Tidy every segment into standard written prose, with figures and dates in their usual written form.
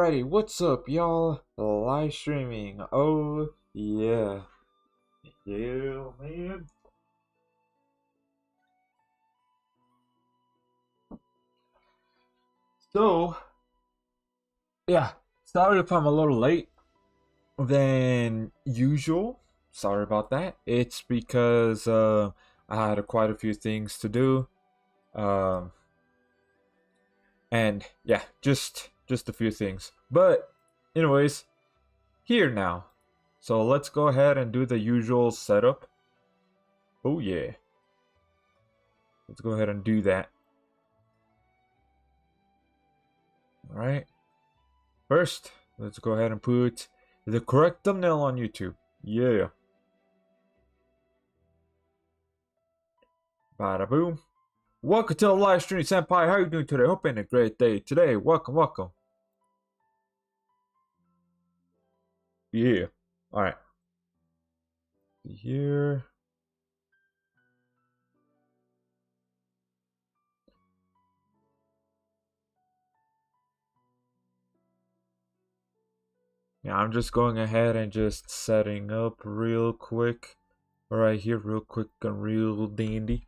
Alrighty, what's up, y'all? Live streaming. Oh, yeah. Yeah, man. So, yeah, sorry if I'm a little late than usual. Sorry about that. It's because I had quite a few things to do. Um, and yeah, just a few things. But, anyways, here now. So let's go ahead and do the usual setup. Oh yeah. Let's go ahead and do that. Alright. First, let's go ahead and put the correct thumbnail on YouTube. Yeah. Bada boom. Welcome to the live stream, Senpai. How you doing today? Hope you're having a great day today. Welcome. Yeah. Alright. Here. Yeah, I'm just going ahead and just setting up real quick. Right here, real quick and real dandy.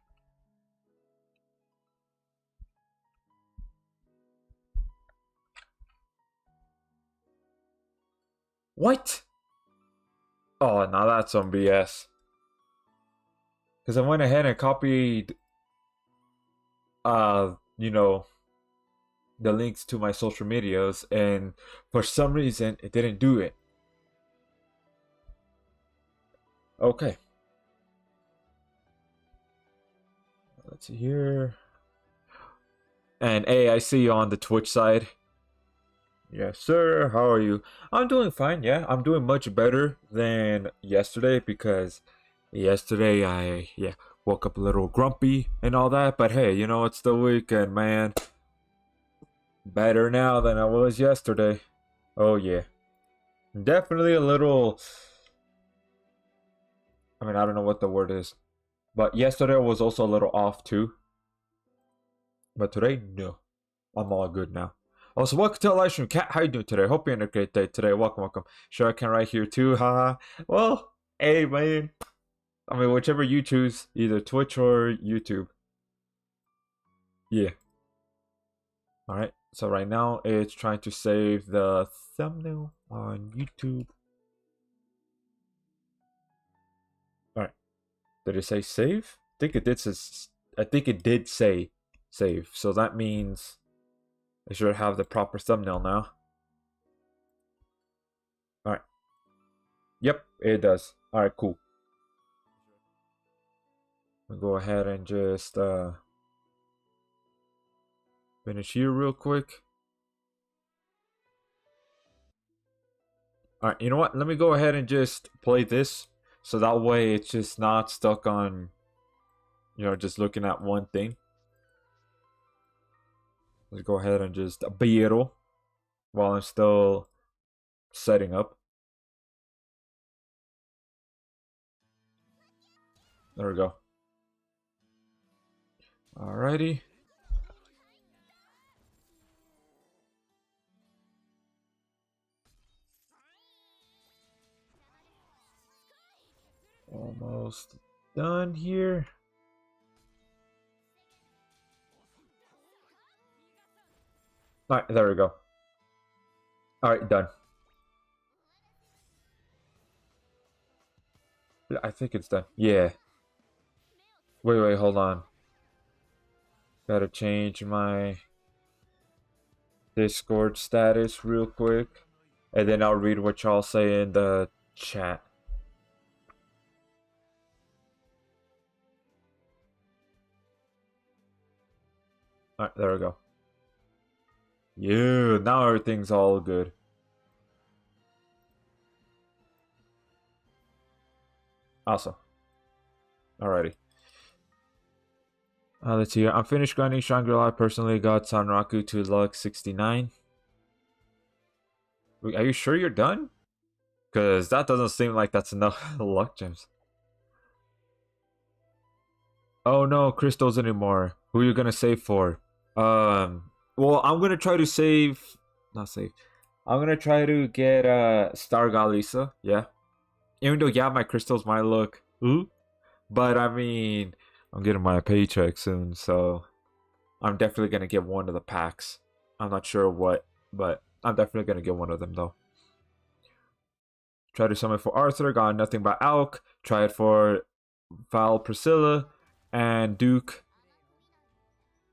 What? Oh, now that's some BS. Because I went ahead and copied, you know, the links to my social medias, and for some reason, it didn't do it. Okay. Let's see here. And hey, I see you on the Twitch side. Yes, sir. How are you? I'm doing fine. Yeah, I'm doing much better than yesterday because yesterday I woke up a little grumpy and all that. But hey, it's the weekend, man. Better now than I was yesterday. Oh yeah, definitely a little. I mean, I don't know what the word is, but yesterday was also a little off too. But today, no, I'm all good now. Also, welcome to the live stream. Cat, how you doing today? Hope you're in a great day today. Welcome. Sure, I can right here too. Haha. Well, hey man. I mean, whichever you choose, either Twitch or YouTube. Yeah. All right. So right now it's trying to save the thumbnail on YouTube. All right. Did it say save? I think it did. I think it did say save. So that means I should have the proper thumbnail now. All right. Yep, it does. All right, cool. We'll go ahead and just finish here real quick. All right, you know what? Let me go ahead and just play this, so that way it's just not stuck on, just looking at one thing. Let's go ahead and just battle while I'm still setting up. There we go. Alrighty. Almost done here. Alright, there we go. Alright, done. I think it's done. Yeah. Wait, hold on. Gotta change my Discord status real quick. And then I'll read what y'all say in the chat. Alright, there we go. Yeah, now everything's all good. Awesome. Alrighty. Let's see here. I'm finished grinding Shangri-La. Personally got Sanraku to luck 69. Are you sure you're done? Because that doesn't seem like that's enough luck gems. Oh no, crystals anymore. Who are you gonna save for? Well, I'm gonna try to save. Not save. I'm gonna try to get Star Galisa, yeah. Even though yeah, my crystals might look ooh, but I mean I'm getting my paycheck soon, so I'm definitely gonna get one of the packs. I'm not sure what, but I'm definitely gonna get one of them though. Try to summon for Arthur, got nothing but Alk. Try it for Val Priscilla and Duke.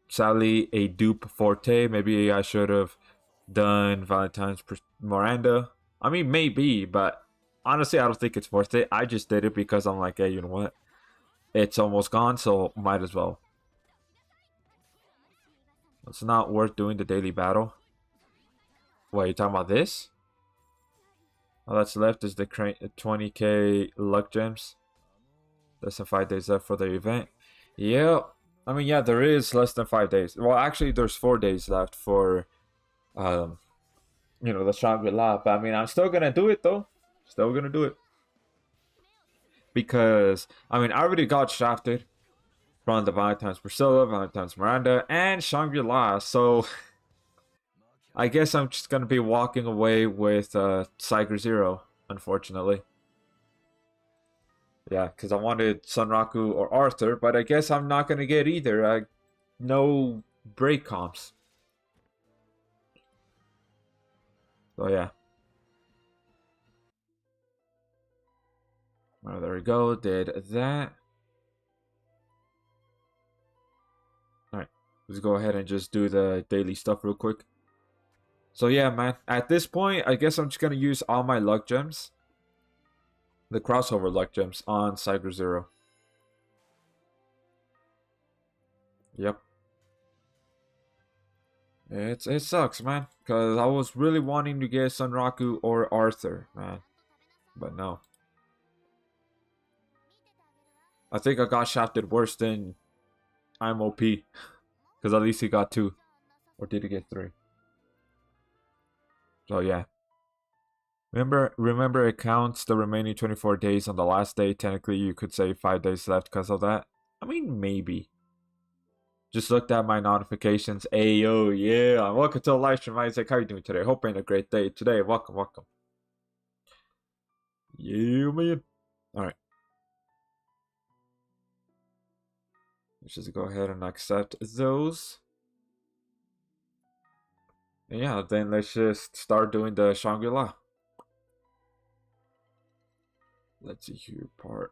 Sadly, a dupe Forte. Maybe I should have done Valentine's Miranda. I mean, maybe, but honestly, I don't think it's worth it. I just did it because I'm like, hey, you know what? It's almost gone, so might as well. It's not worth doing the daily battle. What, you talking about this? All that's left is the 20k luck gems. Less than 5 days left for the event. Yeah, I mean, yeah, there is less than 5 days. Well, actually, there's 4 days left for, um, the Shangri-La. But I mean, I'm still gonna do it though. Still gonna do it because I mean, I already got shafted from the Valentine's Priscilla, Valentine's Miranda, and Shangri-La. So I guess I'm just gonna be walking away with Tiger Zero, unfortunately. Yeah, because I wanted Sunraku or Arthur, but I guess I'm not gonna get either. No break comps. So yeah. Oh, there we go. Did that. Alright. Let's go ahead and just do the daily stuff real quick. So yeah, man. At this point, I guess I'm just gonna use all my luck gems. The crossover luck gems on Cyber Zero. Yep. It sucks, man. Cause I was really wanting to get Sunraku or Arthur, man. But no. I think I got shafted worse than I'm OP. Cause at least he got 2. Or did he get 3? So yeah. Remember it counts the remaining 24 days on the last day. Technically you could say 5 days left because of that. I mean maybe. Just looked at my notifications. Ayo, yeah. Welcome to the live stream, Isaac. How you doing today? Hope you're having a great day today. Welcome. Yeah, man. Alright. Let's just go ahead and accept those. And yeah, then let's just start doing the Shangri-La. Let's see here part.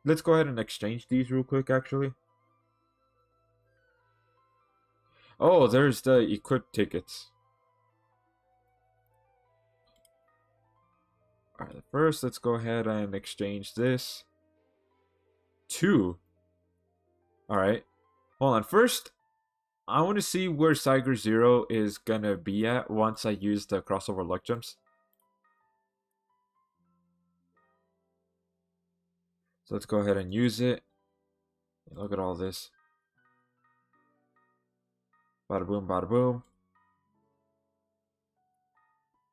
Let's go ahead and exchange these real quick, actually. Oh, there's the equip tickets. Alright, first let's go ahead and exchange this. 2. Alright. Hold on. First, I want to see where Cyger Zero is gonna be at once I use the crossover luck gems. So let's go ahead and use it. Look at all this. Bada boom, bada boom.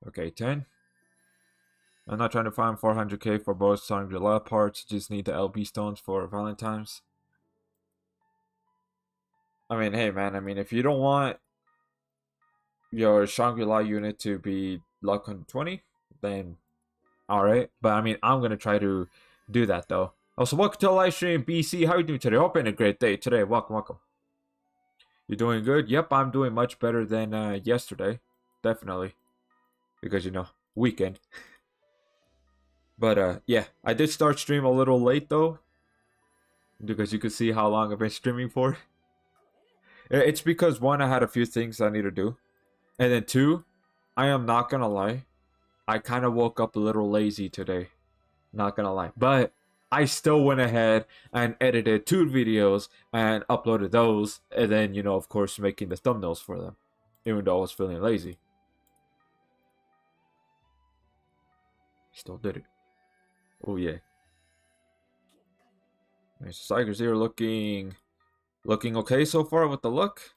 Okay, 10. I'm not trying to find 400k for both Shangri-La parts. Just need the LB stones for Valentine's. I mean, hey man, I mean, if you don't want your Shangri-La unit to be luck 120, then alright. But I mean, I'm gonna try to do that though. Also, welcome to the live stream, BC. How are you doing today? Hope you're having a great day today. Welcome. You doing good? Yep, I'm doing much better than yesterday. Definitely. Because, weekend. But, yeah. I did start stream a little late, though. Because you could see how long I've been streaming for. It's because, 1, I had a few things I need to do. And then 2, I am not gonna lie. I kind of woke up a little lazy today. Not gonna lie. But I still went ahead and edited 2 videos and uploaded those. And then, of course, making the thumbnails for them. Even though I was feeling lazy. Still did it. Oh, yeah. Nice. So Tiger Zero looking okay so far with the look.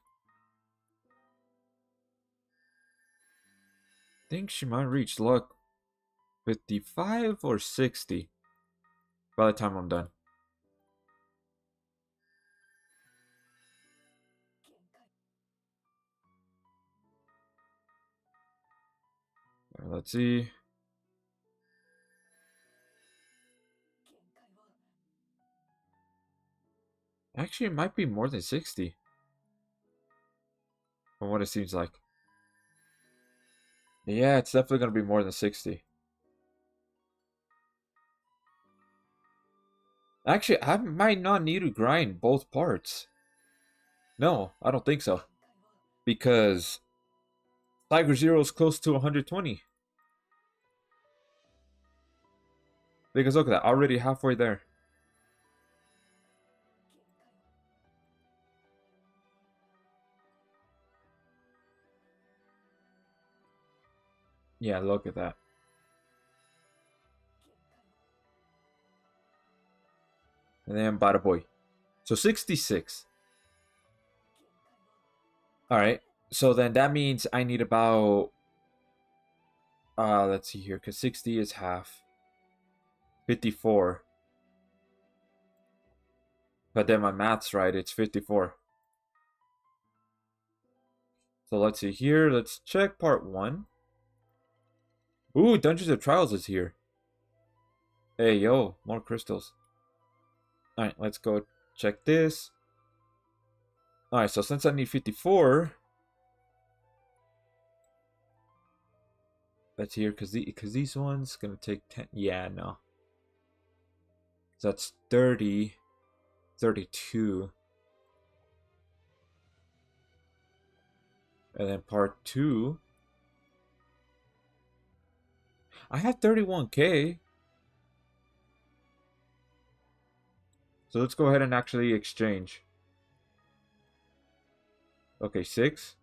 I think she might reach luck 55 or 60 by the time I'm done. Let's see. Actually, it might be more than 60. From what it seems like. Yeah, it's definitely going to be more than 60. Actually, I might not need to grind both parts. No, I don't think so. Because Tiger Zero is close to 120. Because look at that, already halfway there. Yeah, look at that. And then bada boy. So 66. Alright. So then that means I need about let's see here, because 60 is half. 54. But then my math's right, it's 54. So let's see here, let's check part 1. Ooh, Dungeons and Trials is here. Hey, yo, more crystals. Alright, let's go check this. Alright, so since I need 54, that's here, because these ones gonna take 10. Yeah, no. So that's 30, 32. And then part 2. I have 31k. So let's go ahead and actually exchange. Okay, 6.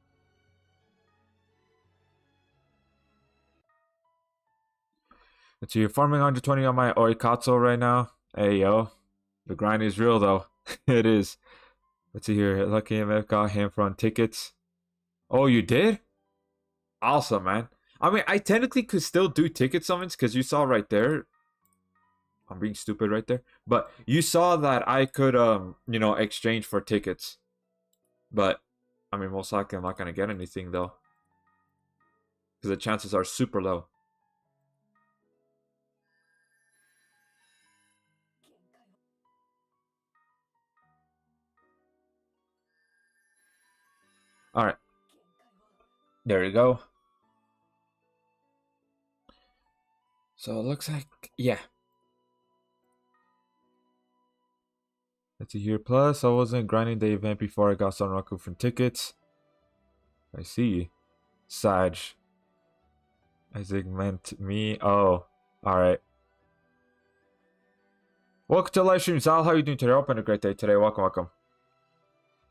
Let's see, you're farming 120 on my Oikatsu right now. Hey, yo. The grind is real, though. It is. Let's see here. Lucky MF got him from tickets. Oh, you did? Awesome, man. I mean, I technically could still do ticket summons because you saw right there. I'm being stupid right there. But you saw that I could, exchange for tickets. But, I mean, most likely I'm not going to get anything, though. Because the chances are super low. Alright. There you go. So it looks like, yeah. Let's see here. Plus, I wasn't grinding the event before I got Sunraku from tickets. I see. Sag. Isaac meant me. Oh, alright. Welcome to live stream, Zal. How you doing today? Hope a great day today. Welcome.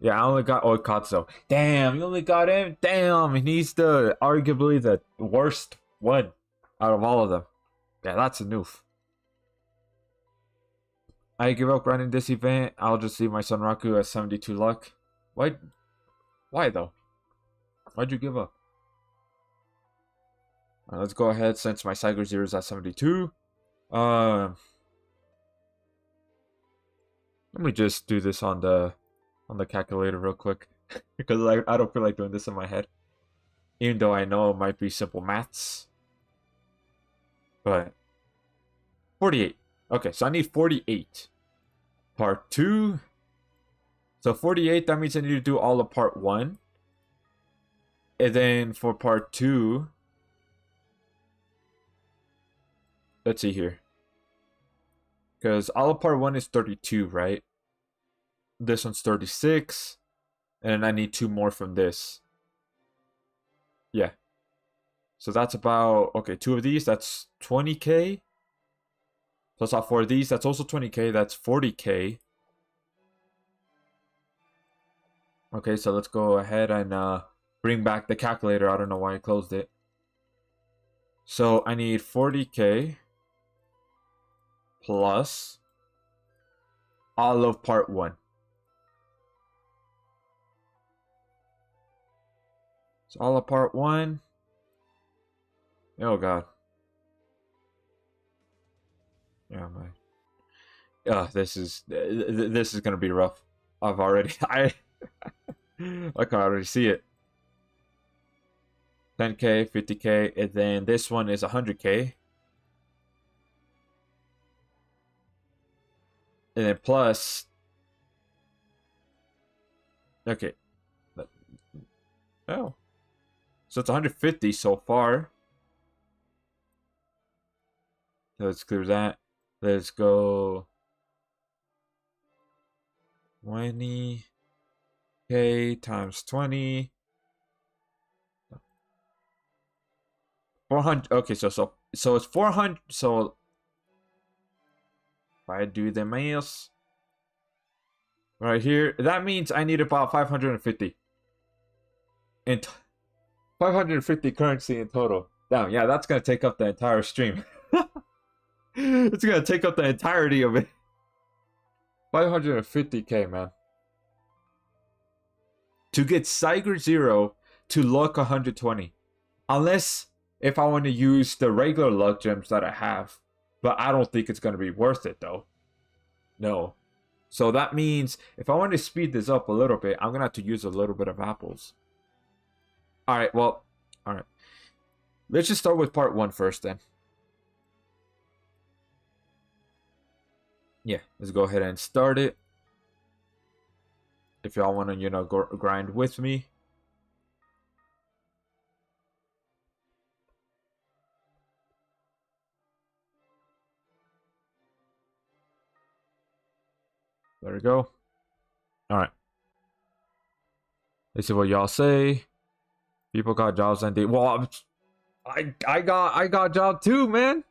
Yeah, I only got Oikatsu. Damn, you only got him? Damn, and he's arguably the worst one out of all of them. Yeah, that's a noof. I give up grinding this event. I'll just leave my Sunraku at 72 luck. Why though? Why'd you give up? Alright, let's go ahead since my Cyber Zero is at 72. Let me just do this on the calculator real quick. Because I don't feel like doing this in my head. Even though I know it might be simple maths. But 48. Okay, so I need 48. Part 2. So 48, that means I need to do all of part 1. And then for part 2, let's see here. Because all of part 1 is 32, right? This one's 36. And I need 2 more from this. Yeah. So that's about, okay, 2 of these, that's 20k. Plus all 4 of these, that's also 20k, that's 40k. Okay, so let's go ahead and bring back the calculator. I don't know why I closed it. So I need 40k plus all of part 1. So all of part 1. Oh god. Yeah, man. This is gonna be rough. I've already I can already see it. 10K, 50K, and then this one is 100K. And then plus, okay, oh, so it's 150 so far. Let's clear that. Let's go 20K times 20. 400. Okay, so it's 400. So if I do the math right here, that means I need about 550 in 550 currency in total. Damn, yeah, that's gonna take up the entire stream. It's gonna take up the entirety of it. 550K, man. To get Siger 0 to luck 120. Unless if I want to use the regular luck gems that I have. But I don't think it's gonna be worth it though. No. So that means if I want to speed this up a little bit, I'm gonna have to use a little bit of apples. Alright, well, alright. Let's just start with part 1 first then. Yeah, let's go ahead and start it. If y'all want to, you know, grind with me. There we go. Alright. Let's see what y'all say. People got jobs and they I got job too, man.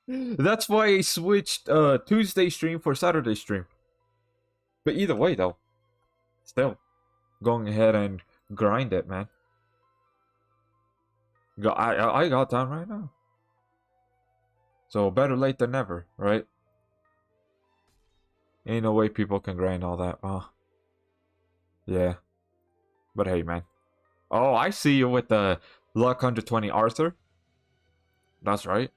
That's why I switched Tuesday stream for Saturday stream. But either way though, still going ahead and grind it, man. I got time right now. So better late than never, right? Ain't no way people can grind all that. Oh. Yeah. But hey, man. Oh, I see you with the luck 120 Arthur. That's right.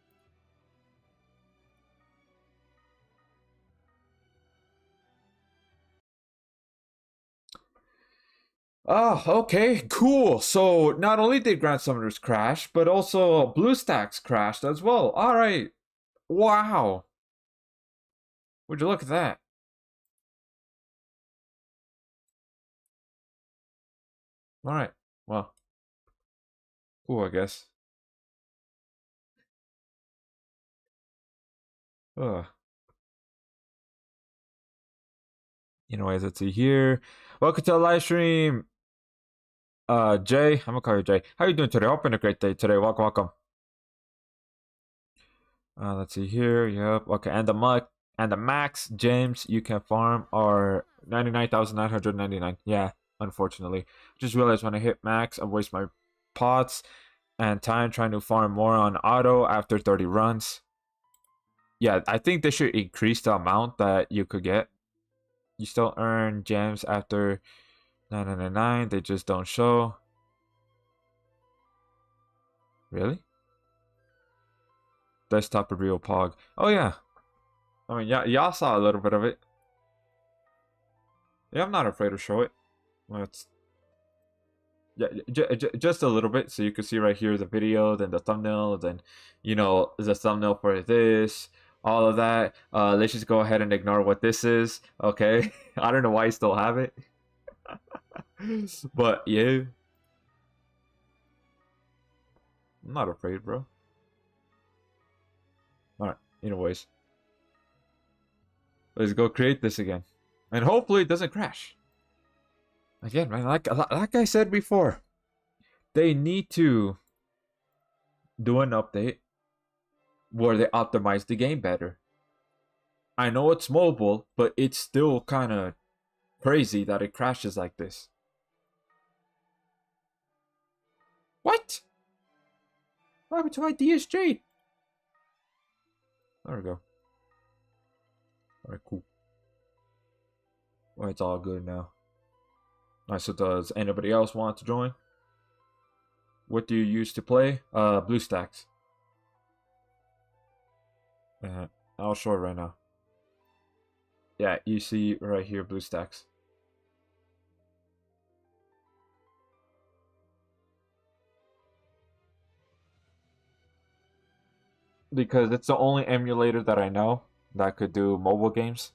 Oh, okay, cool. So not only did Grand Summoners crash, but also BlueStacks crashed as well. All right. Wow. Would you look at that? All right. Well, cool, I guess. Ugh. Anyways, let's see here. Welcome to the live stream. Jay, I'm gonna call you Jay. How you doing today? Hoping a great day today. Welcome, welcome. Let's see here. Yep. Okay, and the max gems you can farm are 99,999. Yeah, unfortunately. Just realized when I hit max, I waste my pots and time trying to farm more on auto after 30 runs. Yeah, I think they should increase the amount that you could get. You still earn gems after 999. They just don't show. Really? Desktop real pog. Oh yeah. I mean, yeah, y'all saw a little bit of it. Yeah, I'm not afraid to show it. Let's. Yeah, just a little bit, so you can see right here the video, then the thumbnail, then you know the thumbnail for this, all of that. Let's just go ahead and ignore what this is. Okay, I don't know why you still have it, but yeah, I'm not afraid, bro. All right. Anyways, let's go create this again, and hopefully it doesn't crash. Again, man, like I said before, they need to do an update where they optimize the game better. I know it's mobile, but it's still kind of crazy that it crashes like this. What? What happened to my DSJ? There we go. Alright, cool. Well, it's all good now. Alright, so does anybody else want to join? What do you use to play? BlueStacks. I'll show it right now. Yeah, you see right here, BlueStacks. because it's the only emulator that I know that could do mobile games.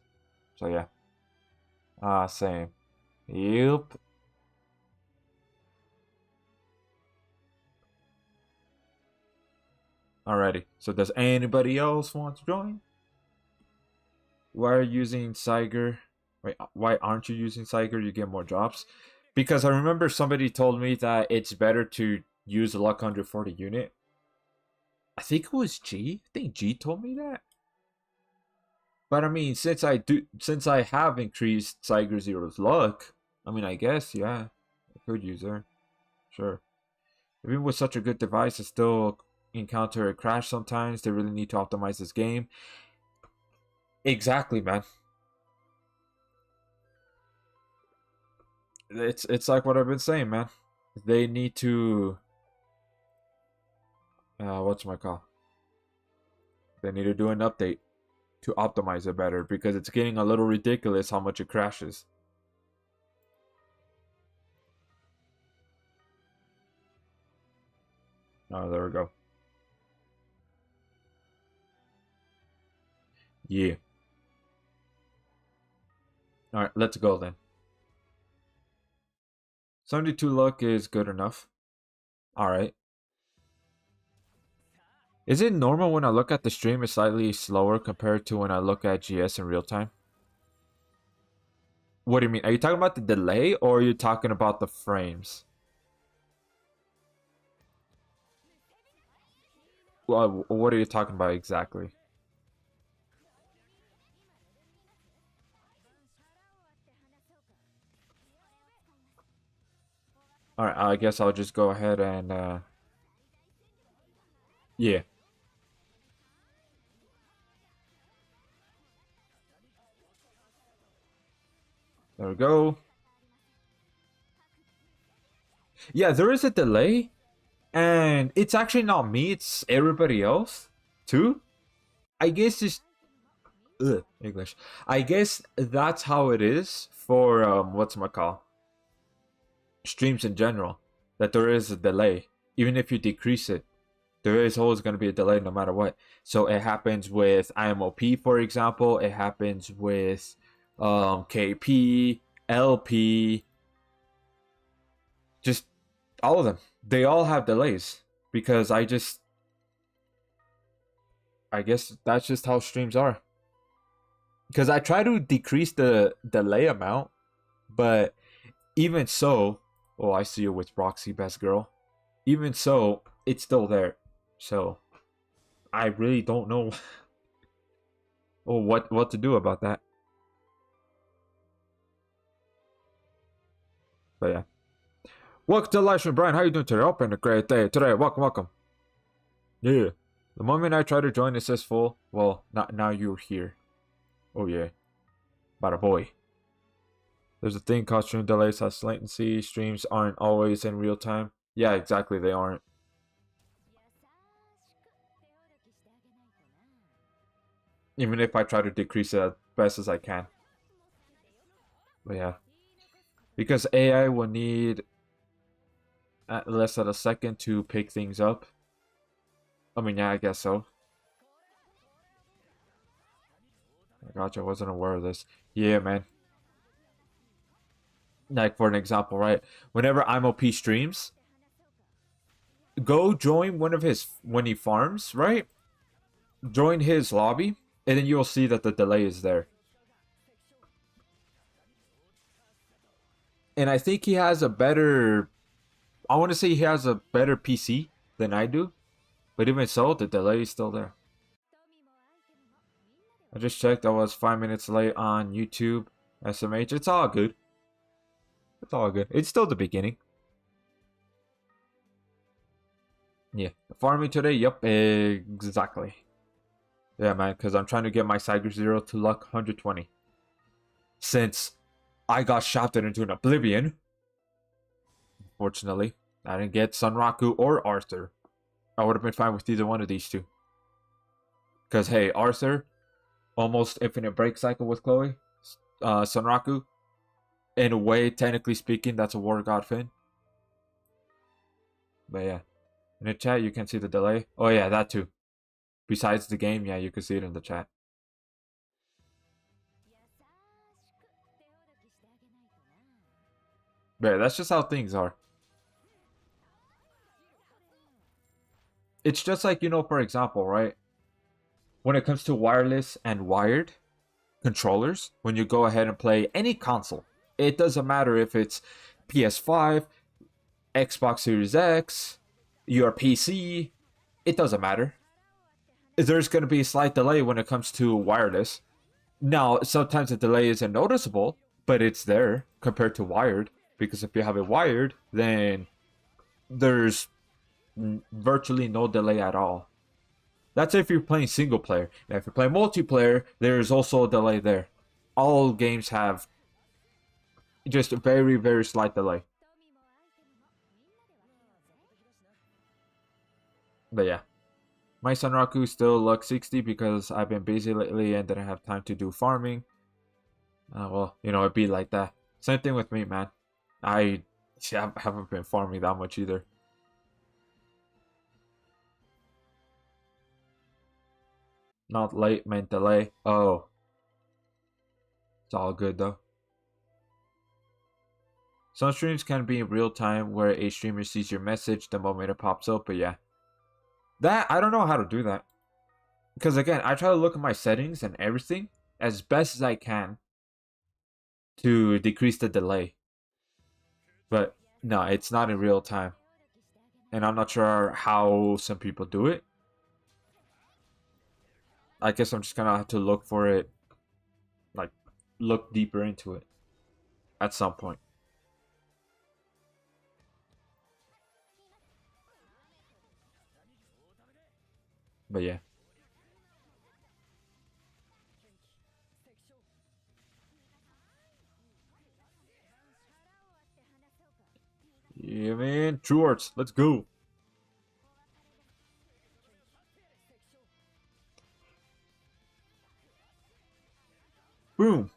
So yeah. Same. Yep. Alrighty. So does anybody else want to join? Why are you using Siger? Wait, why aren't you using Siger? You get more drops. Because I remember somebody told me that it's better to use the luck 140 unit. I think it was G. I think G told me that. But I mean, since I have increased Siger Zero's luck, I mean, I guess yeah, I could use her. Sure. Even with such a good device, I still encounter a crash sometimes. They really need to optimize this game. Exactly, man. It's like what I've been saying, man. They need to what's my call? They need to do an update to optimize it better because it's getting a little ridiculous how much it crashes. Oh, there we go. Yeah. All right, let's go then. 72 luck is good enough. All right. Is it normal when I look at the stream it's slightly slower compared to when I look at GS in real time? What do you mean? Are you talking about the delay or are you talking about the frames? Well, what are you talking about exactly? All right, I guess I'll just go ahead and yeah. There we go. Yeah, there is a delay, and it's actually not me, it's everybody else too. I guess it's English. I guess that's how it is for what's my call streams in general. That there is a delay, even if you decrease it, there is always going to be a delay no matter what. So it happens with IMOP, for example. It happens with KP, LP, just all of them. They all have delays because I guess that's just how streams are. Because I try to decrease the delay amount, but even so, oh, I see you with Roxy, best girl. Even so, it's still there. So I really don't know what to do about that. But yeah. Welcome to live stream, Brian. How you doing today? Hope you're a great day today. Welcome. Yeah. The moment I try to join, it says full. Well, not now. You're here. Oh yeah. Bada boy. There's a thing called stream delays has latency. Streams aren't always in real time. Yeah, exactly. They aren't. Even if I try to decrease it as best as I can. But yeah. Because AI will need at less than a second to pick things up. I mean, yeah, I guess so. I gotcha, I wasn't aware of this. Yeah, man. Like, for an example, right? Whenever IMOP streams, go join one of his, when he farms, right? Join his lobby, and then you'll see that the delay is there. And I think he has a better, I want to say he has a better PC than I do. But even so, the delay is still there. I just checked, I was 5 minutes late on YouTube. SMH, it's all good. It's all good. It's still the beginning. Yeah. Farming today? Yep, exactly. Yeah, man, because I'm trying to get my Siger Zero to luck 120. Since I got shafted into an oblivion. Fortunately, I didn't get Sunraku or Arthur. I would have been fine with either one of these two. Because, hey, Arthur, almost infinite break cycle with Chloe. Sunraku, in a way, technically speaking, that's a War God Finn. But yeah. In the chat, you can see the delay. Oh, yeah, that too. besides the game, yeah, you can see it in the chat. But that's just how things are. It's just like, for example, right? When it comes to wireless and wired controllers, when you go ahead and play any console, it doesn't matter if it's PS5, Xbox Series X, your PC, it doesn't matter. There's going to be a slight delay when it comes to wireless. Now, sometimes the delay isn't noticeable, but it's there compared to wired. Because if you have it wired, then there's virtually no delay at all. That's if you're playing single player. Now, if you're playing multiplayer, there's also a delay there. All games have just a very, very slight delay. But yeah. My Sanraku still luck 60 because I've been busy lately and didn't have time to do farming. Well, it'd be like that. Same thing with me, man. I haven't been farming that much either. Not late meant delay. Oh. It's all good though. Some streams can be in real time where a streamer sees your message the moment it pops up, but yeah. That, I don't know how to do that. Because again, I try to look at my settings and everything as best as I can to decrease the delay. But no, it's not in real time. And I'm not sure how some people do it. I guess I'm just gonna have to look for it, like, look deeper into it at some point. But yeah. Yeah, man. True Arts. Let's go. Boom.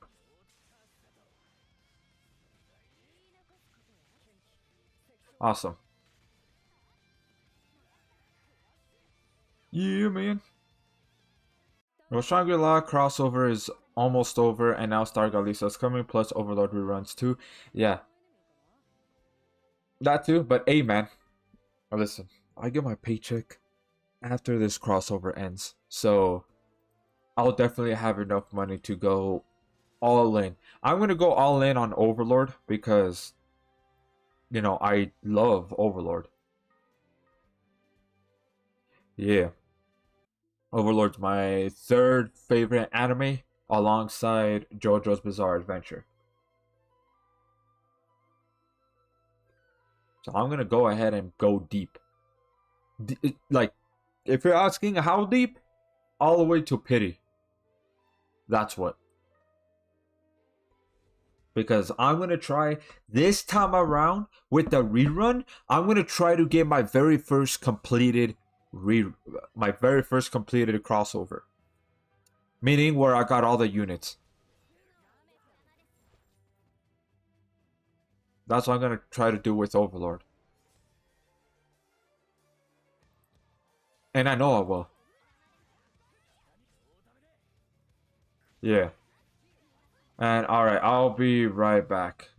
Awesome. Yeah, man. Well, Shangri-La crossover is almost over, and now Star Galisa is coming, plus Overlord reruns too. Yeah. That too, but hey, man. Listen, I get my paycheck after this crossover ends. So, I'll definitely have enough money to go all in. I'm going to go all in on Overlord because, I love Overlord. Yeah. Overlord's my third favorite anime alongside JoJo's Bizarre Adventure. So I'm going to go ahead and go deep. Like, if you're asking how deep, all the way to pity. That's what. Because I'm going to try this time around with the rerun, I'm going to try to get my very first completed crossover. Meaning where I got all the units. That's what I'm going to try to do with Overlord. And I know I will. Yeah. And alright, I'll be right back.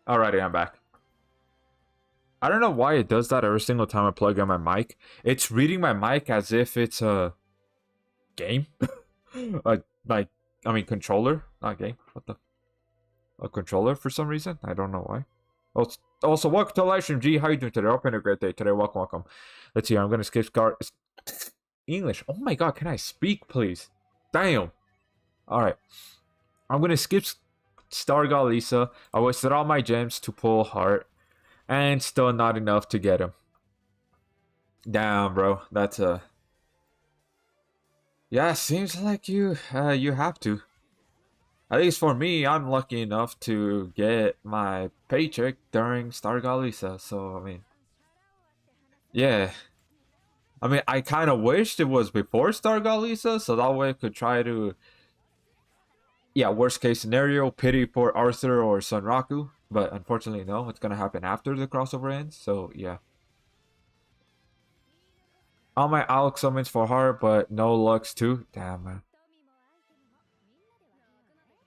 Alrighty, I'm back. I don't know why it does that every single time I plug in my mic. It's reading my mic as if it's a game. Like I mean controller, not game. What the? A controller for some reason. I don't know why. Also, welcome to live stream. G, how you doing today? Hope you're having a great day today. Welcome, welcome. Let's see. I'm gonna skip English. Oh my god, can I speak, please? Damn. All right. I'm gonna skip Star Lisa. I wasted all my gems to pull heart, and still not enough to get him. Damn, bro. That's a. Yeah, seems like you have to. At least for me, I'm lucky enough to get my paycheck during Star Lisa. So I mean, yeah. I mean, I kind of wished it was before Star Lisa, so that way I could try to, yeah, worst case scenario, pity for Arthur or Sunraku. But unfortunately, no, it's gonna happen after the crossover ends. So yeah. All my Alex summons for heart, but no Lux too. Damn, man.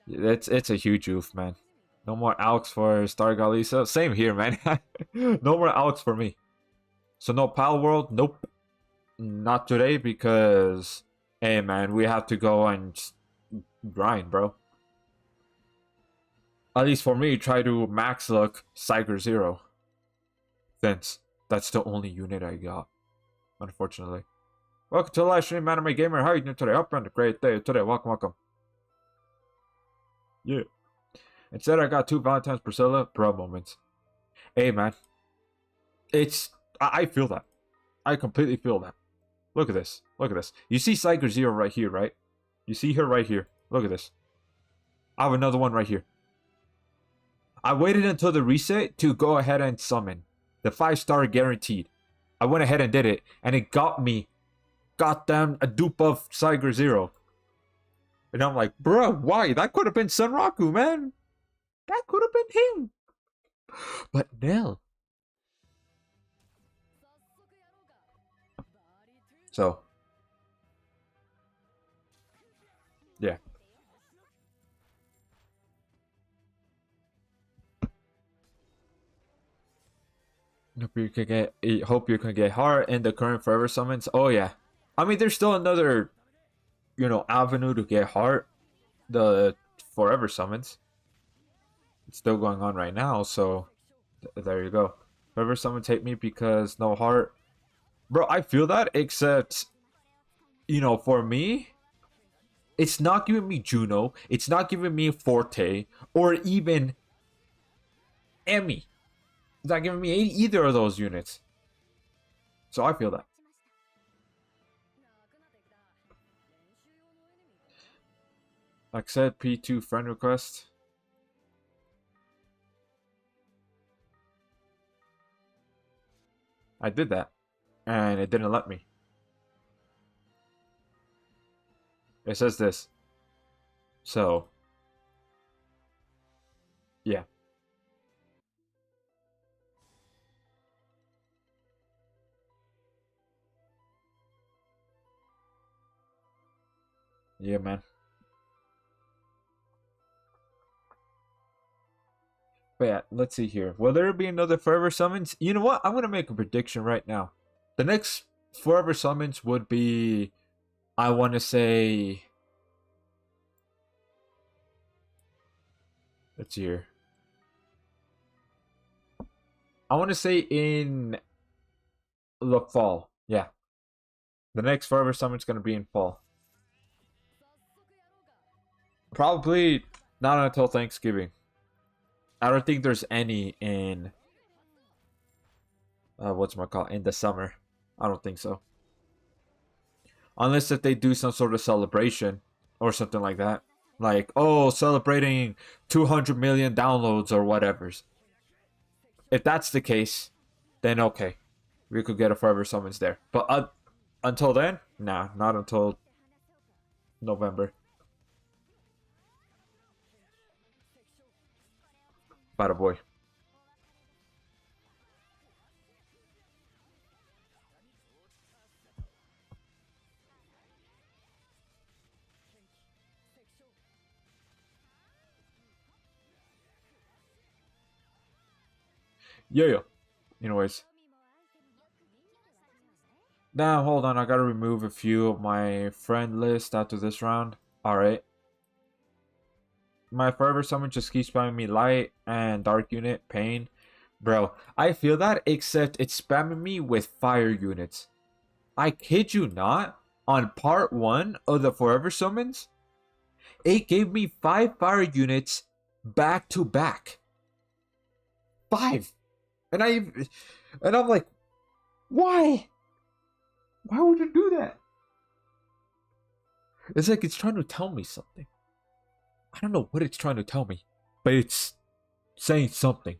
It's a huge oof, man. No more Alex for Star Lisa. Same here, man. No more Alex for me. So no Pal World. Nope. Not today because, hey, man, we have to go and grind, bro. At least for me, try to max luck Cyger 0. Since that's the only unit I got, unfortunately. Welcome to the live stream, Anime Gamer. How are you doing today? Hope you're having a great day today. Welcome, welcome. Yeah. Instead, I got 2 Valentine's Priscilla bro moments. Hey, man. I feel that. I completely feel that. Look at this. Look at this. You see Cyger 0 right here, right? You see her right here. Look at this. I have another one right here. I waited until the reset to go ahead and summon. The 5-star guaranteed. I went ahead and did it, and it got me goddamn a dupe of Cyger 0. And I'm like, bro, why? That could have been Sunraku, man. That could have been him. But no. So, yeah. Hope you can get heart in the current forever summons. Oh yeah. I mean there's still another avenue to get heart. The forever summons. It's still going on right now, so there you go. Forever summons hate me because no heart. Bro, I feel that, except for me, it's not giving me Juno, it's not giving me Forte, or even Emmy. It's not giving me either of those units. So I feel that. Like said, P2 friend request. I did that, and it didn't let me. It says this. So, yeah. Yeah, man. But yeah, let's see here. Will there be another Forever Summons? You know what? I'm going to make a prediction right now. The next Forever Summons would be, I want to say, let's see here. I want to say in the fall. Yeah. The next Forever Summons going to be in fall. Probably not until Thanksgiving. I don't think there's any in in the summer. I don't think so. Unless if they do some sort of celebration or something like that. Like, oh, celebrating 200 million downloads or whatever's. If that's the case, then okay. We could get a Forever Summons there. But until then, nah, not until November. Bada boy. Yeah, yeah. Anyways. Now, hold on. I gotta remove a few of my friend list after this round. Alright. My forever summon just keeps spamming me light and dark unit, pain. Bro, I feel that, except it's spamming me with fire units. I kid you not, on part 1 of the forever summons, it gave me 5 fire units back to back. 5! And I'm like, why? Why would you do that? It's like it's trying to tell me something. I don't know what it's trying to tell me, but it's saying something.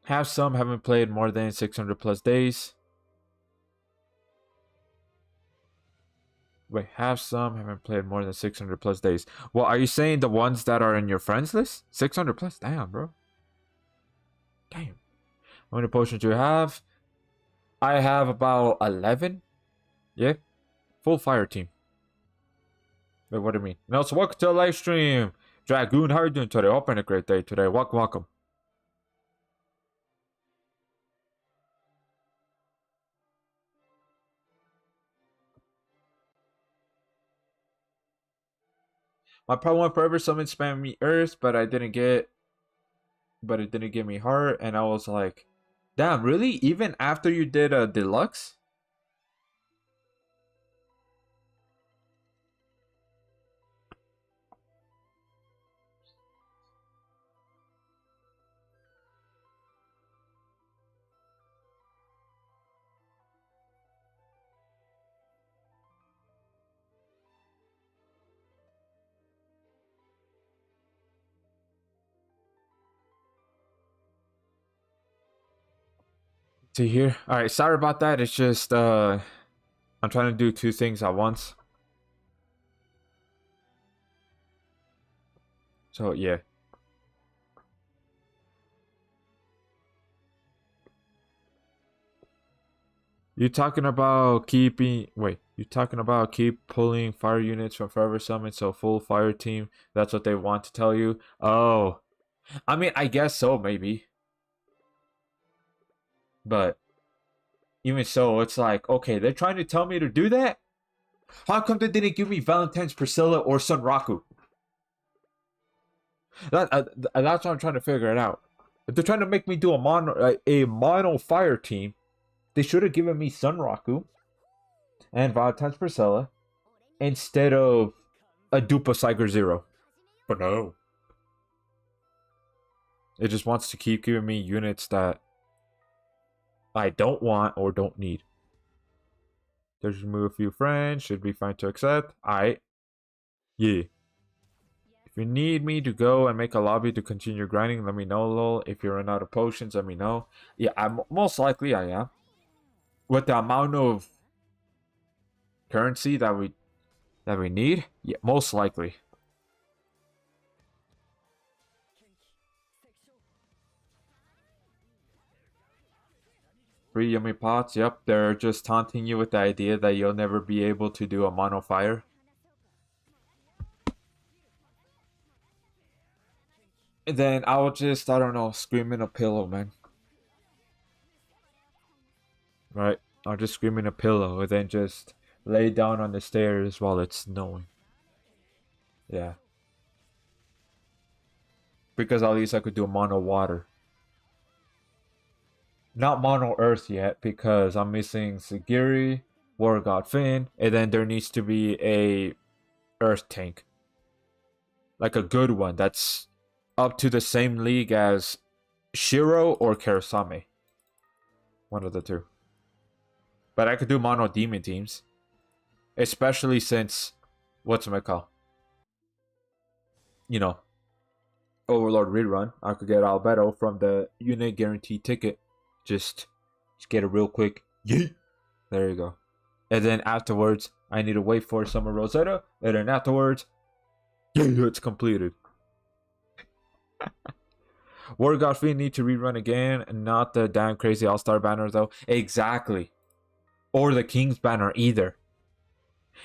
Have some haven't played more than 600 plus days. Wait, have some haven't played more than 600 plus days. Well, are you saying the ones that are in your friends list? 600 plus? Damn, bro. Damn. How many potions do you have? I have about 11. Yeah. Full fire team. Wait, what do you mean? No, so welcome to the live stream. Dragoon, how are you doing today? Hope a great day today. Welcome, welcome. My problem with forever summon spammed me earth, but it didn't give me heart, and I was like, damn, really? Even after you did a deluxe? See here. Alright, sorry about that. It's just I'm trying to do 2 things at once. So yeah. You talking about keep pulling fire units from Forever Summon, so full fire team? That's what they want to tell you? Oh. I mean, I guess so, maybe. But even so, it's like, okay, they're trying to tell me to do that? How come they didn't give me Valentine's Priscilla or Sun Raku? That's what I'm trying to figure it out. If they're trying to make me do a mono fire team, they should have given me Sun Raku and Valentine's Priscilla instead of a Dupa Cyger Zero. But no. It just wants to keep giving me units that I don't want or don't need. Just remove a few friends. Should be fine to accept. Alright. Yeah. If you need me to go and make a lobby to continue grinding, let me know, lol. If you run out of potions, let me know. Yeah, most likely I am. With the amount of currency that we need, yeah, most likely. Free yummy pots, yep, they're just taunting you with the idea that you'll never be able to do a mono fire. And then I'll just, I don't know, scream in a pillow, man. Right? I'll just scream in a pillow and then just lay down on the stairs while it's snowing. Yeah. Because at least I could do mono water. Not mono earth yet, because I'm missing Sagiri, War God Finn, and then there needs to be a earth tank. Like a good one that's up to the same league as Shiro or Karasame. One of the two. But I could do mono demon teams. Especially since, whatchamacall? You know, Overlord rerun. I could get Albedo from the unit guarantee ticket. Just get it real quick. Yeet. There you go. And then afterwards, I need to wait for Summer Rosetta. And then afterwards, yeah, it's completed. War God Fiend need to rerun again. Not the damn crazy All-Star banner, though. Exactly. Or the King's banner, either.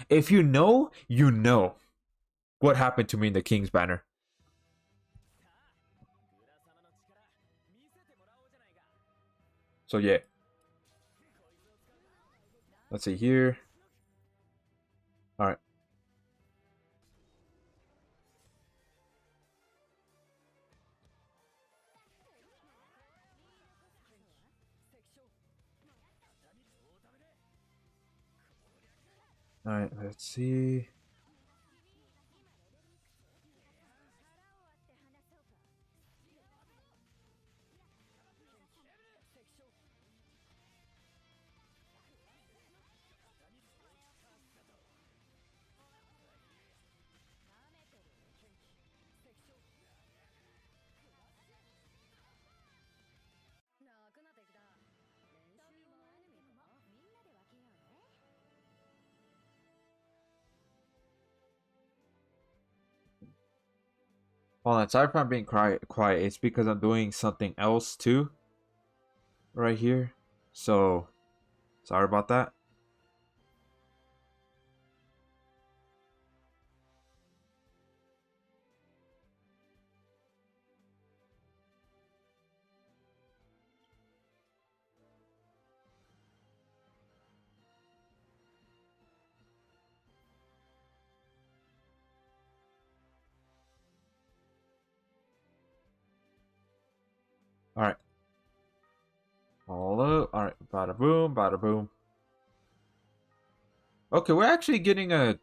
If you know, you know what happened to me in the King's banner. So, yeah. Let's see here. All right. All right. Let's see. Hold on. Sorry if I'm being quiet. It's because I'm doing something else too. Right here. So, sorry about that. All right. All up. All right. Bada boom. Bada boom. Okay, we're actually getting a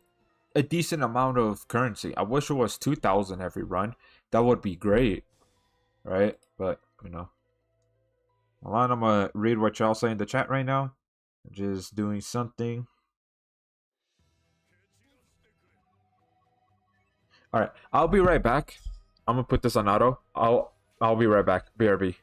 decent amount of currency. I wish it was 2,000 every run. That would be great, right? But you know, hold on. I'm gonna read what y'all say in the chat right now. Just doing something. All right, I'll be right back. I'm gonna put this on auto. I'll be right back. BRB.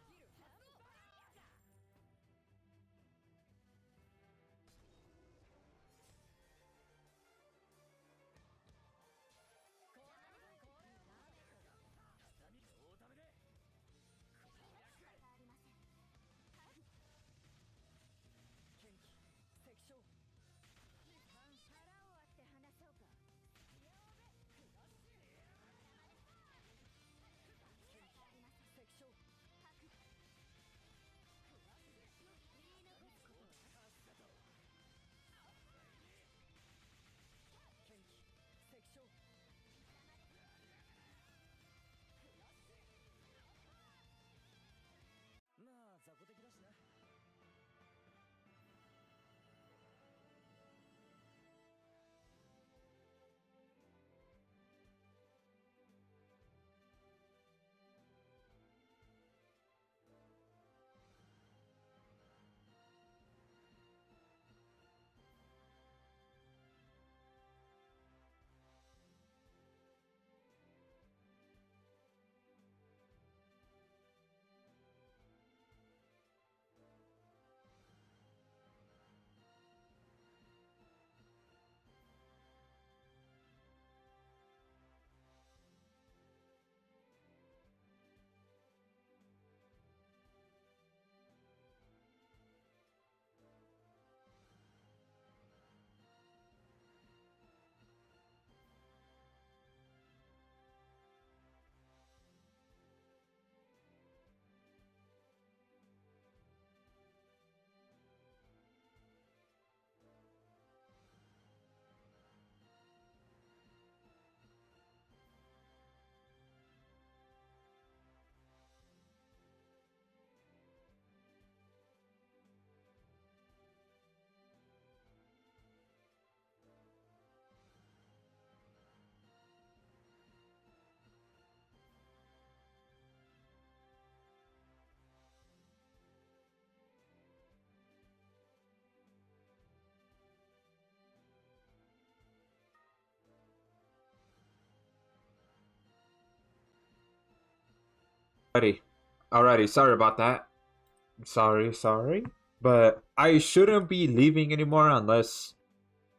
Alrighty. Sorry about that. Sorry. But I shouldn't be leaving anymore unless,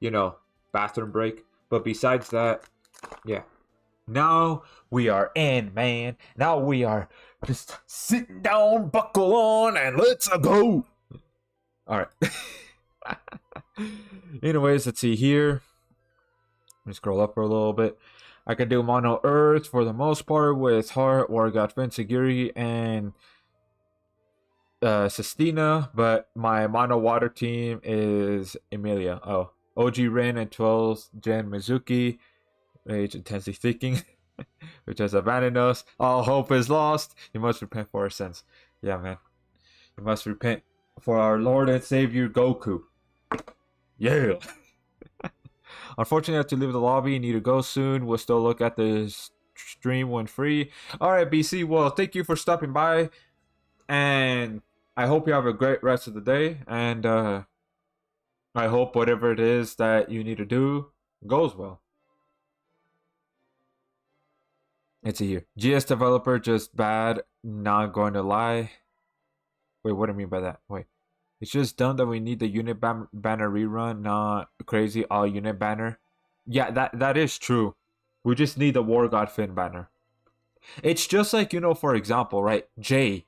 you know, bathroom break. But besides that, yeah. Now we are in, man. Now we are just sitting down, buckle on, and let's go. All right. Anyways, let's see here. Let me scroll up for a little bit. I can do mono earth for the most part with heart or got Vincigiri and Sestina, but my mono water team is Emilia. Oh, OG Rin and 12th Gen Mizuki, Mage Intensely Thinking, which has abandoned us. All hope is lost. You must repent for our sins. Yeah, man. You must repent for our Lord and Savior Goku. Yeah. Unfortunately, I have to leave the lobby. Need to go soon. We'll still look at the stream when free. All right, BC. Well, thank you for stopping by, and I hope you have a great rest of the day. And I hope whatever it is that you need to do goes well. It's a year. GS developer just bad. Not going to lie. Wait, what do I mean by that? Wait. It's just dumb that we need the unit banner rerun, not crazy all unit banner. Yeah, that is true. We just need the War God Finn banner. It's just like, for example, right? Jay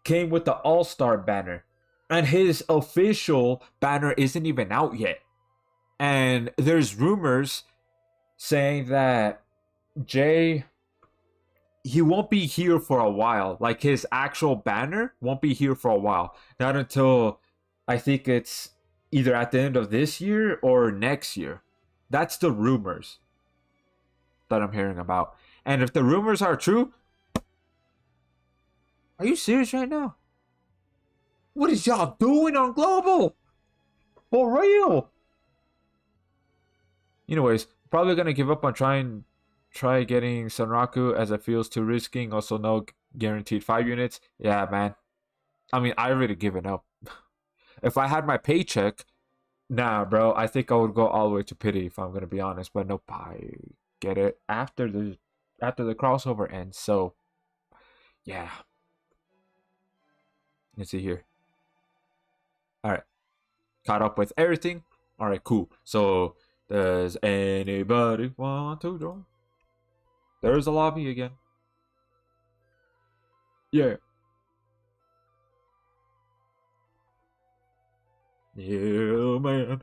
came with the All-Star banner, and his official banner isn't even out yet. And there's rumors saying that Jay, he won't be here for a while. Like, his actual banner won't be here for a while. Not until, I think it's either at the end of this year or next year. That's the rumors that I'm hearing about. And if the rumors are true, are you serious right now? What is y'all doing on Global? For real? Anyways, probably gonna give up on try getting Sanraku as it feels too risky. Also, no guaranteed 5 units. Yeah, man. I mean, I already given up. If I had my paycheck, nah, bro. I think I would go all the way to pity if I'm gonna be honest. But nope, I get it after the crossover ends. So, yeah. Let's see here. All right, caught up with everything. All right, cool. So, does anybody want to join? There's a lobby again. Yeah. Yeah, man.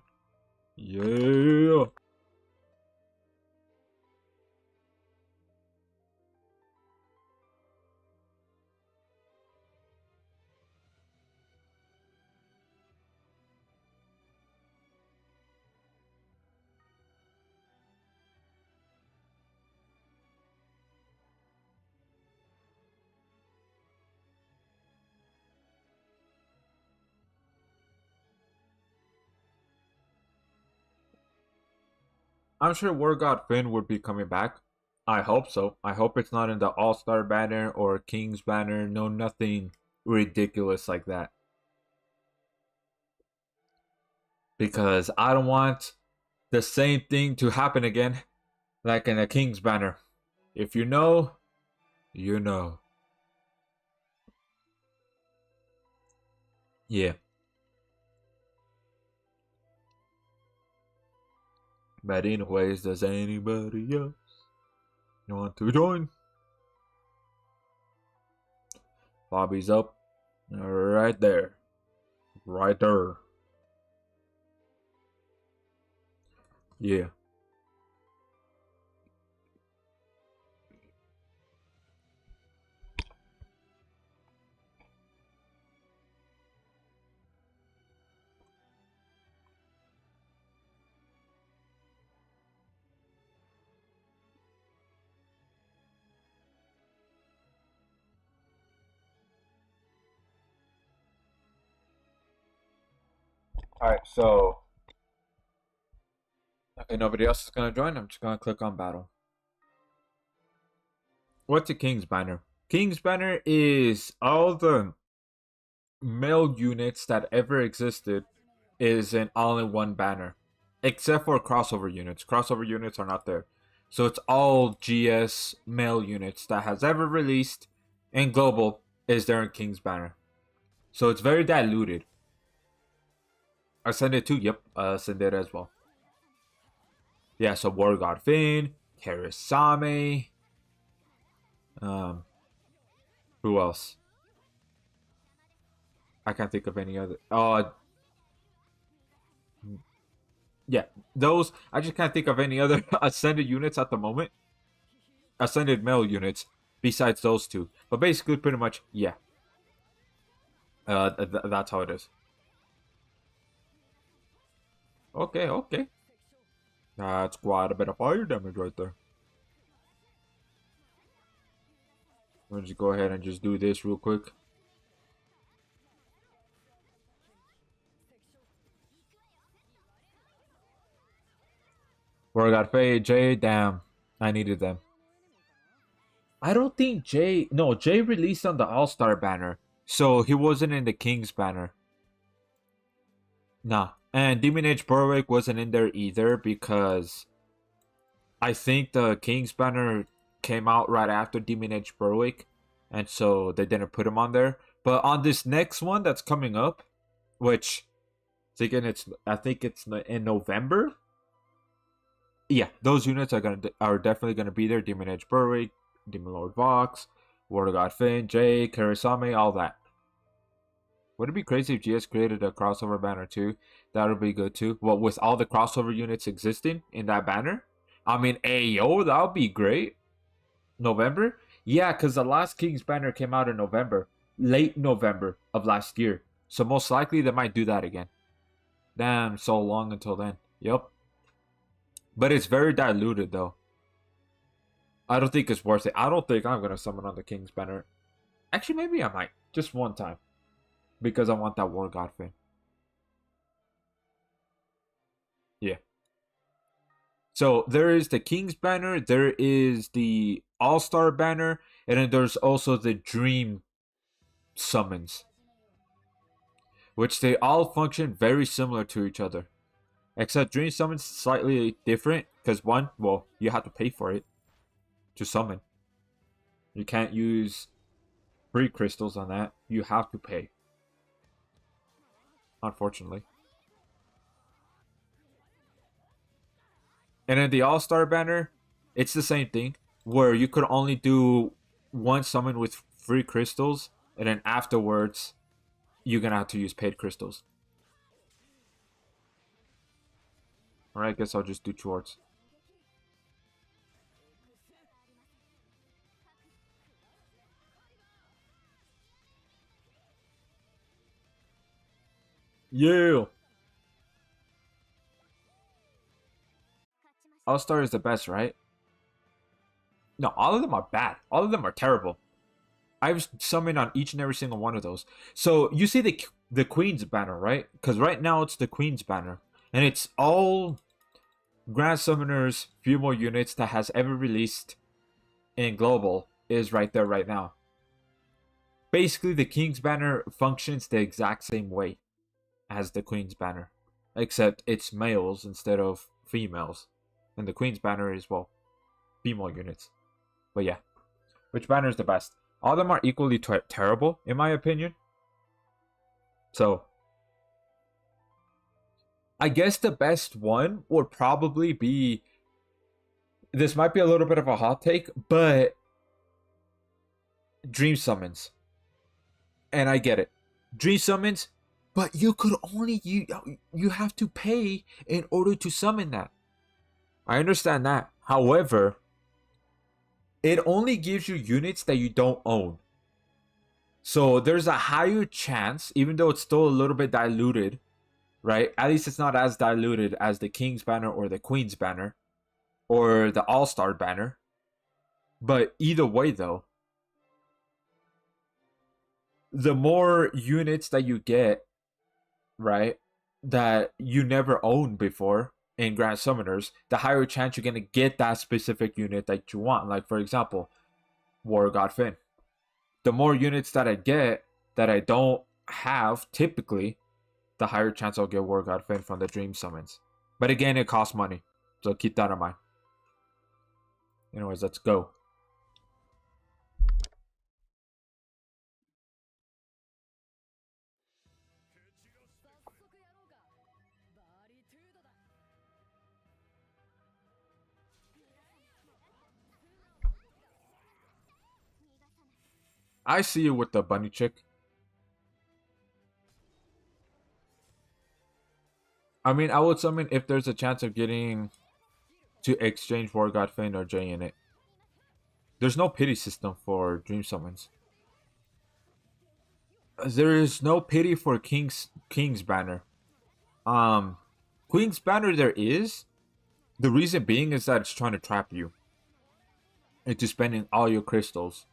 Yeah. I'm sure War God Finn would be coming back. I hope so. I hope it's not in the All-Star banner or King's banner. No, nothing ridiculous like that. Because I don't want the same thing to happen again like in a King's banner. If you know, you know. Yeah. But anyways, does anybody else want to join? Lobby's up. Right there. Right there. Yeah. Alright, so. Okay, nobody else is gonna join. I'm just gonna click on battle. What's a King's banner? King's banner is all the male units that ever existed is an all-in-one banner. Except for crossover units. Crossover units are not there. So it's all GS male units that has ever released in global is there in King's banner. So it's very diluted. I send it too. Yep, send it as well. Yeah, so War God Finn, Karasame. Who else? I can't think of any other. Yeah, those. I just can't think of any other ascended units at the moment. Ascended male units besides those two. But basically, pretty much, yeah. That's how it is. Okay, okay. That's quite a bit of fire damage right there. Let me just go ahead and just do this real quick. Where I got Faye, Jay, damn. I needed them. I don't think Jay. No, Jay released on the All Star banner. So he wasn't in the King's banner. Nah. And Demon Age Berwick wasn't in there either because I think the King's banner came out right after Demon Age Berwick. And so they didn't put him on there. But on this next one that's coming up, which I think it's in November. Yeah, those units are definitely gonna be there. Demon Edge Berwick, Demon Lord Vox, Ward of God Finn, Jay, Karasame, all that. Would it be crazy if GS created a crossover banner too? That would be good too. Well, with all the crossover units existing in that banner, I mean, ayo, that would be great. November? Yeah, because the last King's banner came out in November, late November of last year. So most likely they might do that again. Damn, so long until then. Yep. But it's very diluted though. I don't think it's worth it. I don't think I'm gonna summon on the King's banner. Actually, maybe I might. Just one time. Because I want that War God thing. Yeah. So there is the King's banner, there is the All-Star banner, and then there's also the Dream summons. Which they all function very similar to each other. Except Dream summons slightly different, because one, well, you have to pay for it to summon. You can't use free crystals on that. You have to pay. Unfortunately. And then the All-Star banner, it's the same thing. Where you could only do one summon with free crystals. And then afterwards, you're going to have to use paid crystals. Alright, I guess I'll just do chores. Yeah. All-Star is the best, right? No, all of them are bad. All of them are terrible. I've summoned on each and every single one of those. So you see the Queen's banner, right? Because right now it's the Queen's banner. And it's all Grand Summoners few more units that has ever released in Global is right there right now. Basically, the King's banner functions the exact same way as the Queen's banner. Except it's males instead of females. And the Queen's banner is, well, female units. But yeah. Which banner is the best? All of them are equally terrible, in my opinion. So, I guess the best one would probably be... This might be a little bit of a hot take, but... Dream Summons. And I get it. Dream Summons, but you could only... You have to pay in order to summon that. I understand that. However, it only gives you units that you don't own. So there's a higher chance, even though it's still a little bit diluted, right? At least it's not as diluted as the King's banner or the Queen's banner or the All-Star banner. But either way, though, the more units that you get, right, that you never owned before in Grand Summoners, the higher chance you're going to get that specific unit that you want. Like, for example, War God Finn. The more units that I get that I don't have typically, the higher chance I'll get War God Finn from the Dream Summons. But again, it costs money. So keep that in mind. Anyways, let's go. I see you with the bunny chick. I mean, I would summon if there's a chance of getting to exchange War God Finn or Jay in it. There's no pity system for Dream Summons. There is no pity for King's banner. Um, Queen's banner there is. The reason being is that it's trying to trap you into spending all your crystals,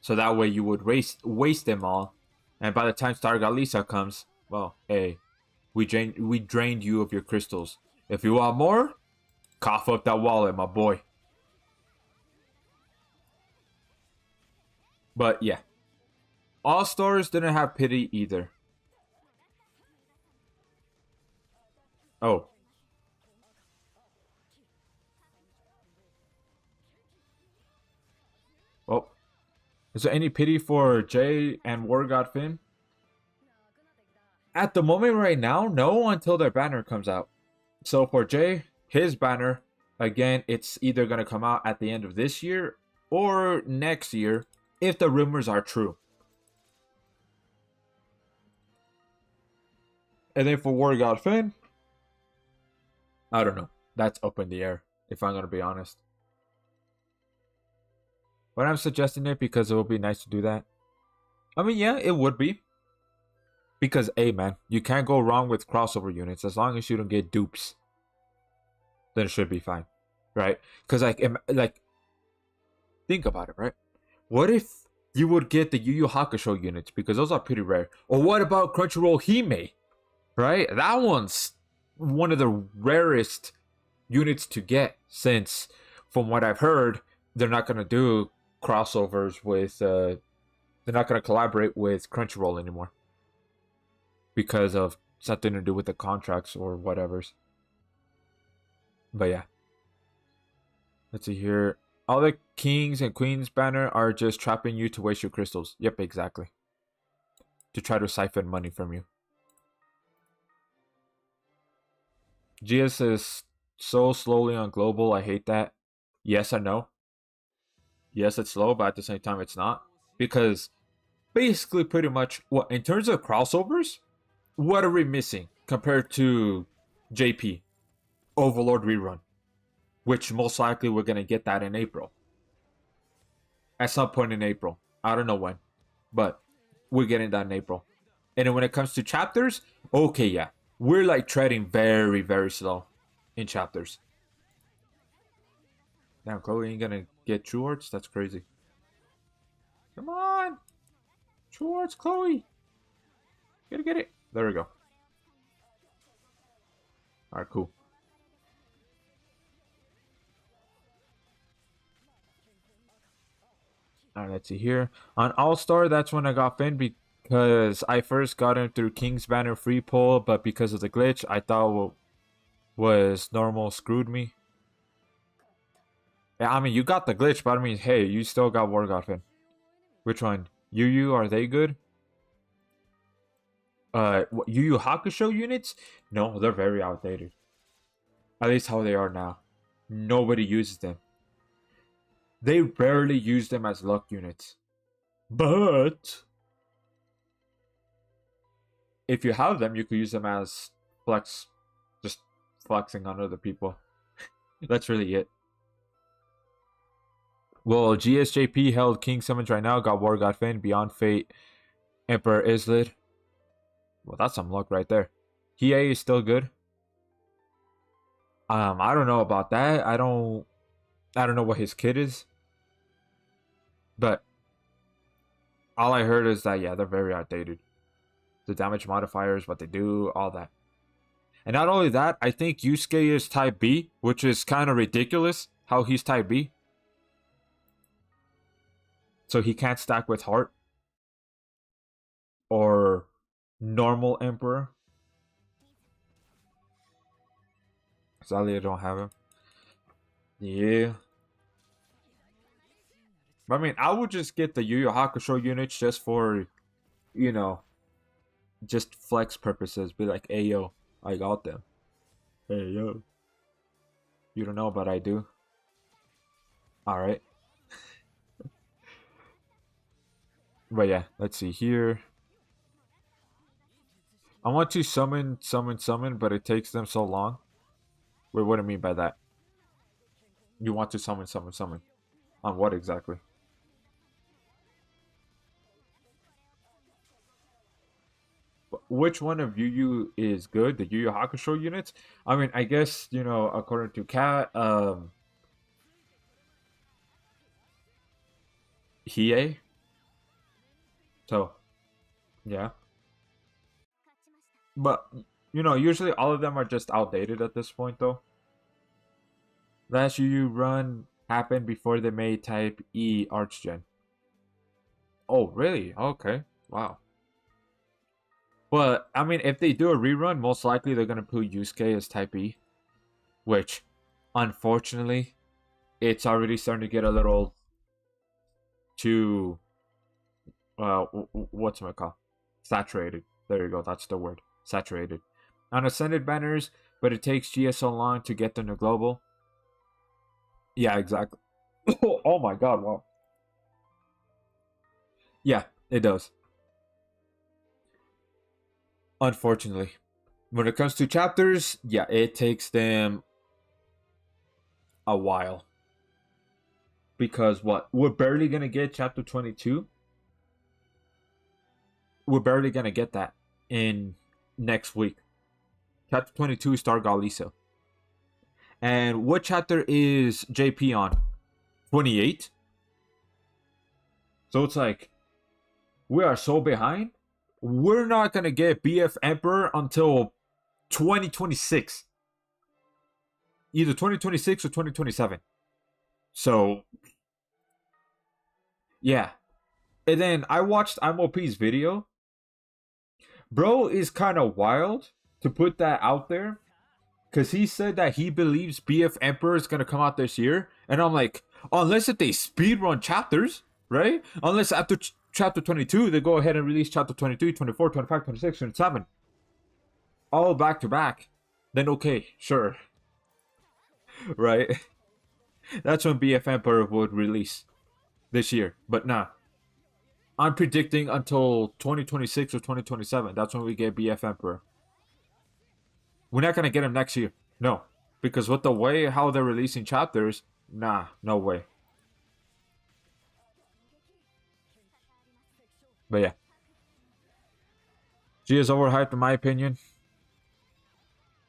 so that way you would waste them all, and by the time Star Galisa comes, well, hey, we drained you of your crystals. If you want more, cough up that wallet, my boy. But yeah, All Stars didn't have pity either. Oh, well, is there any pity for Jay and War God Finn? At the moment right now, no, until their banner comes out. So for Jay, his banner, again, it's either going to come out at the end of this year or next year if the rumors are true. And then for War God Finn, I don't know. That's up in the air, if I'm going to be honest. But I'm suggesting it because it would be nice to do that. I mean, yeah, it would be. Because, hey, man, you can't go wrong with crossover units. As long as you don't get dupes, then it should be fine. Right? Because, like, think about it, right? What if you would get the Yu Yu Hakusho units? Because those are pretty rare. Or what about Crunchyroll Hime? Right? That one's one of the rarest units to get, since, from what I've heard, they're not going to do crossovers with, they're not going to collaborate with Crunchyroll anymore. Because of something to do with the contracts or whatever's. But yeah. Let's see here. All the kings and queens banner are just trapping you to waste your crystals. Yep, exactly. To try to siphon money from you. GS is so slowly on global. I hate that. Yes, I know. Yes, it's slow, but at the same time, it's not. Because basically, pretty much, what in terms of crossovers, what are we missing compared to JP? Overlord rerun. Which most likely we're going to get that in April. At some point in April. I don't know when. But we're getting that in April. And then when it comes to chapters, okay, yeah. We're like treading very, very slow in chapters. Damn, Chloe ain't gonna get True Arts? That's crazy. Come on! True Arts, Chloe! Gotta get it. There we go. Alright, cool. Alright, let's see here. On All-Star, that's when I got Finn because I first got him through King's Banner free pull, but because of the glitch, I thought what was normal screwed me. Yeah, I mean, you got the glitch, but I mean, hey, you still got War God Finn. Which one? Yu Yu, are they good? Yu Yu Hakusho units? No, they're very outdated. At least how they are now. Nobody uses them. They rarely use them as luck units. But if you have them, you could use them as flex. Just flexing on other people. That's really it. Well, GSJP held King Summons right now. Got War God Finn, Beyond Fate, Emperor Islid. Well, that's some luck right there. Hiei is still good. I don't know about that. I don't know what his kit is. But all I heard is that, yeah, they're very outdated. The damage modifiers, what they do, all that. And not only that, I think Yusuke is type B, which is kind of ridiculous how he's type B. So he can't stack with Heart or normal Emperor. Sadly, I don't have him. Yeah. I mean, I would just get the Yu Yu Hakusho units just for, you know, just flex purposes. Be like, hey, yo, I got them. Hey, yo. You don't know, but I do. Alright. But yeah, let's see here. I want to summon, but it takes them so long. Wait, what do I mean by that? You want to summon. On what exactly? which one of Yu Yu is good, the Yu Yu Hakusho units. I mean, I guess, according to Cat, Hiei. So yeah, but usually all of them are just outdated at this point, though. Last Yu Yu run happened before they made Type E Archgen. Oh, really? Okay. Wow. But I mean, if they do a rerun, most likely they're gonna put Yusuke as Type E, which, unfortunately, it's already starting to get a little too what's it called? Saturated. There you go. That's the word. Saturated. On Ascended banners, but it takes GS so long to get them to global. Yeah, exactly. Oh my god, wow. Yeah, it does. Unfortunately. When it comes to chapters, yeah, it takes them a while. Because what? We're barely gonna get chapter 22. We're barely gonna get that in next week. Chapter 22 is Star Galisa. And what chapter is JP on? 28? So it's like, we are so behind. We're not gonna get BF Emperor until 2026. Either 2026 or 2027. So, yeah. And then I watched MOP's video. Bro is kind of wild to put that out there, because he said that he believes BF Emperor is going to come out this year. And I'm like, unless if they speedrun chapters, right? Unless after chapter 22, they go ahead and release chapter 23, 24, 25, 26, 27. All back to back. Then okay, sure. Right? That's when BF Emperor would release this year. But nah. I'm predicting until 2026 or 2027. That's when we get BF Emperor. We're not gonna get him next year. No. Because with the way how they're releasing chapters, nah, no way. But yeah. G is overhyped in my opinion.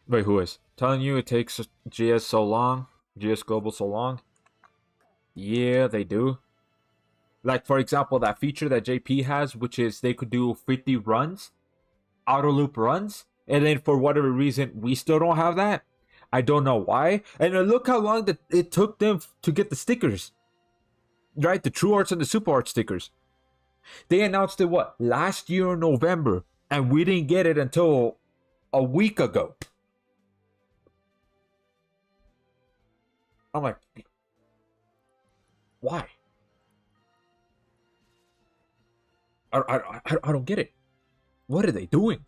Wait, who is? Telling you it takes GS so long. GS Global so long. Yeah, they do. Like, for example, that feature that JP has, which is they could do 50 runs, auto loop runs, and then for whatever reason, we still don't have that. I don't know why. And look how long that it took them to get the stickers. Right? The True Arts and the Super Arts stickers. They announced it, what? Last year in November. And we didn't get it until a week ago. I'm like, why? I don't get it. What are they doing?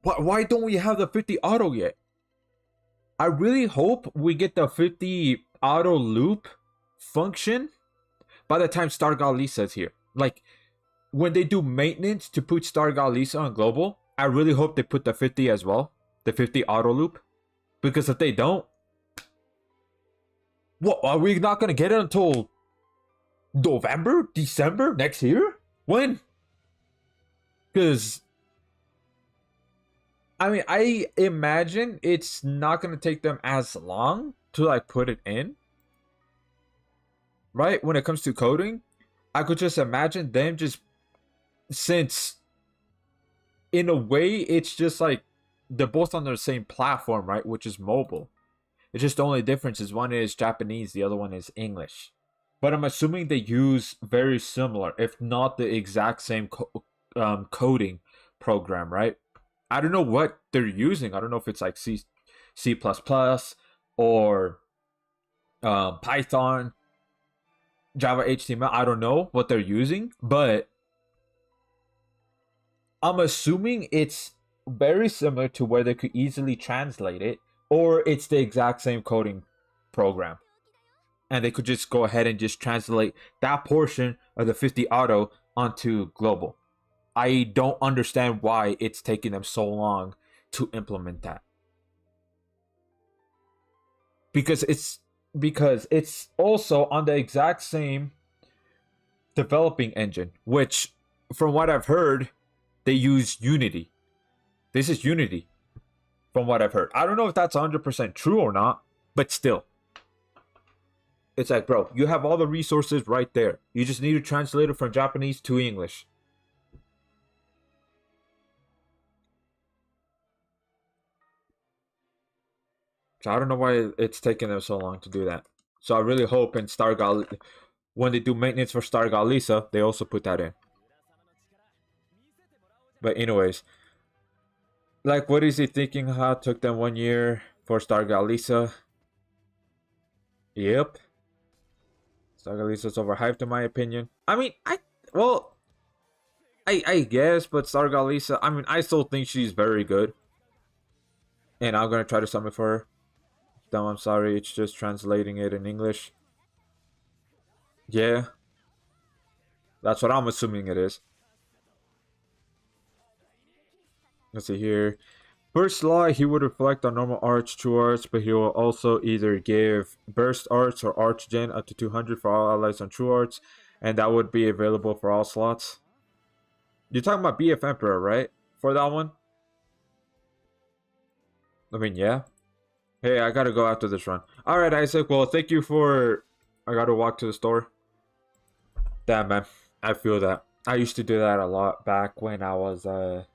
Why don't we have the 50 auto yet? I really hope we get the 50 auto loop function by the time Star Galisa is here. Like, when they do maintenance to put Star Galisa on global, I really hope they put the 50 as well. The 50 auto loop. Because if they don't, what, are we not going to get it until November? December? Next year? When? Because, I mean, I imagine it's not going to take them as long to, like, put it in. Right? When it comes to coding, I could just imagine them just, since, in a way, it's just like, they're both on the same platform, right? Which is mobile. It's just the only difference is one is Japanese, the other one is English. But I'm assuming they use very similar, if not the exact same coding program, right? I don't know what they're using. I don't know if it's like C++ or Python, Java, HTML. I don't know what they're using, but I'm assuming it's very similar to where they could easily translate it, or it's the exact same coding program. And they could just go ahead and just translate that portion of the 50 auto onto global. I don't understand why it's taking them so long to implement that. Because it's also on the exact same developing engine, which from what I've heard, they use Unity. This is Unity, from what I've heard. I don't know if that's 100% true or not, but still. It's like, bro, you have all the resources right there. You just need to translate it from Japanese to English. So I don't know why it's taking them so long to do that. So I really hope in when they do maintenance for Star Galisa, they also put that in. But anyways, like, what is he thinking? How it took them 1 year for Star Galisa? Yep. Star Galisa's overhyped in my opinion. I mean, I guess, but Star Galisa, I mean, I still think she's very good. And I'm gonna try to summon for her. Damn, I'm sorry, it's just translating it in English. Yeah. That's what I'm assuming it is. Let's see here. First slot, he would reflect on normal arch, true arts, but he will also either give burst arts or arch gen up to 200 for all allies on true arts, and that would be available for all slots. You're talking about BF Emperor, right? For that one? I mean, yeah. Hey, I gotta go after this run. Alright, Isaac, well, thank you for... I gotta walk to the store. Damn, man. I feel that. I used to do that a lot back when I was a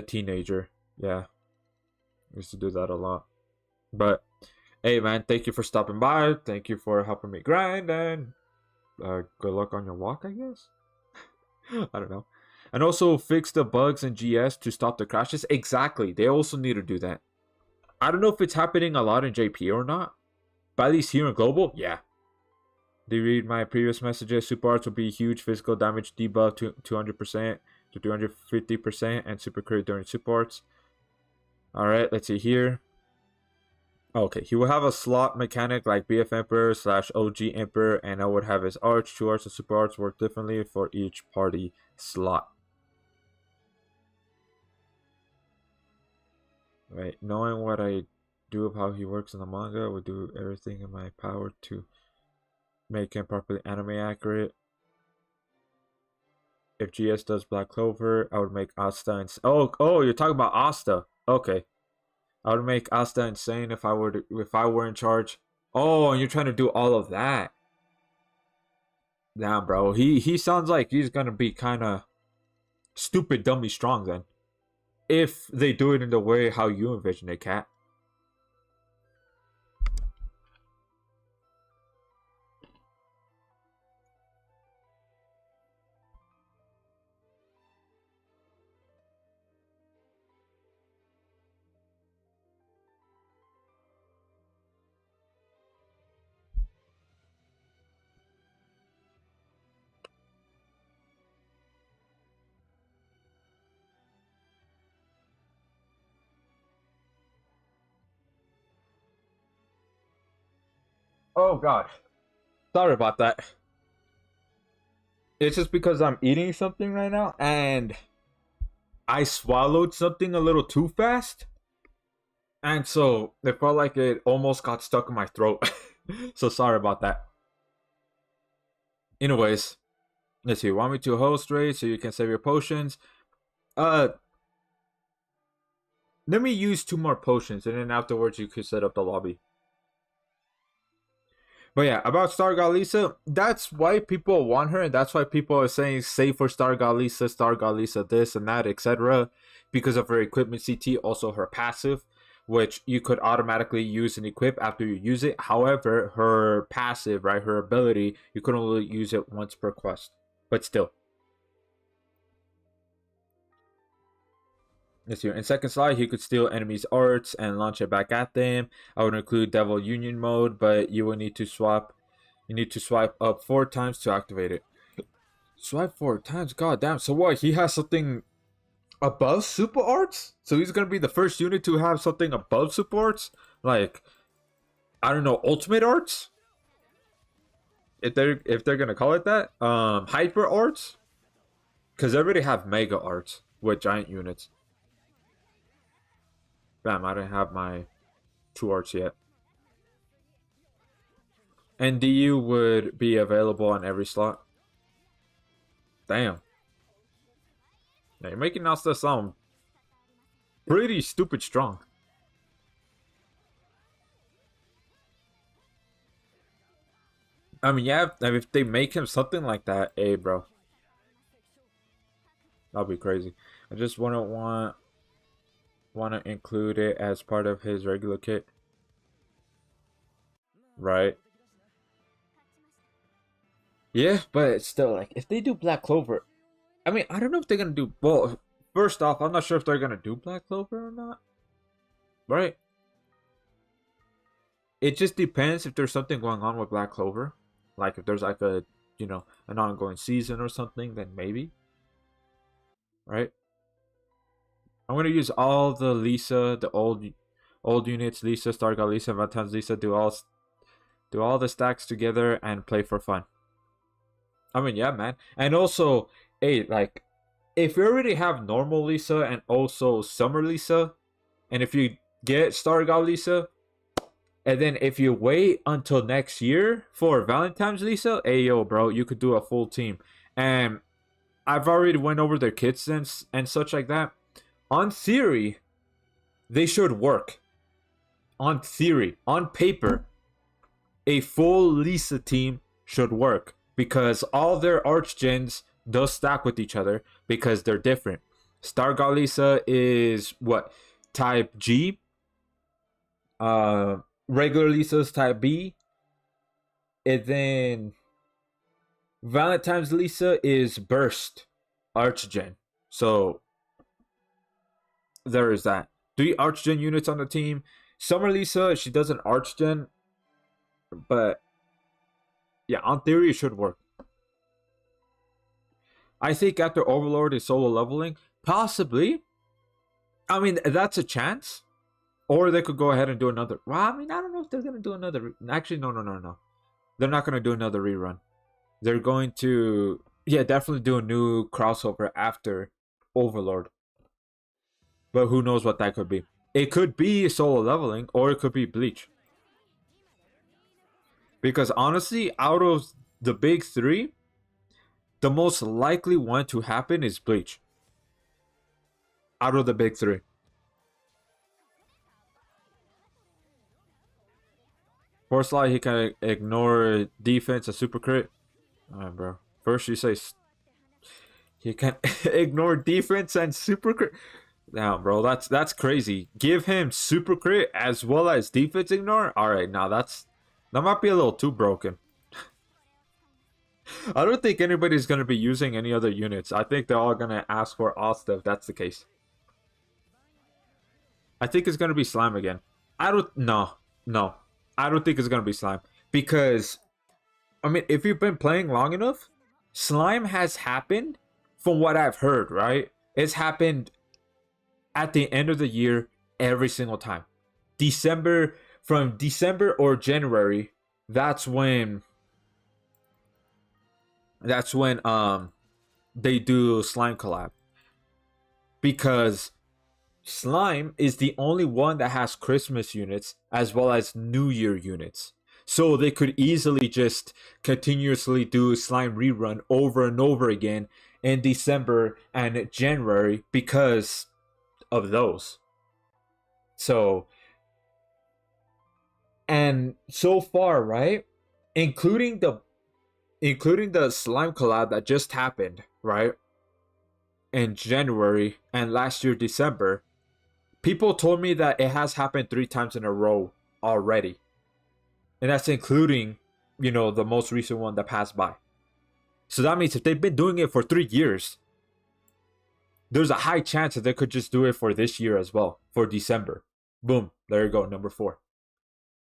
teenager. Yeah. I used to do that a lot. But, hey, man, thank you for stopping by. Thank you for helping me grind, and good luck on your walk, I guess? I don't know. And also fix the bugs in GS to stop the crashes. Exactly. They also need to do that. I don't know if it's happening a lot in JP or not, but at least here in Global, yeah. Did you read my previous messages? Super arts will be huge physical damage debuff to 200% to 250% and super crit during super arts. Alright, let's see here. Okay, he will have a slot mechanic like BF Emperor / OG Emperor, and I would have his arch, true arts, and super arts work differently for each party slot. Right, knowing what I do of how he works in the manga, I would do everything in my power to make him properly anime accurate. If GS does Black Clover, I would make Asta oh, you're talking about Asta. Okay. I would make Asta insane if I were in charge. Oh, and you're trying to do all of that. Damn, bro. He sounds like he's gonna be kind of stupid, dummy strong then. If they do it in the way how you envision it, Cat. Oh gosh. Sorry about that. It's just because I'm eating something right now and I swallowed something a little too fast. And so it felt like it almost got stuck in my throat. So sorry about that. Anyways, let's see. Want me to host raid so you can save your potions? Let me use 2 more potions and then afterwards you could set up the lobby. But yeah, about Star Galisa, that's why people want her, and that's why people are saying save for Star Galisa, this and that, etc. Because of her equipment CT, also her passive, which you could automatically use and equip after you use it. However, her passive, right, her ability, you can only use it once per quest. But still. Let's see. In second slide, he could steal enemies' arts and launch it back at them. I would include Devil Union mode, but you will need to swap. You need to swipe up 4 times to activate it. Swipe 4 times? God damn. So what? He has something above super arts? So he's gonna be the first unit to have something above super arts? Like, I don't know, ultimate arts? If they're gonna call it that? Hyper arts? Because they already have mega arts with giant units. Bam, I didn't have my 2 arts yet. And DU would be available on every slot. Damn. Yeah, you're making out stuff sound pretty stupid strong. I mean, yeah, if they make him something like that, hey, bro, that'll be crazy. I just wouldn't want to include it as part of his regular kit, right? Yeah, but it's still like if they do Black Clover, I mean, I don't know if they're gonna do. Well, first off, I'm not sure if they're gonna do Black Clover or not, right? It just depends if there's something going on with Black Clover, like if there's like a an ongoing season or something, then maybe, right? I'm gonna use all the Lisa, the old units, Lisa, Stargirl, Lisa, Valentine's Lisa, do all the stacks together and play for fun. I mean, yeah, man. And also, hey, like, if you already have normal Lisa and also Summer Lisa, and if you get Stargirl Lisa, and then if you wait until next year for Valentine's Lisa, hey yo, bro, you could do a full team. And I've already went over their kits and such like that. On theory, they should work. On theory, on paper, a full Lisa team should work because all their archgens does stack with each other because they're different. Stargirl Lisa is what type G. Regular Lisa's type B, and then Valentine's Lisa is Burst Archgen. So there is that. 3 Archgen units on the team. Summer Lisa, she does an Archgen, but yeah, on theory it should work. I think after Overlord is solo leveling, possibly. I mean, that's a chance. Or they could go ahead and do another. Well, I mean, I don't know if they're gonna do another. Actually, no. They're not gonna do another rerun. They're going to, yeah, definitely do a new crossover after Overlord. But who knows what that could be? It could be solo leveling, or it could be Bleach. Because honestly, out of the big 3, the most likely one to happen is Bleach. Out of the big 3. Force Light, he can ignore defense, a super crit. Alright, bro. First you say he can ignore defense and super crit. Now, bro, that's crazy. Give him super crit as well as defense ignore. All right, now that might be a little too broken. I don't think anybody's gonna be using any other units. I think they're all gonna ask for Asta if that's the case. I think it's gonna be Slime again. I don't no. I don't think it's gonna be Slime because I mean, if you've been playing long enough, Slime has happened. From what I've heard, right? It's happened at the end of the year every single time. From December or January, that's when they do Slime collab. Because Slime is the only one that has Christmas units as well as New Year units. So they could easily just continuously do Slime rerun over and over again in December and January because of those. So, and so far, right? Including the Slime collab that just happened, right? In January and last year December, people told me that it has happened 3 times in a row already. And that's including, the most recent one that passed by. So that means if they've been doing it for 3 years, there's a high chance that they could just do it for this year as well, for December. Boom, there you go, number 4.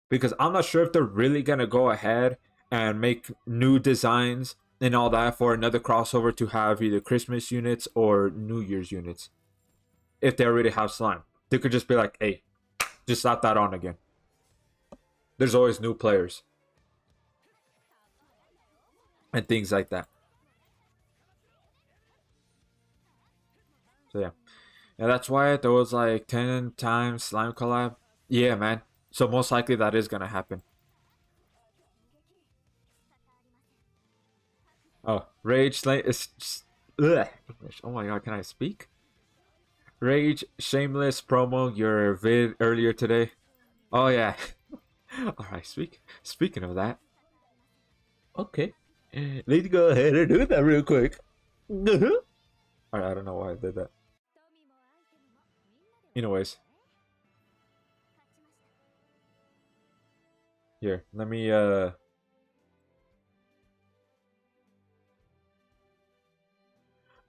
Because I'm not sure if they're really going to go ahead and make new designs and all that for another crossover to have either Christmas units or New Year's units. If they already have Slime. They could just be like, hey, just slap that on again. There's always new players. And things like that. So yeah. And that's why there was like 10 times Slime collab. Yeah, man. So most likely that is going to happen. Oh, Rage Slay is English. Oh my god, can I speak? Rage, shameless promo your vid earlier today. Oh yeah. Alright, speaking of that. Okay. Let's go ahead and do that real quick. Alright, I don't know why I did that. Anyways. Here, let me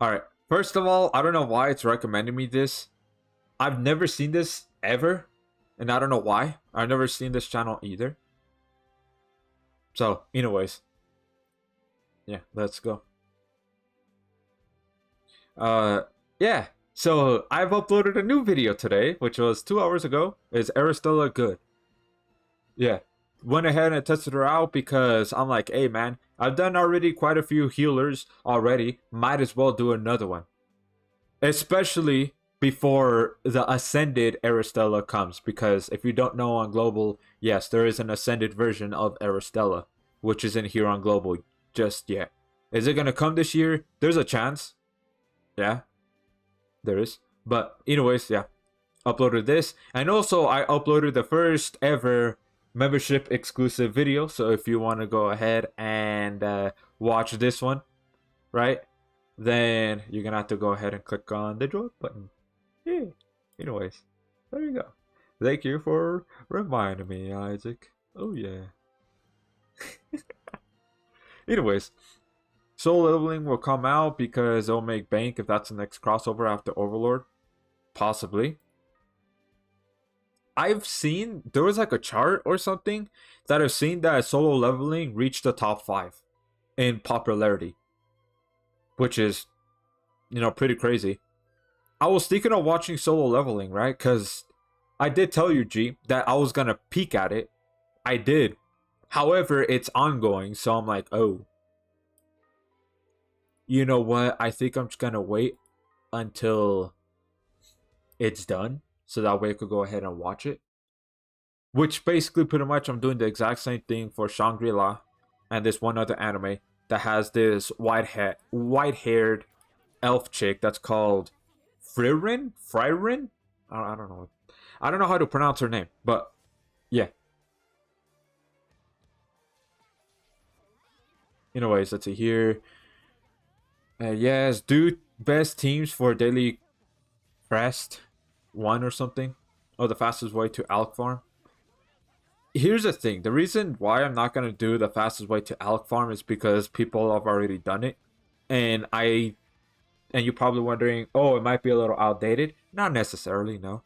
Alright. First of all, I don't know why it's recommending me this. I've never seen this ever. And I don't know why. I've never seen this channel either. So, anyways. Yeah, let's go. Yeah. So, I've uploaded a new video today, which was 2 hours ago. Is Aristella good? Yeah. Went ahead and tested her out because I'm like, hey man, I've done already quite a few healers already. Might as well do another one. Especially before the Ascended Aristella comes. Because if you don't know on Global, yes, there is an Ascended version of Aristella, which isn't here on Global just yet. Is it going to come this year? There's a chance. Yeah, there is. But anyways, yeah. Uploaded this. And also, I uploaded the first ever membership exclusive video. So if you want to go ahead and watch this one, right? Then you're going to have to go ahead and click on the join button. Yeah. Anyways, there you go. Thank you for reminding me, Isaac. Oh, yeah. Anyways, soul leveling will come out because it'll make bank if that's the next crossover after Overlord. Possibly. I've seen, there was like a chart or something that I've seen that solo leveling reached the top 5 in popularity. Which is, you know, pretty crazy. I was thinking of watching solo leveling, right? Because I did tell you, G, that I was going to peek at it. I did. However, it's ongoing, so I'm like, oh. You know what? I think I'm just going to wait until it's done. So that way I could go ahead and watch it. Which basically pretty much I'm doing the exact same thing for Shangri-La and this one other anime that has this white-haired elf chick that's called Fririn? I don't know. I don't know how to pronounce her name, but yeah. Anyways, let's see here. Yes, do best teams for daily crest 1 or something. Or the fastest way to Alk Farm. Here's the thing. The reason why I'm not going to do the fastest way to Alk Farm is because people have already done it. And you're probably wondering, oh, it might be a little outdated. Not necessarily, no.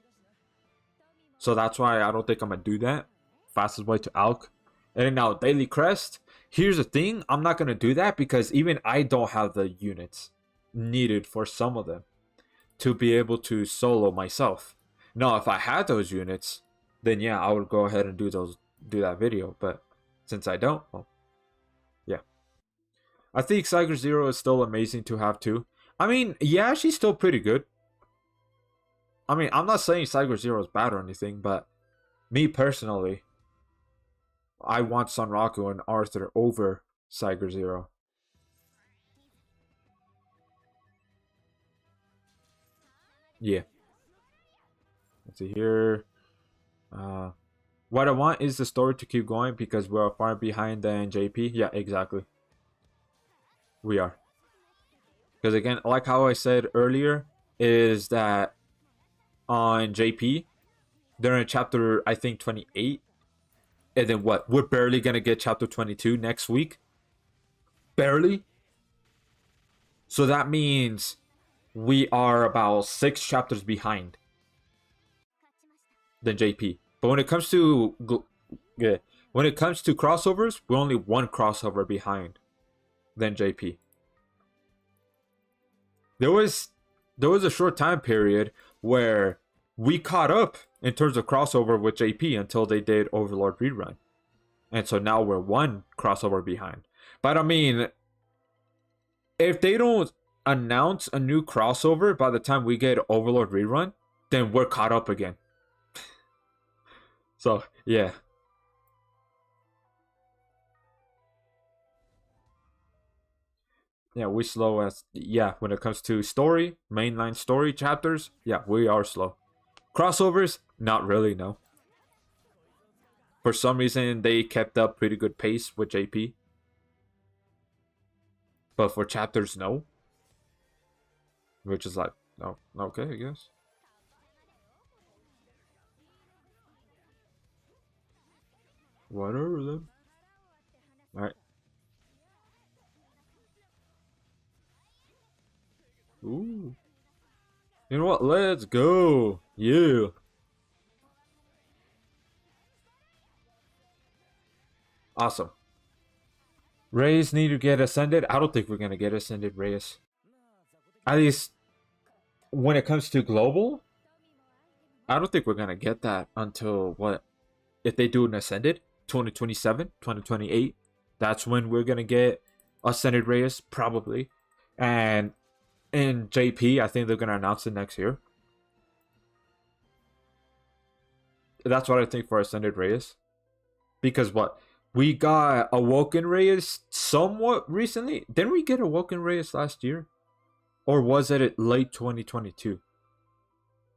So that's why I don't think I'm going to do that. Fastest way to Alk. And now, Daily Crest. Here's the thing. I'm not going to do that because even I don't have the units needed for some of them to be able to solo myself. Now, if I had those units, then yeah, I would go ahead and do that video. But since I don't, well, yeah. I think Cyger Zero is still amazing to have too. I mean, yeah, she's still pretty good. I mean, I'm not saying Cyber Zero is bad or anything, but me personally, I want Sunraku and Arthur over Cyber Zero. Yeah. Let's see here. What I want is the story to keep going because we're far behind than JP. Yeah, exactly. We are. Because again, like how I said earlier, is that on JP, they're in chapter, I think, 28. And then what? We're barely going to get chapter 22 next week. Barely. So that means we are about 6 chapters behind than JP. But when it comes to crossovers, we're only 1 crossover behind than JP. There was a short time period where we caught up in terms of crossover with JP until they did Overlord rerun. And so now we're 1 crossover behind. But I mean, if they don't announce a new crossover by the time we get Overlord rerun, then we're caught up again. So, yeah. Yeah, we slow as when it comes to story, mainline story chapters, yeah, we are slow. Crossovers, not really, no. For some reason they kept up pretty good pace with JP. But for chapters, no. Which is like, oh, okay, I guess. Whatever then. Alright. Ooh. You know what? Let's go. Yeah. Awesome. Reyes need to get ascended. I don't think we're gonna get ascended, Reyes. At least when it comes to global, I don't think we're gonna get that until what? If they do an ascended, 2027, 2028. That's when we're gonna get ascended Reyes, probably. And in JP, I think they're gonna announce it next year. That's what I think for ascended Reyes. Because what? We got Awoken Reyes somewhat recently. Didn't we get Awoken Reyes last year? Or was it late 2022?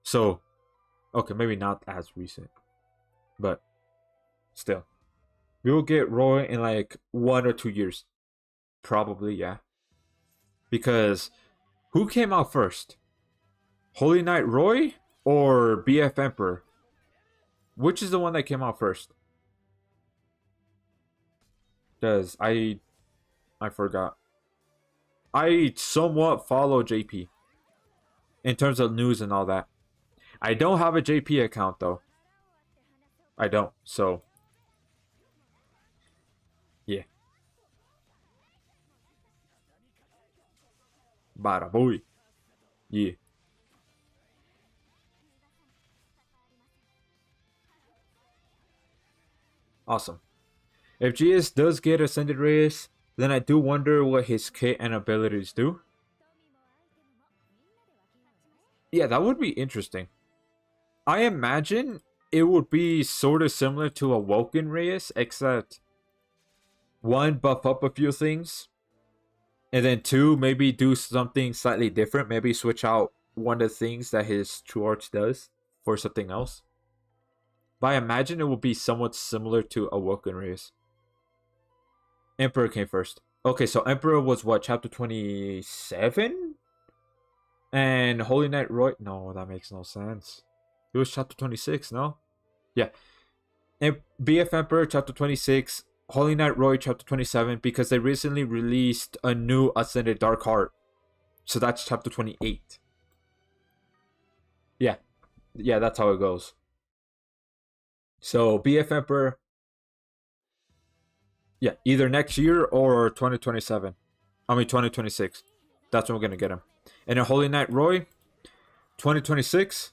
So, okay, maybe not as recent. But still. We will get Roy in like 1 or 2 years. Probably, yeah. Because who came out first? Holy Knight Roy or BF Emperor? Which is the one that came out first? Because I forgot. I somewhat follow JP in terms of news and all that. I don't have a JP account though. I don't. So yeah. Bada boy. Yeah. Awesome. If GS does get Ascended Reyes, then I do wonder what his kit and abilities do. Yeah, that would be interesting. I imagine it would be sort of similar to Awoken Reyes, except one, buff up a few things, and then two, maybe do something slightly different. Maybe switch out one of the things that his True Arts does for something else. But I imagine it will be somewhat similar to Awoken Reyes. Emperor came first. Okay, so Emperor was what, chapter 27? And Holy Knight Roy. No, that makes no sense. It was chapter 26, no? Yeah. And BF Emperor, chapter 26. Holy Knight Roy, chapter 27. Because they recently released a new Ascended Dark Heart. So that's chapter 28. Yeah. Yeah, that's how it goes. So BF Emperor. Yeah, either next year or 2027. I mean 2026. That's when we're gonna get him. And then Holy Knight Roy, 2026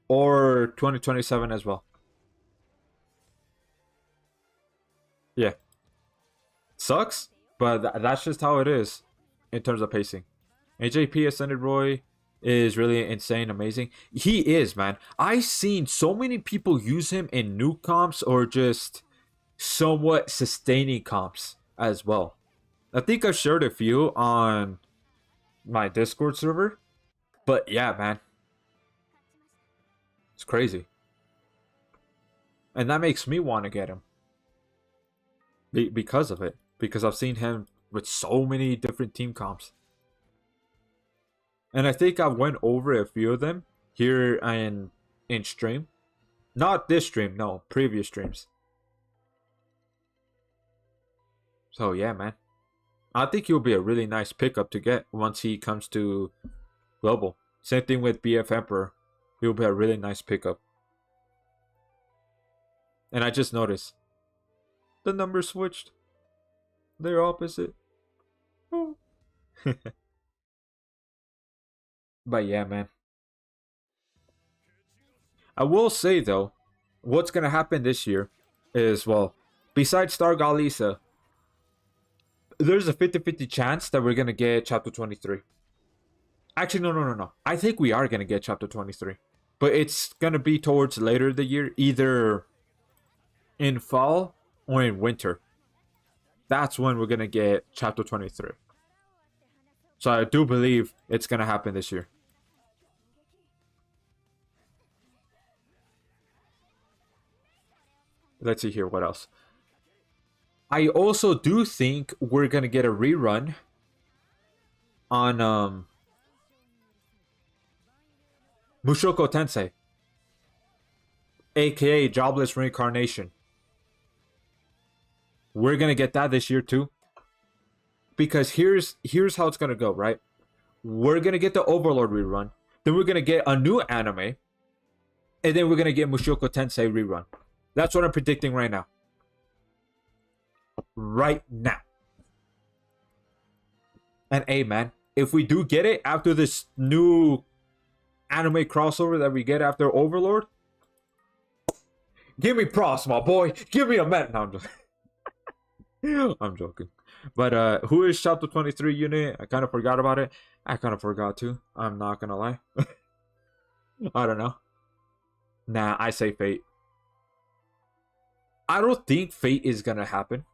or 2027 as well. Yeah. Sucks, but that's just how it is in terms of pacing. AJP Ascended Roy is really insane, amazing. He is, man. I've seen so many people use him in new comps or just somewhat sustaining comps as well. I think I shared a few on my Discord server. But yeah, man. It's crazy. And that makes me want to get him. Because of it. Because I've seen him with so many different team comps. And I think I went over a few of them here in stream. Not this stream, no. Previous streams. So yeah, man. I think he'll be a really nice pickup to get once he comes to global. Same thing with BF Emperor. He'll be a really nice pickup. And I just noticed the numbers switched. They're opposite. Oh. But yeah, man. I will say though, what's gonna happen this year is, well, besides Star Galisa, there's a 50-50 chance that we're gonna get chapter 23. Actually, no. I think we are gonna get chapter 23. But it's gonna be towards later the year, either in fall or in winter. that's when we're gonna get chapter 23. So I do believe it's gonna happen this year. Let's see here, what else? I also do think we're gonna get a rerun on Mushoku Tensei, aka Jobless Reincarnation. We're gonna get that this year too. Because here's how it's gonna go, right? We're gonna get the Overlord rerun, then we're gonna get a new anime, and then we're gonna get Mushoku Tensei rerun. That's what I'm predicting right now. Right now. And hey, man, if we do get it after this new anime crossover that we get after Overlord, give me props, my boy. Give me a man. No, I'm just I'm joking. But who is chapter 23 unit? I kind of forgot about it. I kind of forgot too. I'm not gonna lie. I don't know. Nah, I say Fate. I don't think Fate is gonna happen.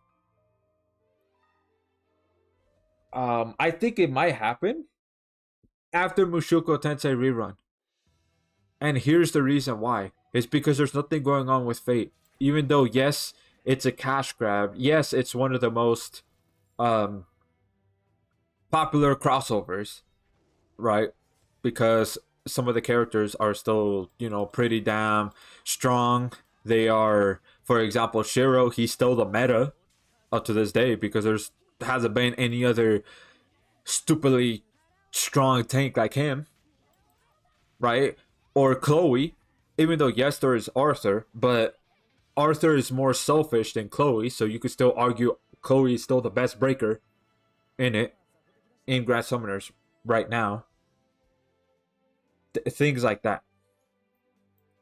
I think it might happen after Mushoku Tensei rerun. And here's the reason why. It's because there's nothing going on with Fate. Even though, yes, it's a cash grab. Yes, it's one of the most popular crossovers, right? Because some of the characters are still, pretty damn strong. They are, for example, Shiro, he's still the meta up to this day because there's hasn't been any other stupidly strong tank like him, right? Or Chloe, even though yes, there is Arthur, but Arthur is more selfish than Chloe, so you could still argue Chloe is still the best breaker in it, in Grand Summoners right now. Things like that.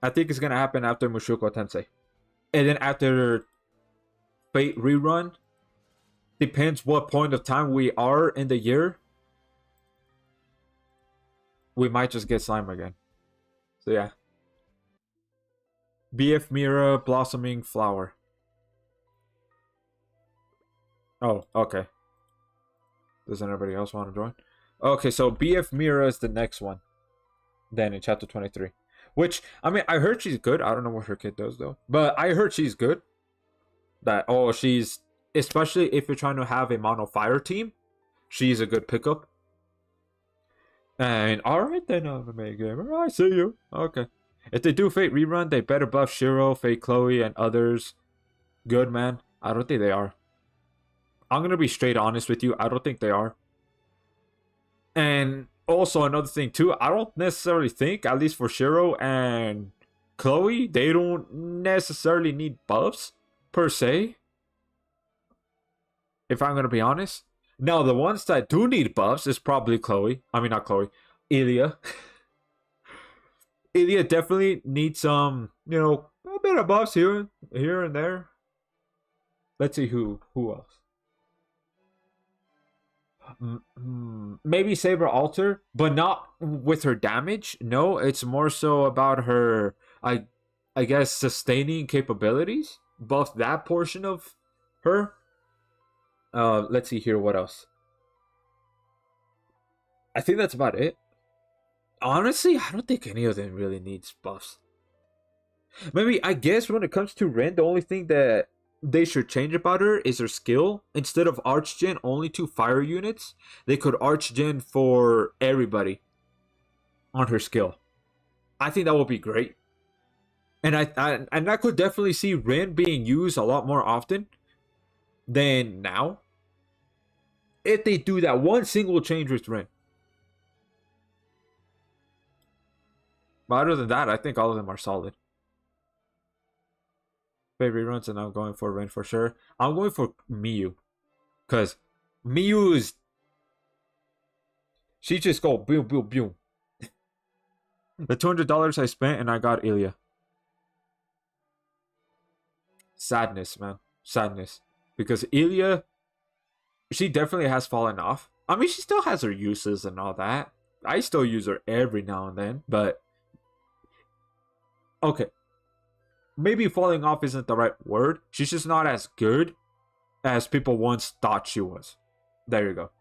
I think it's gonna happen after Mushoku Tensei. And then after Fate rerun, depends what point of time we are in the year, we might just get Slime again. So yeah. BF Mira Blossoming Flower. Oh, okay. Does anybody else want to join? Okay, so BF Mira is the next one. Then in chapter 23. Which, I mean, I heard she's good. I don't know what her kid does though. But I heard she's good. She's, especially if you're trying to have a mono fire team, she's a good pickup. And alright then, Anime Gamer, I see you. Okay. If they do Fate rerun, they better buff Shiro, Fate Chloe, and others. Good, man. I don't think they are. I'm gonna be straight honest with you. I don't think they are. And also another thing too, I don't necessarily think, at least for Shiro and Chloe, they don't necessarily need buffs per se. If I'm gonna be honest. Now the ones that do need buffs is probably Chloe. I mean not Chloe. Ilya. Ilya definitely needs some, a bit of buffs here and there. Let's see who else. Maybe Saber Alter, but not with her damage. No, it's more so about her, I guess, sustaining capabilities. Buff that portion of her. Let's see here, what else? I think that's about it. Honestly, I don't think any of them really needs buffs. Maybe, I guess when it comes to Rin, the only thing that they should change about her is her skill. Instead of Archgen only to fire units, they could Archgen for everybody on her skill. I think that would be great. And I could definitely see Rin being used a lot more often than now. If they do that one single change with Rin. But other than that, I think all of them are solid. Favorite runs, and I'm going for Rin for sure. I'm going for Miyu. Because Miyu is... She just go boom, boom, boom. The $200 I spent and I got Ilya. Sadness, man. Sadness. Because Ilya, she definitely has fallen off. I mean, she still has her uses and all that. I still use her every now and then, but... Okay. Maybe falling off isn't the right word. She's just not as good as people once thought she was. There you go.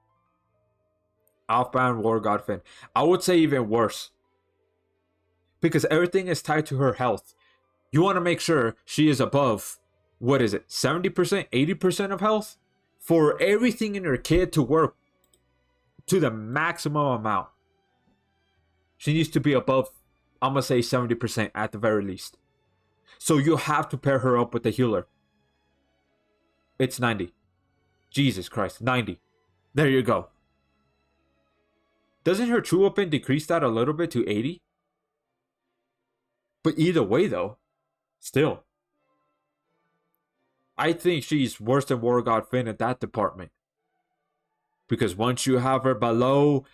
Off-brand War God Finn. I would say even worse. Because everything is tied to her health. You want to make sure she is above, what is it, 70%, 80% of health? For everything in her kit to work to the maximum amount. She needs to be above, I'm going to say 70% at the very least. So you have to pair her up with the healer. It's 90. Jesus Christ, 90. There you go. Doesn't her true weapon decrease that a little bit to 80? But either way though, still. I think she's worse than War God Finn in that department. Because once you have her below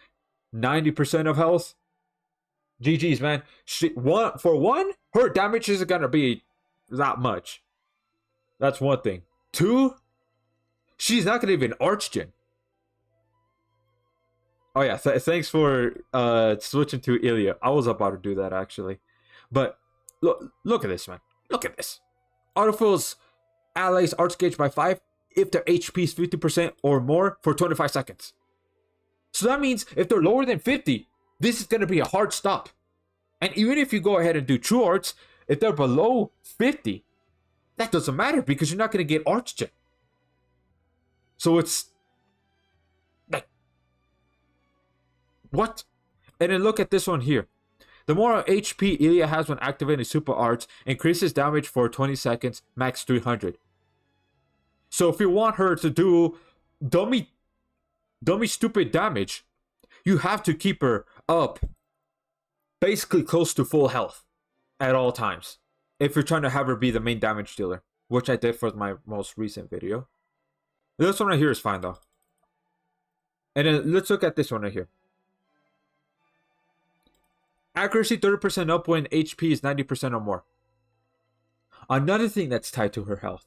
90% of health, GG's, man. For one, her damage isn't going to be that much. That's one thing. Two, she's not going to even arch-gen. Oh yeah, thanks for switching to Ilya. I was about to do that actually. But look at this, man. Look at this. Autofills allies arch gauge by 5 if their HP is 50% or more for 25 seconds. So that means if they're lower than 50, this is going to be a hard stop. And even if you go ahead and do true arts, if they're below 50, that doesn't matter because you're not going to get arch gen. So it's like, what? And then look at this one here. The more HP Ilya has when activating super arts increases damage for 20 seconds, max 300. So if you want her to do dummy stupid damage, you have to keep her up basically close to full health at all times. If you're trying to have her be the main damage dealer, which I did for my most recent video. This one right here is fine though. And then let's look at this one right here. Accuracy 30% up when HP is 90% or more. Another thing that's tied to her health.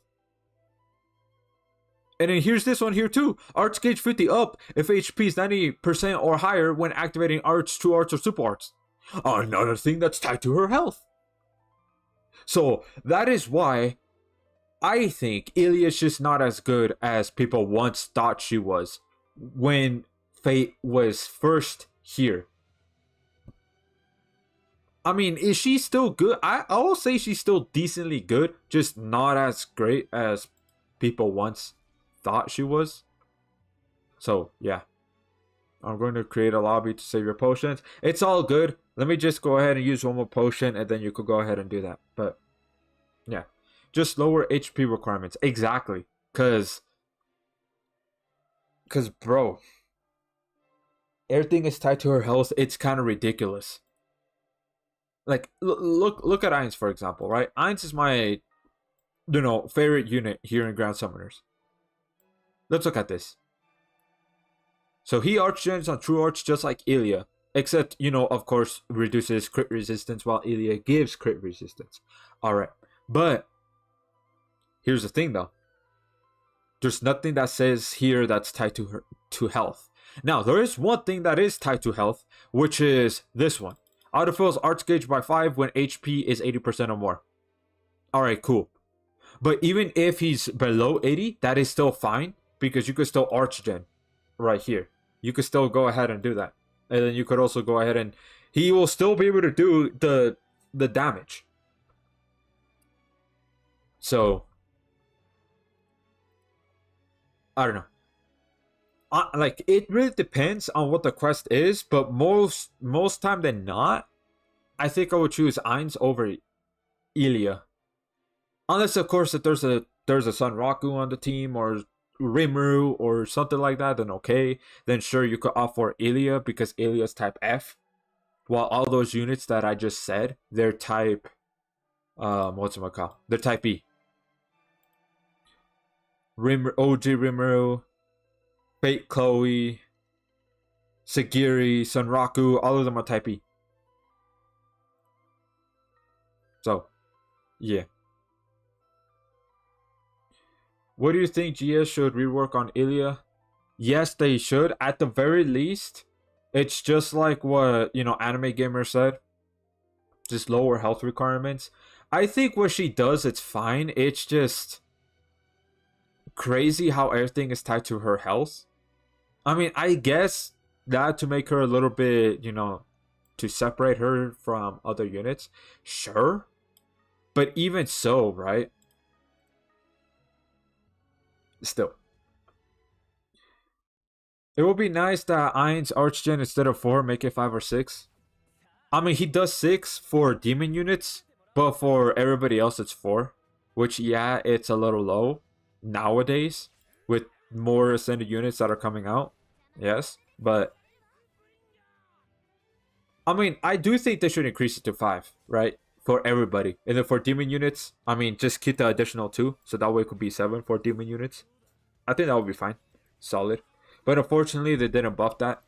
And then here's this one here too. Arts gauge 50 up if HP is 90% or higher when activating arts, true arts, or super arts. Another thing that's tied to her health. So that is why I think Ilya is just not as good as people once thought she was when Fate was first here. I mean, is she still good? I will say she's still decently good, just not as great as people once thought she was. So, yeah. I'm going to create a lobby to save your potions. It's all good. Let me just go ahead and use one more potion, and then you could go ahead and do that. But, yeah. Just lower HP requirements. Exactly. Because, bro, everything is tied to her health. It's kind of ridiculous. Like, look at Ainz, for example, right? Ainz is my, favorite unit here in Grand Summoners. Let's look at this. So he arch-gens on True Arch just like Ilya. Except, of course, reduces crit resistance while Ilya gives crit resistance. Alright. But, here's the thing though. There's nothing that says here that's tied to health. Now, there is one thing that is tied to health, which is this one. Autofills arch gauge by 5 when HP is 80% or more. Alright, cool. But even if he's below 80, that is still fine. Because you could still arch gen right here. You could still go ahead and do that. And then you could also go ahead and he will still be able to do the damage. So, I don't know. Like, it really depends on what the quest is, but most time than not, I think I would choose Ainz over Ilya. Unless, of course, if there's a Sun Raku on the team, or Rimuru, or something like that, then okay. Then sure, you could opt for Ilya, because Ilya's type F. While all those units that I just said, they're type, they're type E. OG Rimuru, Fate Chloe, Sagiri, Sunraku, all of them are type E. So, yeah. What do you think GS should rework on Ilya? Yes, they should. At the very least, it's just like what, Anime Gamer said. Just lower health requirements. I think what she does, it's fine. It's just crazy how everything is tied to her health. I mean, I guess that to make her a little bit, to separate her from other units, sure. But even so, right? Still. It would be nice that Ain's Archgen instead of 4 make it 5 or 6. I mean, he does 6 for demon units, but for everybody else it's 4. Which, yeah, it's a little low nowadays with more ascended units that are coming out. Yes, but I mean, I do think they should increase it to 5, right? For everybody. And then for demon units, I mean, just keep the additional 2, so that way it could be 7 for demon units. I think that would be fine. Solid. But unfortunately, they didn't buff that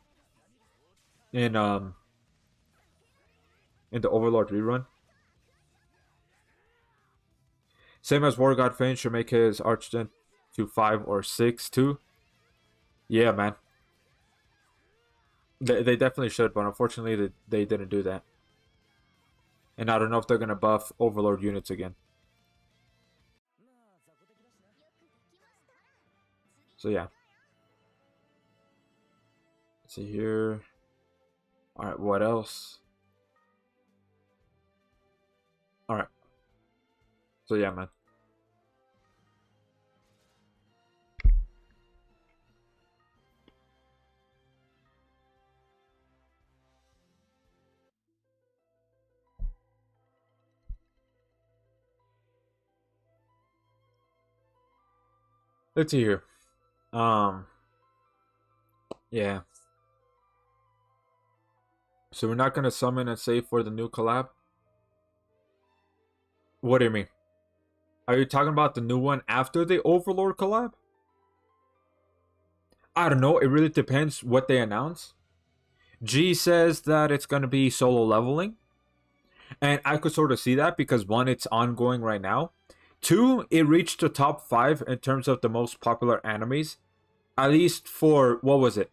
in the Overlord rerun. Same as War God Fane should make his Archgen to 5 or 6 too. Yeah, man. They definitely should, but unfortunately they didn't do that. And I don't know if they're gonna buff Overlord units again. So yeah. Let's see here. Alright, what else? Alright. So yeah, man. Let's see here. Yeah. So we're not gonna summon and save for the new collab? What do you mean? Are you talking about the new one after the Overlord collab? I don't know. It really depends what they announce. G says that it's gonna be solo leveling. And I could sort of see that because 1, it's ongoing right now. 2, it reached the top 5 in terms of the most popular animes. At least for, what was it?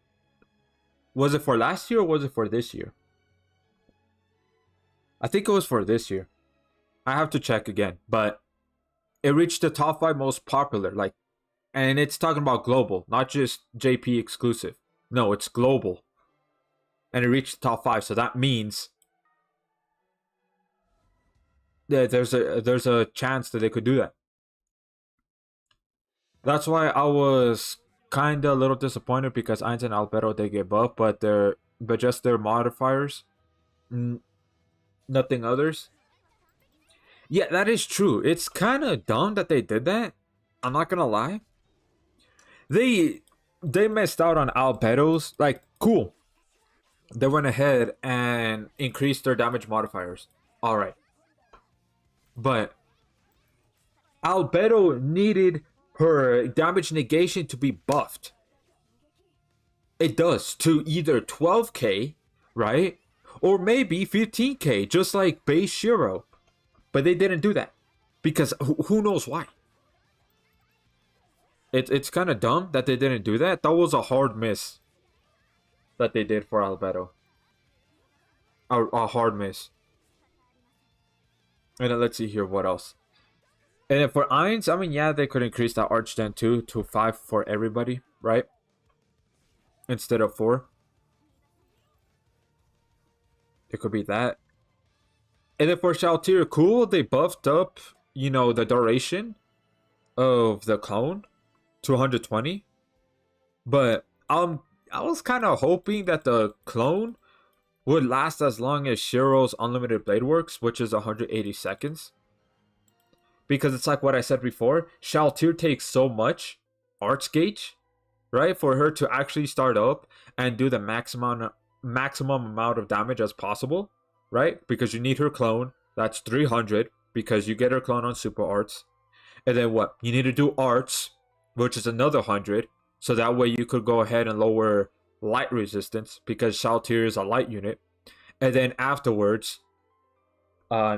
Was it for last year or was it for this year? I think it was for this year. I have to check again. But it reached the top 5 most popular. And it's talking about global, not just JP exclusive. No, it's global. And it reached the top 5. So that means there's a chance that they could do that. That's why I was kind of a little disappointed because Ainz and Albedo they get buffed, but just their modifiers, nothing others. Yeah, that is true. It's kind of dumb that they did that. I'm not gonna lie. They missed out on Albedo's. Cool. They went ahead and increased their damage modifiers. All right. But Albedo needed her damage negation to be buffed. It does to either 12k, right? Or maybe 15k, just like base Shiro. But they didn't do that. Because who knows why? It's kind of dumb that they didn't do that. That was a hard miss that they did for Albedo. A hard miss. And then let's see here, what else? And then for Ainz, I mean, yeah, they could increase that Archden too to 5 for everybody, right? Instead of 4. It could be that. And then for Shaltir, cool, they buffed up, the duration of the clone to 120. But I was kind of hoping that the clone would last as long as Shiro's Unlimited Blade Works, which is 180 seconds. Because it's like what I said before, Shaltir takes so much arts gauge, right? For her to actually start up and do the maximum amount of damage as possible, right? Because you need her clone, that's 300, because you get her clone on super arts. And then what? You need to do arts, which is another 100, so that way you could go ahead and lower light resistance, because Shaltir is a light unit. And then afterwards,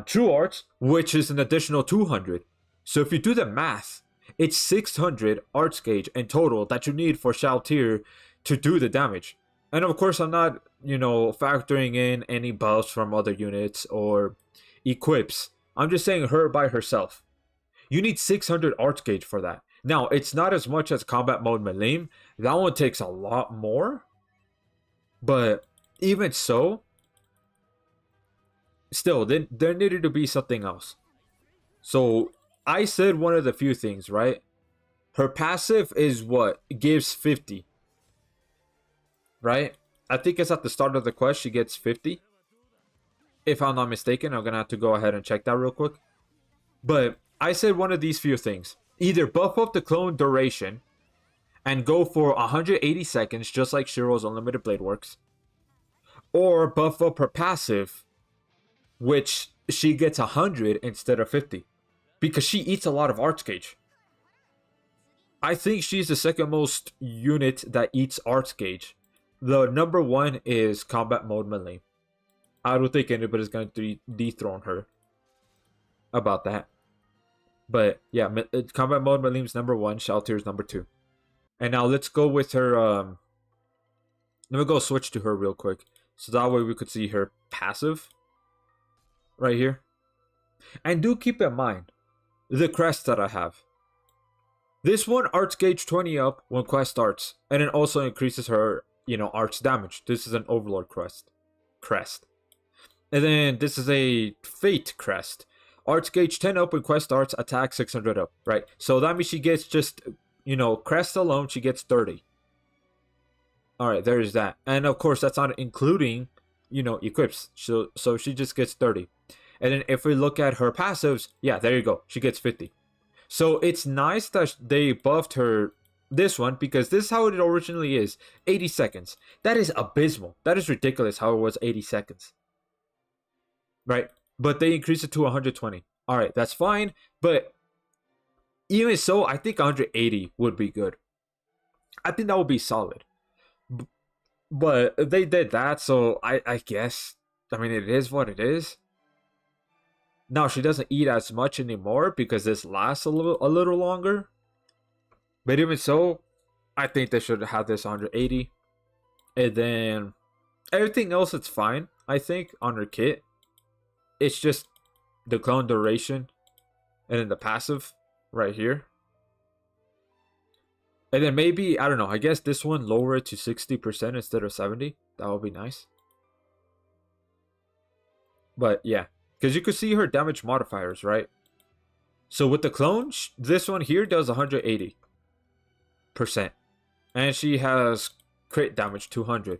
true arts, which is an additional 200. So if you do the math, it's 600 arts gauge in total that you need for Shaltir to do the damage. And of course, I'm not, factoring in any buffs from other units or equips. I'm just saying her by herself. You need 600 arts gauge for that. Now, it's not as much as combat mode Malim. That one takes a lot more. But even so, still, there needed to be something else. So I said one of the few things, right? Her passive is what? Gives 50. Right? I think it's at the start of the quest she gets 50. If I'm not mistaken, I'm gonna have to go ahead and check that real quick. But I said one of these few things. Either buff up the clone duration and go for 180 seconds, just like Shiro's Unlimited Blade works. Or buff up her passive, which she gets 100 instead of 50. Because she eats a lot of Arts Gauge. I think she's the second most unit that eats Arts Gauge. The number one is Combat Mode Melee. I don't think anybody's going to dethrone her about that. But yeah, Combat Mode Maleem's number one, Shaltyr's number two. And now let's go with her. Let me go switch to her real quick. So that way we could see her passive. Right here. And do keep in mind the crest that I have. This one arts gauge 20 up when quest starts. And it also increases her, arts damage. This is an Overlord crest. And then this is a Fate crest. Arts gauge 10 up when quest starts, attack 600 up, right? So that means she gets just, crest alone, she gets 30. Alright, there's that. And of course, that's not including, equips. So she just gets 30. And then if we look at her passives, yeah, there you go. She gets 50. So it's nice that they buffed her this one because this is how it originally is. 80 seconds. That is abysmal. That is ridiculous how it was 80 seconds. Right? But they increased it to 120. Alright, that's fine. But even so, I think 180 would be good. I think that would be solid. But they did that, so I guess, it is what it is. Now, she doesn't eat as much anymore because this lasts a little longer. But even so, I think they should have this 180. And then everything else, it's fine, I think, on her kit. It's just the clone duration and then the passive right here. And then maybe, I don't know, I guess this one lower it to 60% instead of 70. That would be nice. But yeah, because you could see her damage modifiers, right? So with the clone, this one here does 180%. And she has crit damage 200%.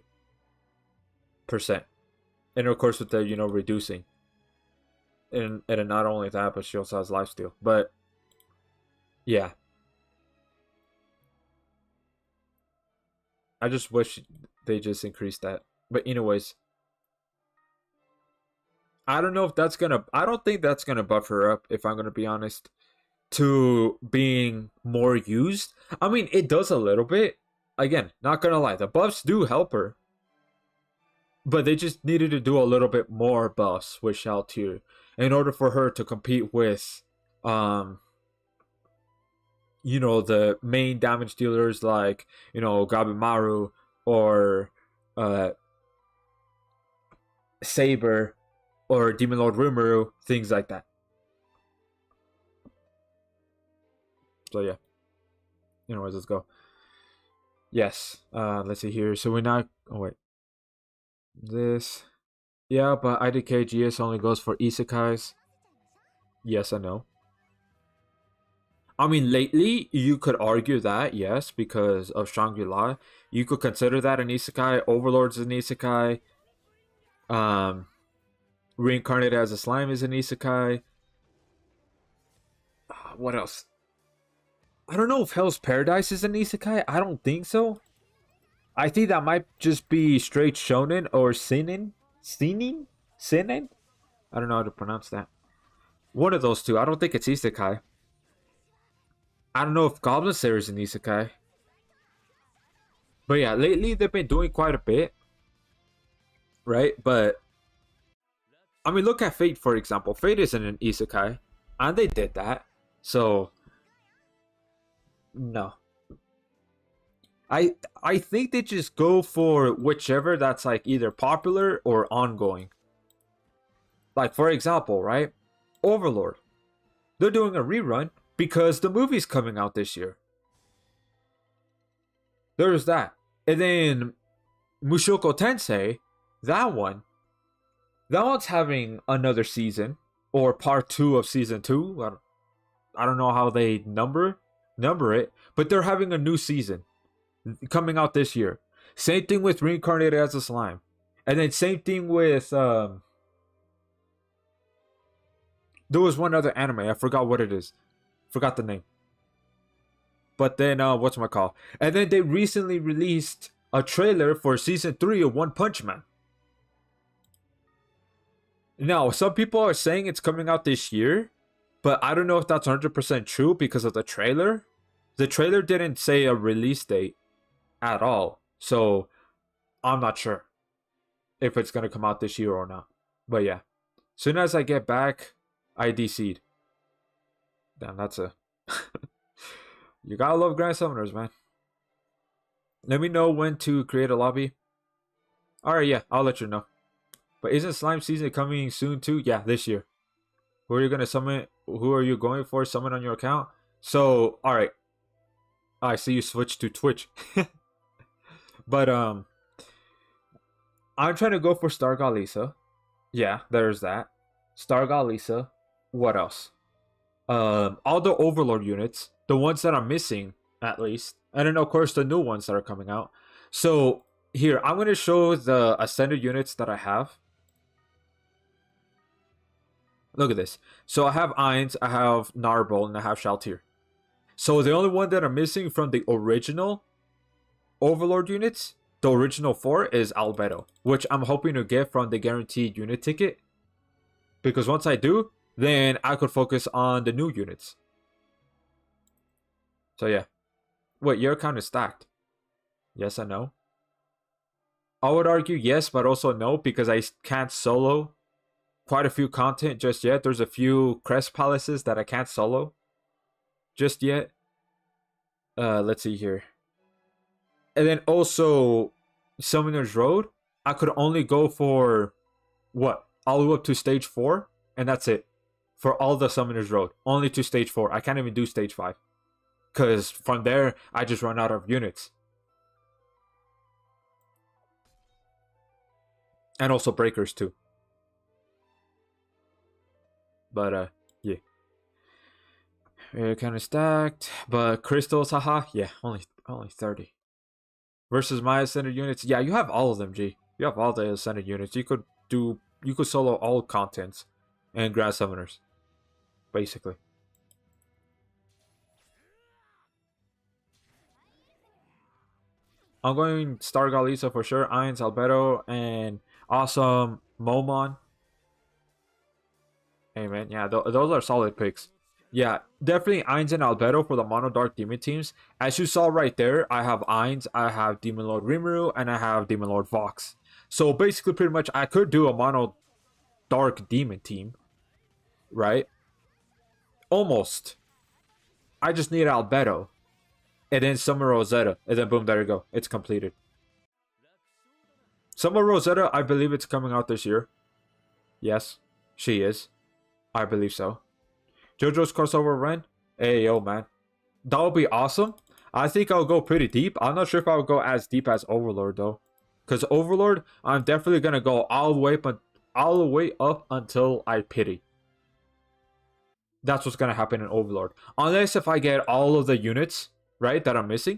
And of course with the, reducing. And not only that, but she also has lifesteal. But yeah, I just wish they just increased that. But anyways, I don't know if that's gonna. I don't think that's gonna buff her up. If I'm gonna be honest, to being more used. It does a little bit. Again, not gonna lie, the buffs do help her. But they just needed to do a little bit more buffs with Shaltyr in order for her to compete with, the main damage dealers like, Gabimaru or Saber or Demon Lord Rimuru, things like that. So yeah. Anyways, let's go. Yes. Let's see here. So we're not. Oh wait. This. Yeah, but IDK GS only goes for isekais. Yes, I know. Lately, you could argue that, yes, because of Shangri-La. You could consider that an isekai. Overlord's an isekai. Reincarnated as a slime is an isekai. What else? I don't know if Hell's Paradise is an isekai. I don't think so. I think that might just be straight shonen or seinen. Seinen? I don't know how to pronounce that. One of those two. I don't think it's isekai. I don't know if Goblin Slayer is an isekai. But yeah, lately they've been doing quite a bit. Right? But look at Fate, for example. Fate isn't an isekai. And they did that. So no. I think they just go for whichever that's like either popular or ongoing. Like for example, right? Overlord. They're doing a rerun because the movie's coming out this year. There's that. And then Mushoku Tensei, that one's having another season, or part 2 of season 2. I don't know how they number it, but they're having a new season coming out this year. Same thing with Reincarnated as a Slime. And then same thing with there was one other anime, I forgot what it is. Forgot the name. But then whatchamacall? And then they recently released a trailer for season 3 of One Punch Man. Now, some people are saying it's coming out this year, but I don't know if that's 100% true because of the trailer. The trailer didn't say a release date at all. So, I'm not sure if it's going to come out this year or not. But yeah, soon as I get back, I DC'd. Damn, that's a... You gotta love Grand Summoners, man. Let me know when to create a lobby. Alright, yeah, I'll let you know. But isn't Slime season coming soon too? Yeah, this year. Who are you gonna summon? Who are you going for? Summon on your account? So, alright. I see you switched to Twitch. But, I'm trying to go for Star God Lisa. Yeah, there's that. Star God Lisa. What else? All the Overlord units. The ones that I'm missing, at least. And then, of course, the new ones that are coming out. So, here, I'm going to show the Ascended units that I have. Look at this. So, I have Ainz, I have Narbol, and I have Shaltir. So, the only one that I'm missing from the original Overlord units, the original 4, is Albedo, which I'm hoping to get from the guaranteed unit ticket. Because once I do, then I could focus on the new units. So yeah. Wait, your account is stacked. Yes and no? I would argue yes, but also no, because I can't solo quite a few content just yet. There's a few Crest Palaces that I can't solo just yet. Let's see here. And then also Summoner's Road, I could only go for what? All the way up to stage 4, and that's it. For all the Summoner's Road. Only to stage 4. I can't even do stage 5. Because from there, I just run out of units. And also breakers too. But, yeah. Kind of stacked. But crystals, haha. Yeah, only 30. Versus my Ascended units. Yeah, you have all of them, G. You have all the Ascended units. You could solo all contents and Grand Summoners. Basically. I'm going Star Galisa for sure. Ainz, Albedo, and awesome Momon. Hey man, yeah, those are solid picks. Yeah, definitely Ainz and Albedo for the Mono Dark Demon teams. As you saw right there, I have Ainz, I have Demon Lord Rimuru, and I have Demon Lord Vox. So basically, pretty much, I could do a Mono Dark Demon team, right? Almost. I just need Albedo. And then Summer Rosetta. And then boom, there you go. It's completed. Summer Rosetta, I believe it's coming out this year. Yes, she is. I believe so. JoJo's crossover run? Hey, yo, man. That would be awesome. I think I'll go pretty deep. I'm not sure if I'll go as deep as Overlord, though. Because Overlord, I'm definitely going to go all the way up until I pity. That's what's going to happen in Overlord. Unless if I get all of the units, right, that I'm missing.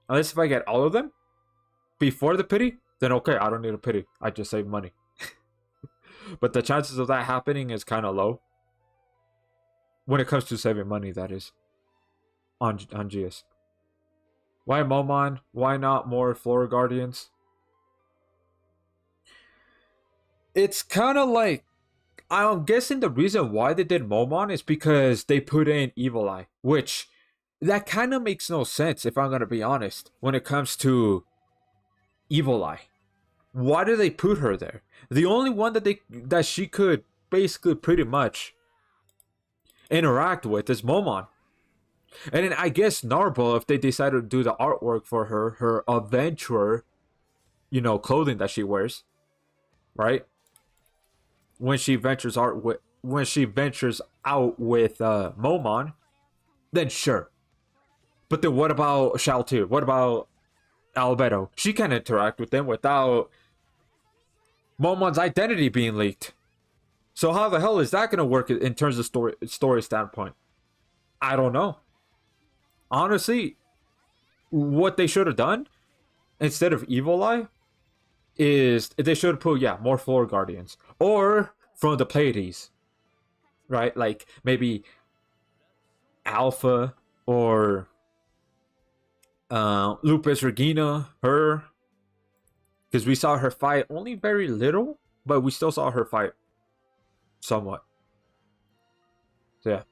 Unless if I get all of them before the pity, then okay, I don't need a pity. I just save money. But the chances of that happening is kind of low. When it comes to saving money, that is. On GS. Why Momon? Why not more Flora Guardians? It's kind of like, I'm guessing the reason why they did Momon is because they put in Evil Eye, which that kind of makes no sense if I'm going to be honest when it comes to Evil Eye. Why did they put her there? The only one that she could basically pretty much interact with is Momon. And then I guess Narbo, if they decided to do the artwork for her adventurer, clothing that she wears, right? When she ventures out with Momon, then sure. But then what about Shao 2? What about Albedo? She can interact with them without Momon's identity being leaked. So how the hell is that going to work in terms of story standpoint? I don't know. Honestly, what they should have done instead of Evil Eye is they should put more floor guardians or from the Pleiades, right? Like maybe Alpha or Lupus Regina, her, because we saw her fight only very little, but we still saw her fight somewhat. So yeah,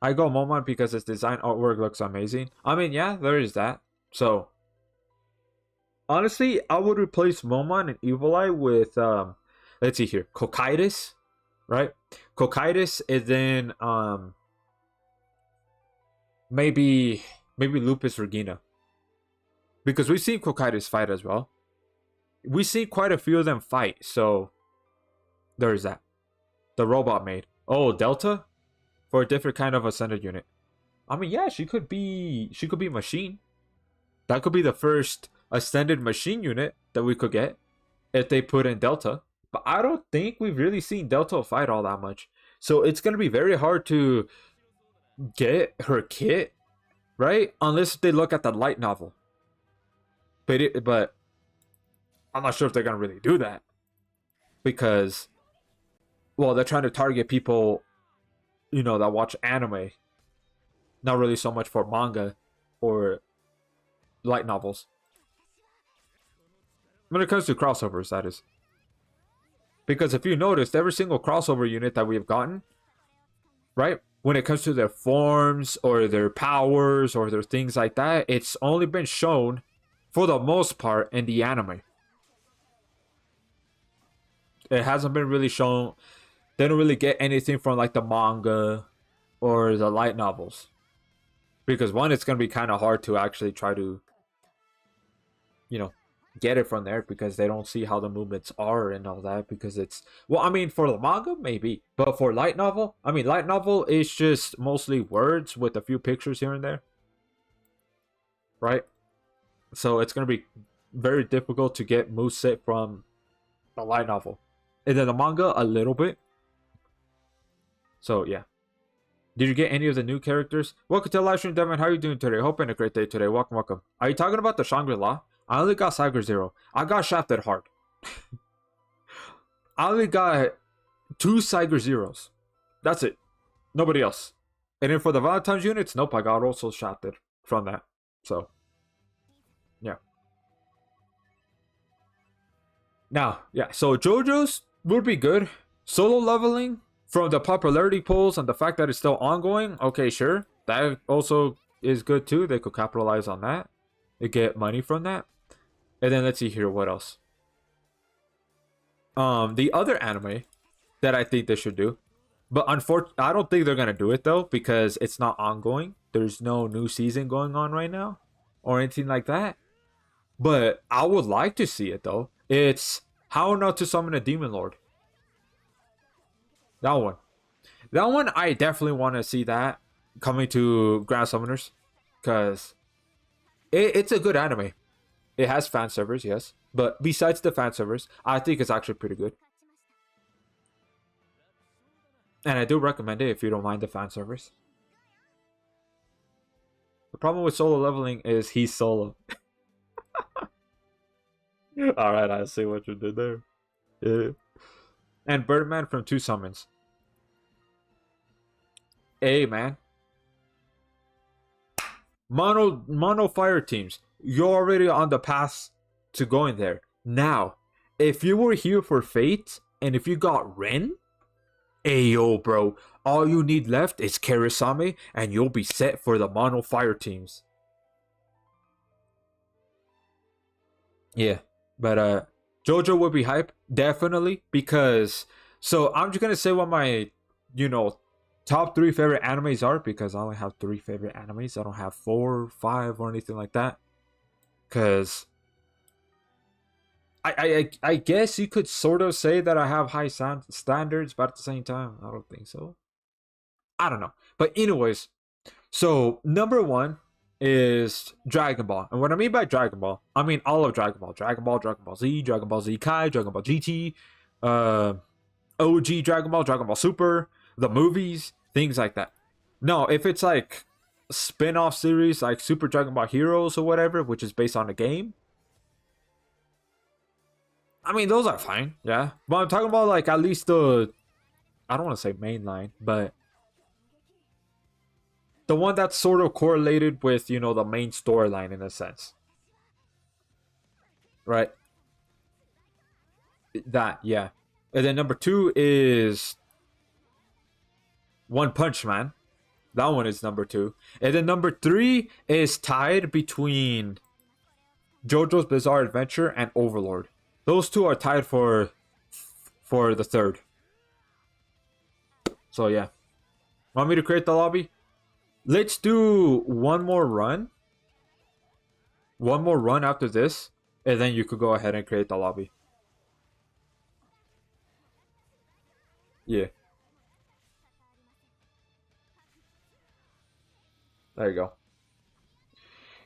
I go Momon because its design artwork looks amazing. I mean, yeah, there is that. So honestly, I would replace Momon and Evil Eye with let's see here, Cocytus, right? Cocytus, and then maybe Lupus Regina, because we've seen Cocytus fight as well. We've seen quite a few of them fight, so there's that. The robot maid. Oh, Delta, for a different kind of ascended unit. I mean, yeah, she could be machine. That could be the first ascended machine unit that we could get if they put in Delta. But I don't think we've really seen Delta fight all that much. So it's going to be very hard to get her kit, right? Unless they look at the light novel. But I'm not sure if they're going to really do that. Because, well, they're trying to target people, that watch anime. Not really so much for manga or light novels. When it comes to crossovers, that is. Because if you noticed, every single crossover unit that we've gotten, right? When it comes to their forms or their powers or their things like that, it's only been shown, for the most part, in the anime. It hasn't been really shown. They don't really get anything from like the manga or the light novels. Because one, it's going to be kind of hard to actually try to, get it from there, because they don't see how the movements are and all that, because it's, well, I mean, for the manga maybe, but for light novel, I mean, light novel is just mostly words with a few pictures here and there, right? So it's going to be very difficult to get moveset from the light novel, and then the manga a little bit. So yeah, did you get any of the new characters? Welcome to the live stream, Devin. How are you doing today? Hoping a great day today. Welcome. Are you talking about the Shangri-La? I only got Cyber Zero. I got shafted hard. I only got 2 Cyber Zeros. That's it. Nobody else. And then for the Valentine's units, nope, I got also shafted from that. So, yeah. Now, yeah, so JoJo's would be good. Solo leveling, from the popularity polls and the fact that it's still ongoing, okay, sure. That also is good too. They could capitalize on that. They get money from that. And then let's see here, what else? The other anime that I think they should do, but unfortunately, I don't think they're gonna do it though, because it's not ongoing. There's no new season going on right now, or anything like that. But I would like to see it though. It's How Not to Summon a Demon Lord. That one I definitely want to see that coming to Grand Summoners, because it's a good anime. It has fan servers, yes, but besides the fan servers, I think it's actually pretty good, and I do recommend it if you don't mind the fan servers. The problem with solo leveling is he's solo. All right, I see what you did there. Yeah. And Birdman from 2 summons. Hey, man. Mono fire teams. You're already on the path to going there. Now, if you were here for Fate, and if you got Ren, ayo, bro. All you need left is Karasame, and you'll be set for the mono fire teams. Yeah, but JoJo would be hype, definitely, because, so I'm just gonna say what my, top 3 favorite animes are, because I only have 3 favorite animes. I don't have 4, 5, or anything like that. Because I guess you could sort of say that I have high standards, but at the same time, I don't think so. I don't know. But anyways, So number one is Dragon Ball, and what I mean by Dragon Ball, I mean all of Dragon Ball, Dragon Ball Z, Dragon Ball Z Kai, Dragon Ball GT, uh, OG Dragon Ball, Dragon Ball Super, the movies, things like that. No, if it's like spin-off series like Super Dragon Ball Heroes or whatever, which is based on a game, I mean those are fine, yeah. But I'm talking about like at least the, I don't want to say mainline, but the one that's sort of correlated with, you know, the main storyline in a sense. Right? That, yeah. And then number two is One Punch Man. That one is number two. And then number three is tied between JoJo's Bizarre Adventure and Overlord. Those two are tied for the third. So yeah. Want me to create the lobby? Let's do one more run. One more run after this, and then you could go ahead and create the lobby. Yeah. There you go.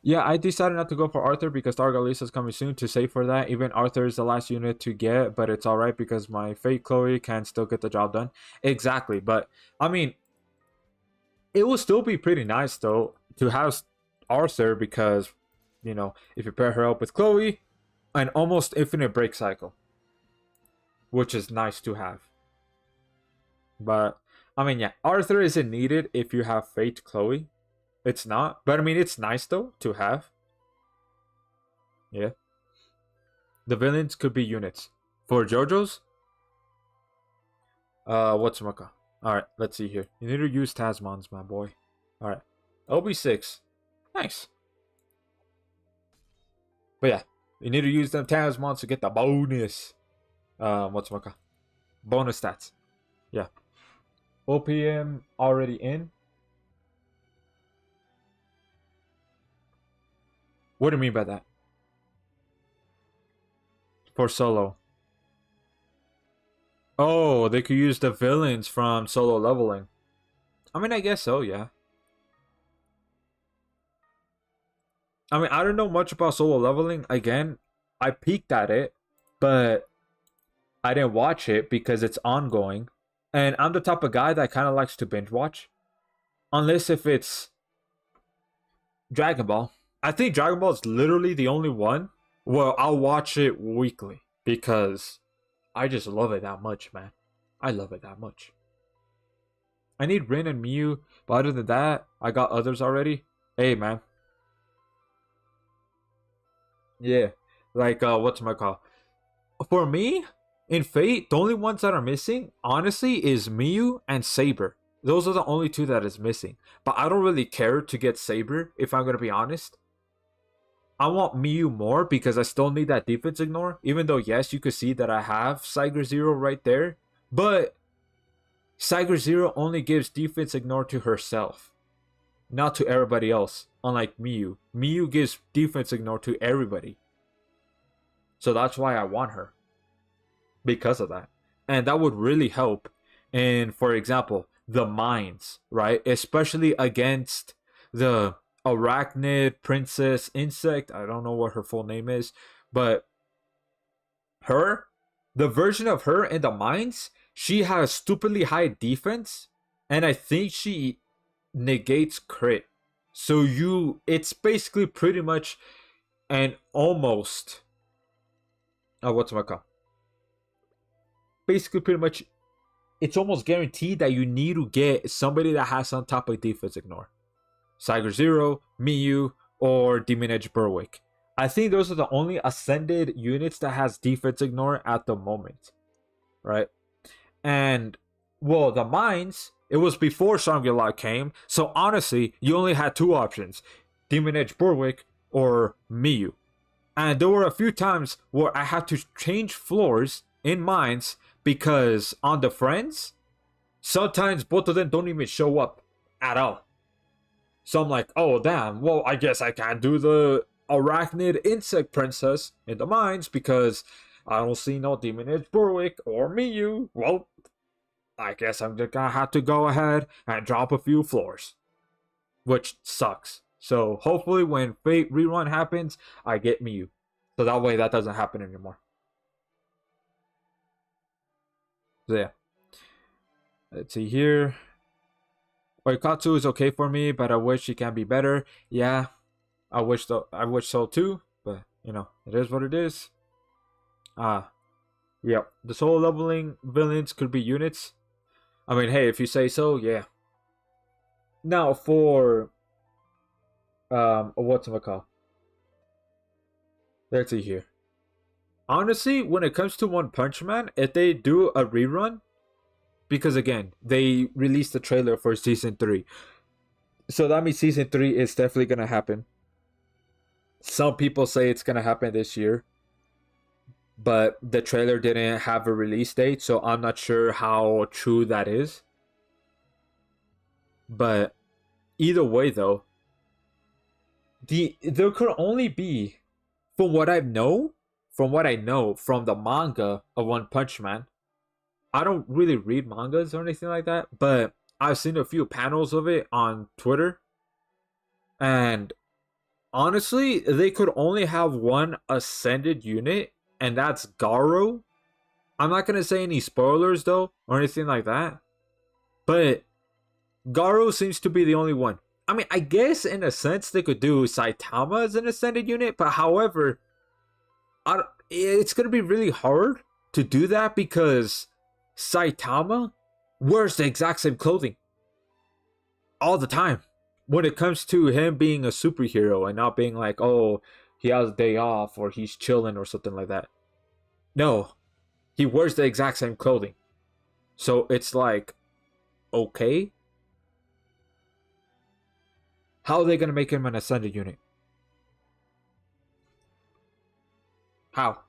Yeah, I decided not to go for Arthur because Targalisa is coming soon to save for that. Even Arthur is the last unit to get, but it's alright because my Fate Chloe can still get the job done. Exactly, but I mean, it will still be pretty nice though to have Arthur because, you know, if you pair her up with Chloe, an almost infinite break cycle, which is nice to have. But I mean, yeah, Arthur isn't needed if you have Fate Chloe. It's not, but I mean, it's nice though to have. Yeah, the villains could be units for JoJo's. What's Maka? All right, let's see here. You need to use Tasmans, my boy. All right, LB6, nice. But yeah, you need to use them Tasmans to get the bonus. What's Maka? Bonus stats. Yeah. OPM already in. What do you mean by that? For solo. Oh, they could use the villains from solo leveling. I mean, I guess so, yeah. I mean, I don't know much about solo leveling. Again, I peeked at it, but I didn't watch it because it's ongoing. And I'm the type of guy that kind of likes to binge watch. Unless if it's Dragon Ball. I think Dragon Ball is literally the only one where I'll watch it weekly because I just love it that much, man. I love it that much. I need Rin and Mew, but other than that, I got others already. Hey, man. Yeah. Like, what's my call? For me, in Fate, the only ones that are missing, honestly, is Mew and Saber. Those are the only two that is missing. But I don't really care to get Saber, if I'm going to be honest. I want Mew more because I still need that defense ignore. Even though, yes, you could see that I have Cyger Zero right there. But Cyger Zero only gives defense ignore to herself, not to everybody else. Unlike Mew. Mew gives defense ignore to everybody. So that's why I want her. Because of that. And that would really help in, for example, the mines, right? Especially against the arachnid princess insect. I don't know what her full name is, but her, the version of her in the mines, she has stupidly high defense, and I think she negates crit. So it's basically pretty much an almost, what's my call? Basically, pretty much, it's almost guaranteed that you need to get somebody that has some type of defense ignore. Cyger Zero, Miyu, or Demon Edge Berwick. I think those are the only ascended units that has defense ignore at the moment. Right? And, well, the mines, it was before Shangri-La came, so honestly, you only had two options. Demon Edge Berwick or Miyu. And there were a few times where I had to change floors in mines because on the friends, sometimes both of them don't even show up at all. So I'm like, oh damn, well I guess I can't do the arachnid insect princess in the mines because I don't see no Demon Edge Berwick or Miyu. Well, I guess I'm just gonna have to go ahead and drop a few floors. which sucks. So hopefully when Fate rerun happens, I get Miyu. So that way that doesn't happen anymore. So yeah. Let's see here. Oikatsu is okay for me, but I wish he can be better. Yeah, I wish so too, but you know, it is what it is. Yeah. The solo leveling villains could be units. I mean, hey, if you say so, yeah. Now for what's it called? Let's see here. Honestly, when it comes to One Punch Man, if they do a rerun, because again, they released the trailer for season 3. So that means season 3 is definitely gonna happen. Some people say it's gonna happen this year, but the trailer didn't have a release date, so I'm not sure how true that is. But either way though, there could only be, from what I know from the manga of One Punch Man. I don't really read mangas or anything like that, but I've seen a few panels of it on Twitter. And honestly, they could only have one ascended unit, and that's Garo. I'm not gonna say any spoilers though, or anything like that. But Garo seems to be the only one. I mean, I guess in a sense they could do Saitama as an ascended unit, but however, it's gonna be really hard to do that because Saitama wears the exact same clothing all the time. When it comes to him being a superhero and not being like, oh, he has a day off or he's chilling or something like that. No, he wears the exact same clothing. So it's like, okay. How are they going to make him an ascended unit? How?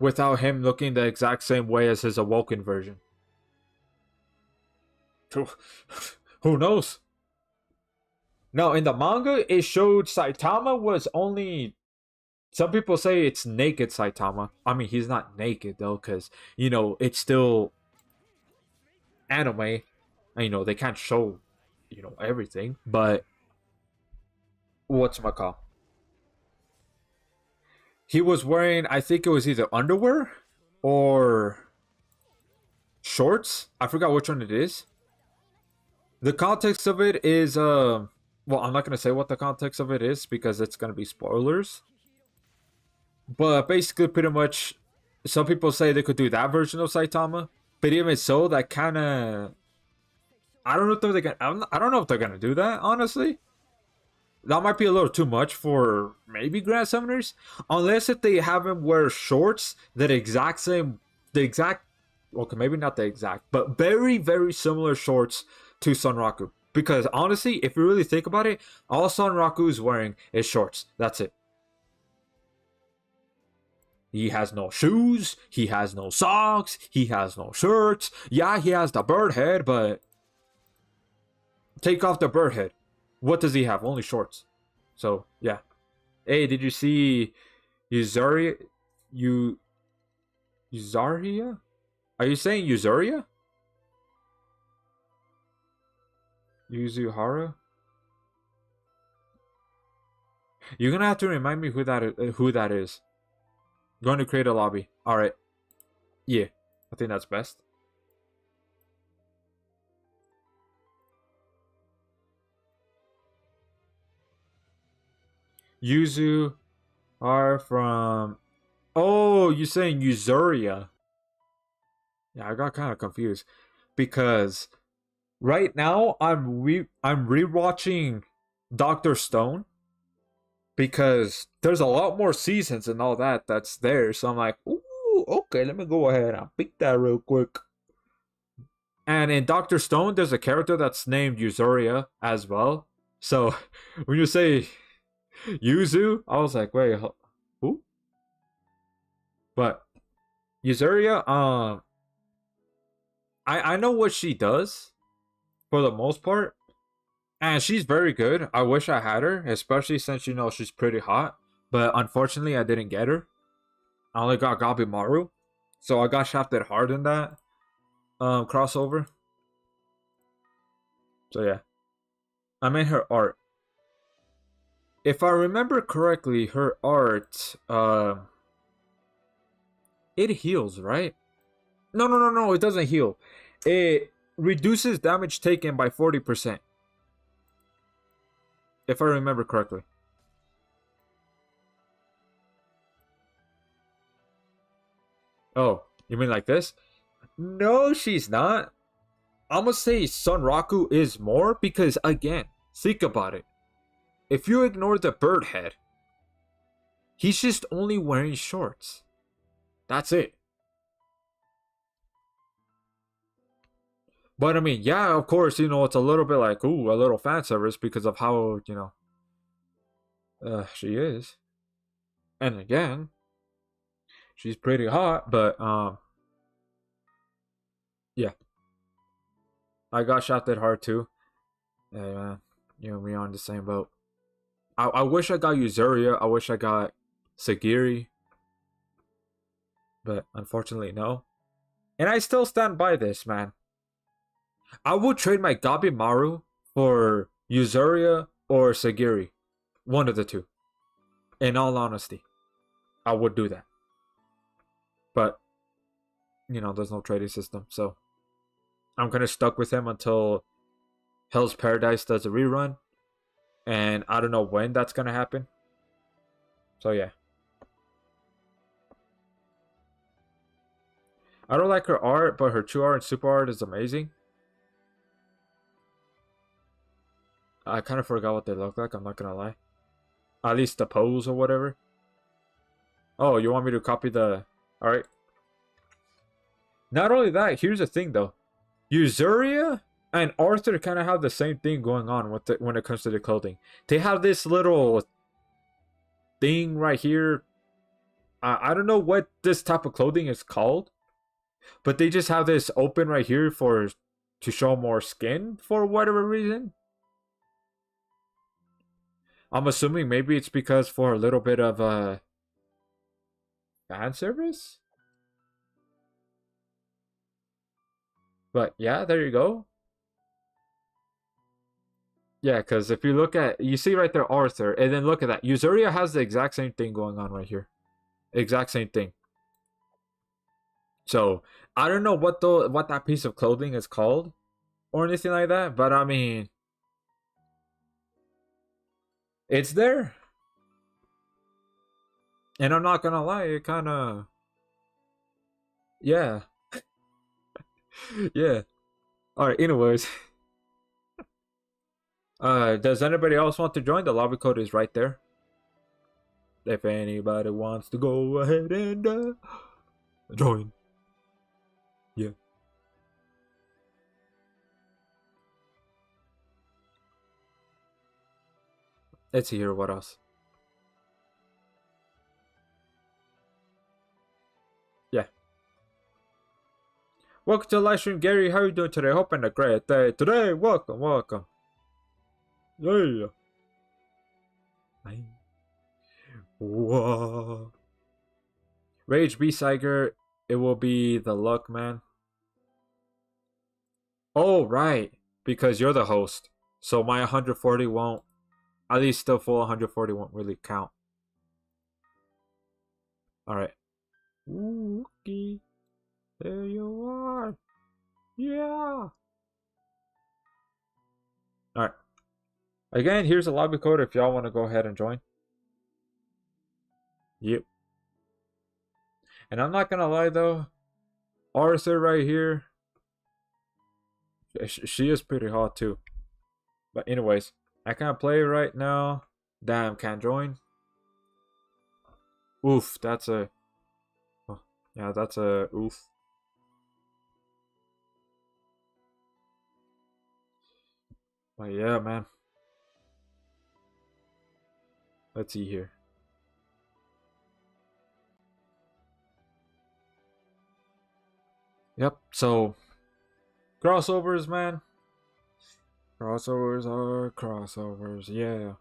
Without him looking the exact same way as his awoken version. Who knows? No, in the manga, it showed Saitama was only. Some people say it's naked Saitama. I mean, he's not naked though, because, you know, it's still anime. And, you know, they can't show, you know, everything. But, whatchamacall? He was wearing, I think it was either underwear or shorts. I forgot which one it is. The context of it is, well, I'm not going to say what the context of it is because it's going to be spoilers. But basically, pretty much, some people say they could do that version of Saitama. But even so, that kind of, I don't know if they're gonna. I don't know if they're gonna do that. Honestly, that might be a little too much for maybe Grand Summoners, unless if they have him wear shorts that the exact, okay, maybe not the exact, but very very similar shorts to Sonraku. Because honestly, if you really think about it, all Sonraku is wearing is shorts. That's it. He has no shoes, he has no socks, he has no shirts. Yeah, he has the bird head, but take off the bird head. What does he have? Only shorts. So, yeah. Hey, did you see Uzaria? Uzaria? Are you saying Uzaria? Yuzuhara? You're gonna have to remind me who that is. Going to create a lobby. Alright. Yeah. I think that's best. Yuzu are from... Oh, you're saying Uzuria. Yeah, I got kind of confused. Because right now I'm rewatching Dr. Stone. Because there's a lot more seasons and all that's there. So I'm like, ooh, okay, let me go ahead and pick that real quick. And in Dr. Stone, there's a character that's named Uzuria as well. So when you say Yuzu, I was like, wait, who? But Uzuria, I know what she does for the most part. And she's very good. I wish I had her, especially since, you know, she's pretty hot. But unfortunately, I didn't get her. I only got Gabimaru. So I got shafted hard in that crossover. So yeah. I mean her art. If I remember correctly, her art, it heals, right? No, it doesn't heal. It reduces damage taken by 40%. If I remember correctly. Oh, you mean like this? No, she's not. I'm gonna say Son Raku is more because, again, think about it. If you ignore the bird head, he's just only wearing shorts. That's it. But I mean, yeah, of course, it's a little bit like, ooh, a little fan service because of how, she is. And again, she's pretty hot, but, yeah. I got shot that hard too. Yeah, man. We on the same boat. I wish I got Uzuria. I wish I got Sagiri. But unfortunately, no. And I still stand by this, man. I would trade my Gabimaru for Uzuria or Sagiri. One of the two. In all honesty. I would do that. But, there's no trading system. So, I'm kind of stuck with him until Hell's Paradise does a rerun. And I don't know when that's going to happen. So, yeah. I don't like her art, but her true art and super art is amazing. I kind of forgot what they look like, I'm not going to lie. At least the pose or whatever. Oh, you want me to copy the... Alright. Not only that, here's the thing though. Uzuria and Arthur kind of have the same thing going on when it comes to the clothing. They have this little thing right here. I don't know what this type of clothing is called. But they just have this open right here to show more skin for whatever reason. I'm assuming maybe it's because for a little bit of fan service. But yeah, there you go. Yeah, because if you see right there Arthur, and then look at that. Uzuria has the exact same thing going on right here. Exact same thing. So I don't know what that piece of clothing is called or anything like that, but I mean, it's there. And I'm not gonna lie, it kind of, yeah, yeah. All right. Anyways, does anybody else want to join? The lobby code is right there. If anybody wants to go ahead and join. Yeah. Let's see here. What else? Yeah. Welcome to the live stream, Gary. How are you doing today? Hoping a great day today. Welcome. Yeah. Whoa. Rage B Siger. It will be the luck, man. Oh, right. Because you're the host. So my 140 won't, at least still full 140 won't really count. Alright. Okay. There you are. Yeah. Alright. Again, here's a lobby code if y'all want to go ahead and join. Yep. And I'm not gonna lie though. Arthur right here. She is pretty hot too. But anyways, I can't play right now. Damn, can't join. Oof, that's a... Oh, yeah, that's a... Oof. But yeah, man. Let's see here. Yep, so... Crossovers, man. Crossovers are crossovers, yeah.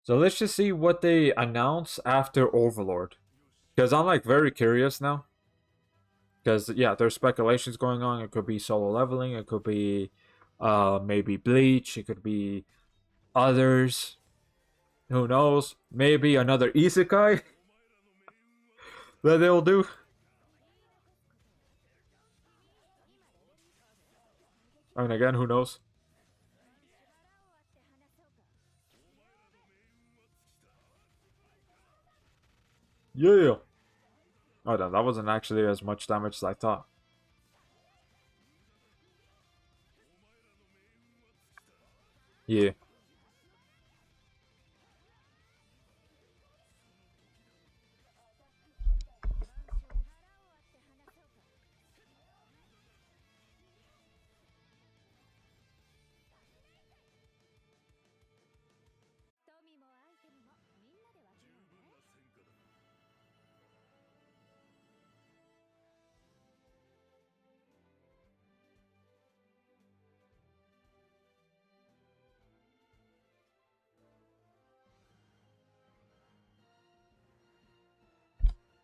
So let's just see what they announce after Overlord. Because I'm like very curious now. Because, yeah, there's speculations going on. It could be solo leveling. It could be Maybe Bleach. It could be others. Who knows? Maybe another isekai that they'll do. I mean, again, who knows? Yeah. Oh, no, that wasn't actually as much damage as I thought. Yeah.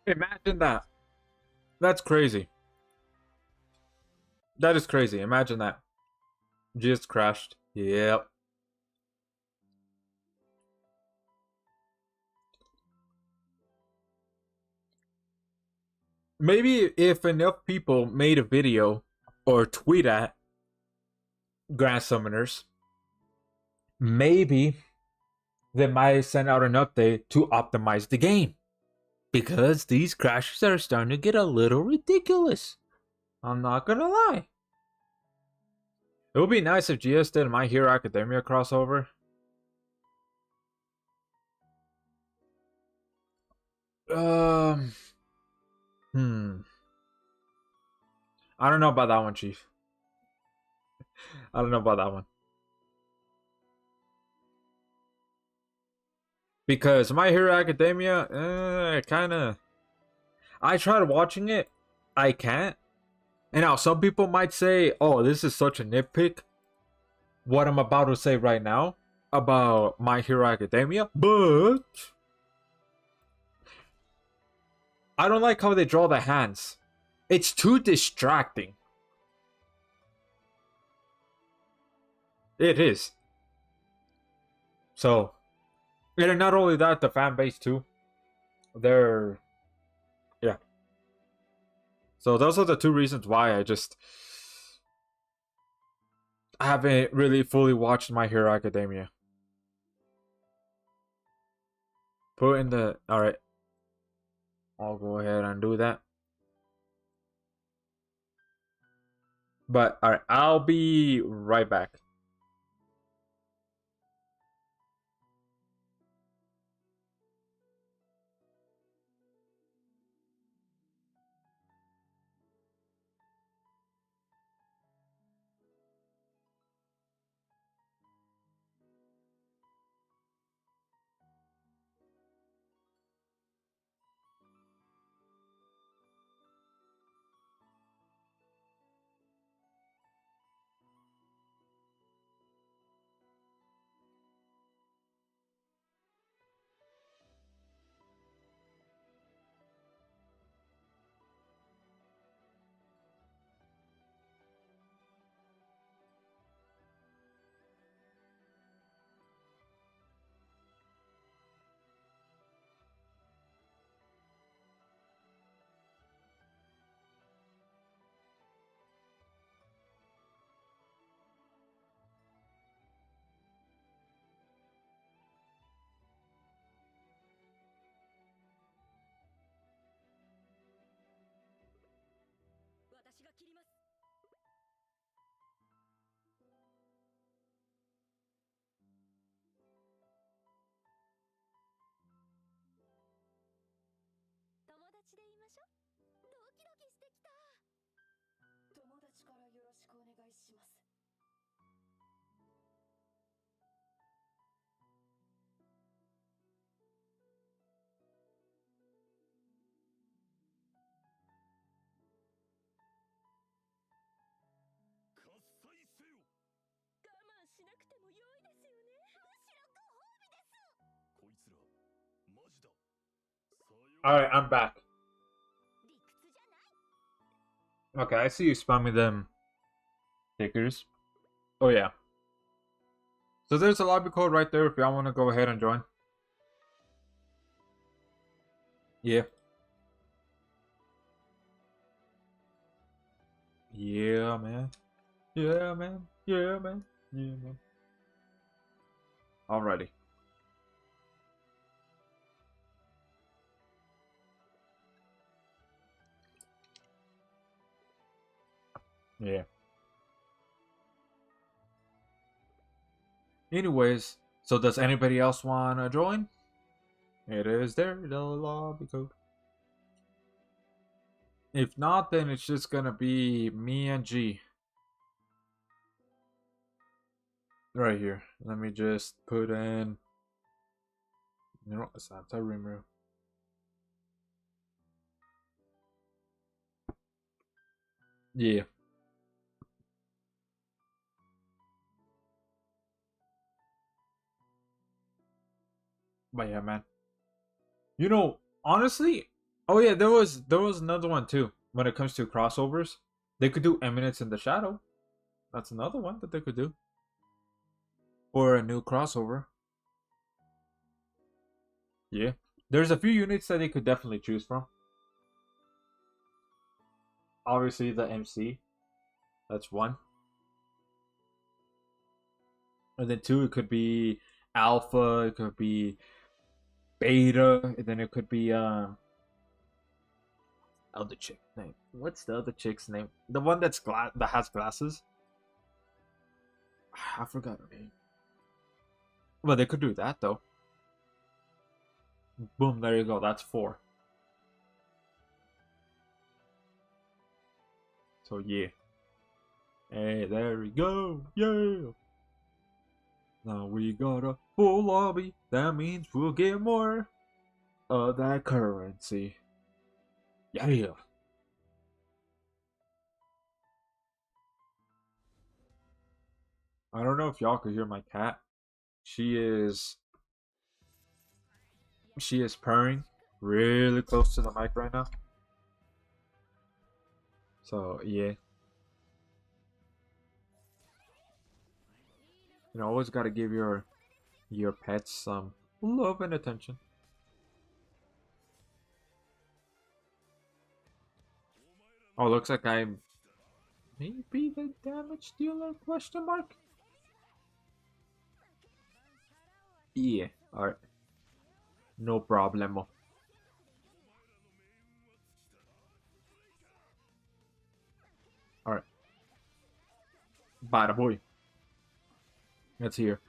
Imagine that. That's crazy. That is crazy. Imagine that. Just crashed. Yep. Maybe if enough people made a video or tweet at Grand Summoners, maybe they might send out an update to optimize the game. Because these crashes are starting to get a little ridiculous. I'm not gonna lie. It would be nice if GS did My Hero Academia crossover. Um. I don't know about that one, Chief. I don't know about that one. Because My Hero Academia, kind of. I tried watching it. I can't. And now some people might say, oh, this is such a nitpick. What I'm about to say right now about My Hero Academia. But I don't like how they draw the hands. It's too distracting. It is. So, and not only that, the fan base too. They're, yeah. So those are the two reasons why I haven't really fully watched My Hero Academia. Put in the, alright. I'll go ahead and do that. But, alright, I'll be right back. Alright, I'm back. Okay, I see you spamming them stickers. Oh yeah. So there's a lobby code right there if y'all want to go ahead and join. Yeah. Yeah, man. Yeah, man. Yeah, man. Yeah, man. Alrighty. Yeah. Anyways, so does anybody else want to join? It is there, the lobby code. If not, then it's just gonna be me and G. Right here. Let me just put in. You know, it's not to remove. Yeah. But yeah, man. You know, honestly, oh yeah, there was another one too. When it comes to crossovers, they could do Eminence in the Shadow. That's another one that they could do. Or a new crossover. Yeah. There's a few units that they could definitely choose from. Obviously the MC. That's one. And then two, it could be Alpha, it could be Beta, and then it could be other chick name. What's the other chick's name? The one that has glasses. I forgot her name. Well, they could do that though. Boom, there you go. That's four. So yeah. Hey, there we go. Yeah. Now we got a full lobby. That means we'll get more of that currency. Yeah. I don't know if y'all could hear my cat. She is she is purring really close to the mic right now. So yeah. You know, always gotta give your pets some love and attention. Oh, looks like I'm maybe the damage dealer question mark? Yeah, alright. No problemo. Alright. Bada boy. That's here.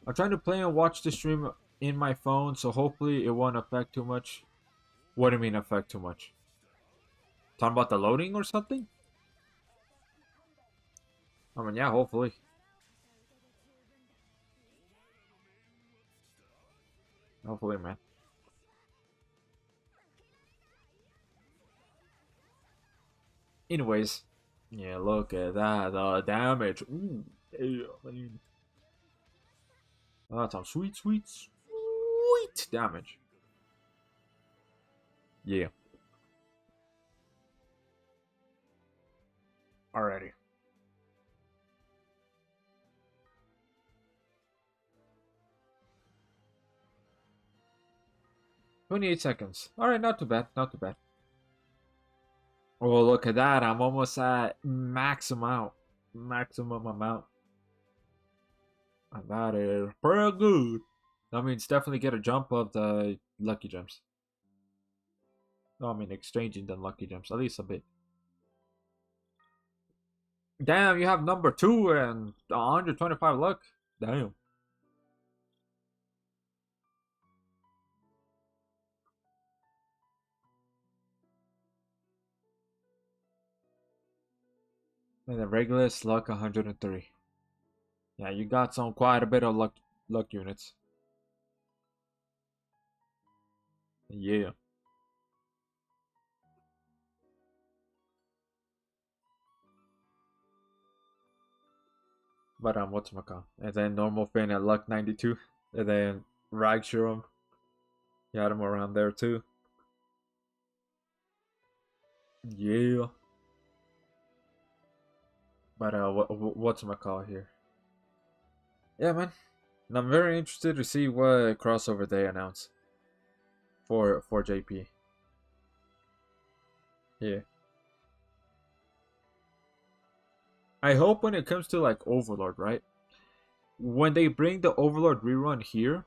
I'm trying to play and watch the stream in my phone, so hopefully it won't affect too much. What do you mean affect too much? Talking about the loading or something? I mean, yeah, hopefully. Hopefully, man. Anyways. Yeah, look at that. The damage. Ooh. Yeah, man. That's some sweet, sweet, sweet damage. Yeah. Alrighty. 28 seconds. Alright, not too bad. Not too bad. Oh, look at that. I'm almost at max amount. Maximum amount. And that is pretty good. That means definitely get a jump of the lucky gems. No, I mean exchanging the lucky gems. At least a bit. Damn, you have number 2 and 125 luck. Damn. And the regulars luck 103. Yeah, you got some quite a bit of luck units. Yeah. But what's my call? And then normal Finn at luck 92. And then Ragshire, you had him around there too. Yeah. But what's my call here? Yeah, man. And I'm very interested to see what crossover they announce for JP. Yeah. I hope when it comes to like Overlord, right? When they bring the Overlord rerun here,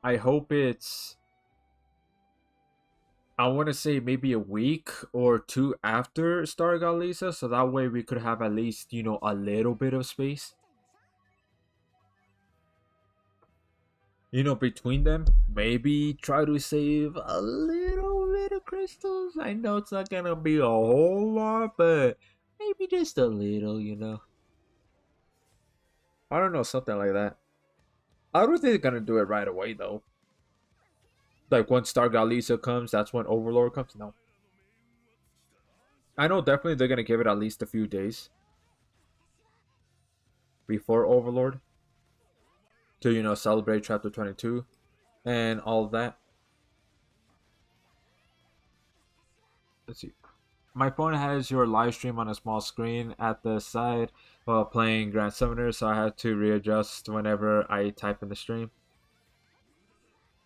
I hope it's, I want to say maybe a week or two after Star Lisa, so that way we could have at least, a little bit of space. Between them, maybe try to save a little bit of crystals. I know it's not gonna be a whole lot, but maybe just a little. I don't know, something like that. I don't think they're gonna do it right away though. Like once Star Lisa comes, that's when Overlord comes. No, I know definitely they're gonna give it at least a few days before Overlord to celebrate Chapter 22 and all of that. Let's see. My phone has your live stream on a small screen at the side while playing Grand Summoner, so I had to readjust whenever I type in the stream.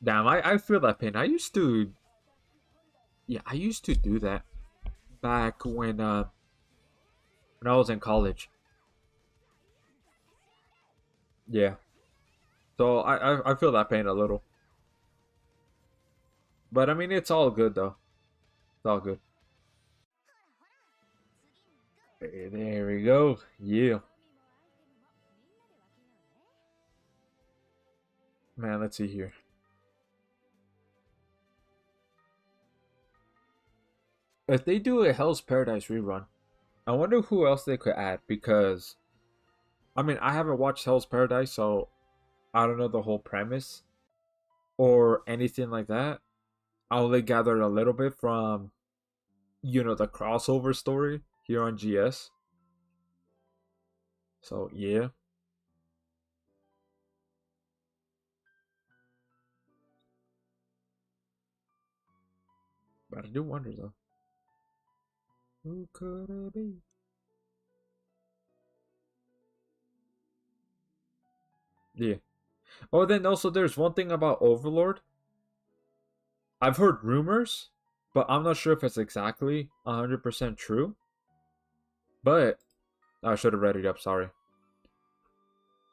Damn, I feel that pain. I used to do that back when I was in college. Yeah. So I feel that pain a little. But I mean it's all good though. It's all good. Hey, there we go. Yeah. Man, let's see here. If they do a Hell's Paradise rerun, I wonder who else they could add because I mean I haven't watched Hell's Paradise, so I don't know the whole premise or anything like that. I only gathered a little bit from the crossover story here on GS. So yeah. But I do wonder though. Who could it be? Yeah. Oh, then also there's one thing about Overlord. I've heard rumors, but I'm not sure if it's exactly 100% true. But I should have read it up, sorry.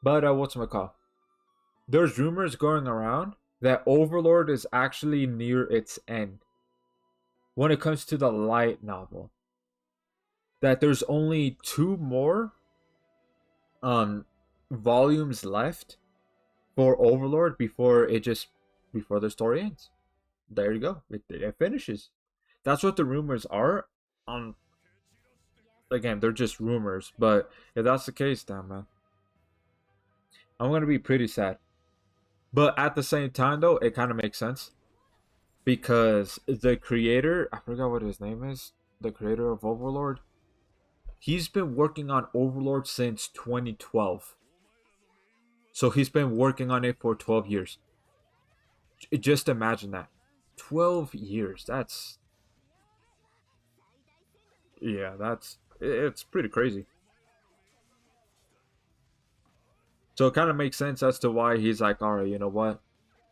But what's my call? There's rumors going around that Overlord is actually near its end when it comes to the light novel. That there's only two more um volumes left for Overlord before the story ends. There you go. It finishes. That's what the rumors are. Um, Again, they're just rumors, but if that's the case, damn man, I'm gonna be pretty sad. But at the same time, though, it kind of makes sense because the creator, I forgot what his name is, the creator of Overlord, he's been working on Overlord since 2012. So he's been working on it for 12 years. Just imagine that. 12 years. Yeah, it's pretty crazy. So it kind of makes sense as to why he's like, all right, you know what?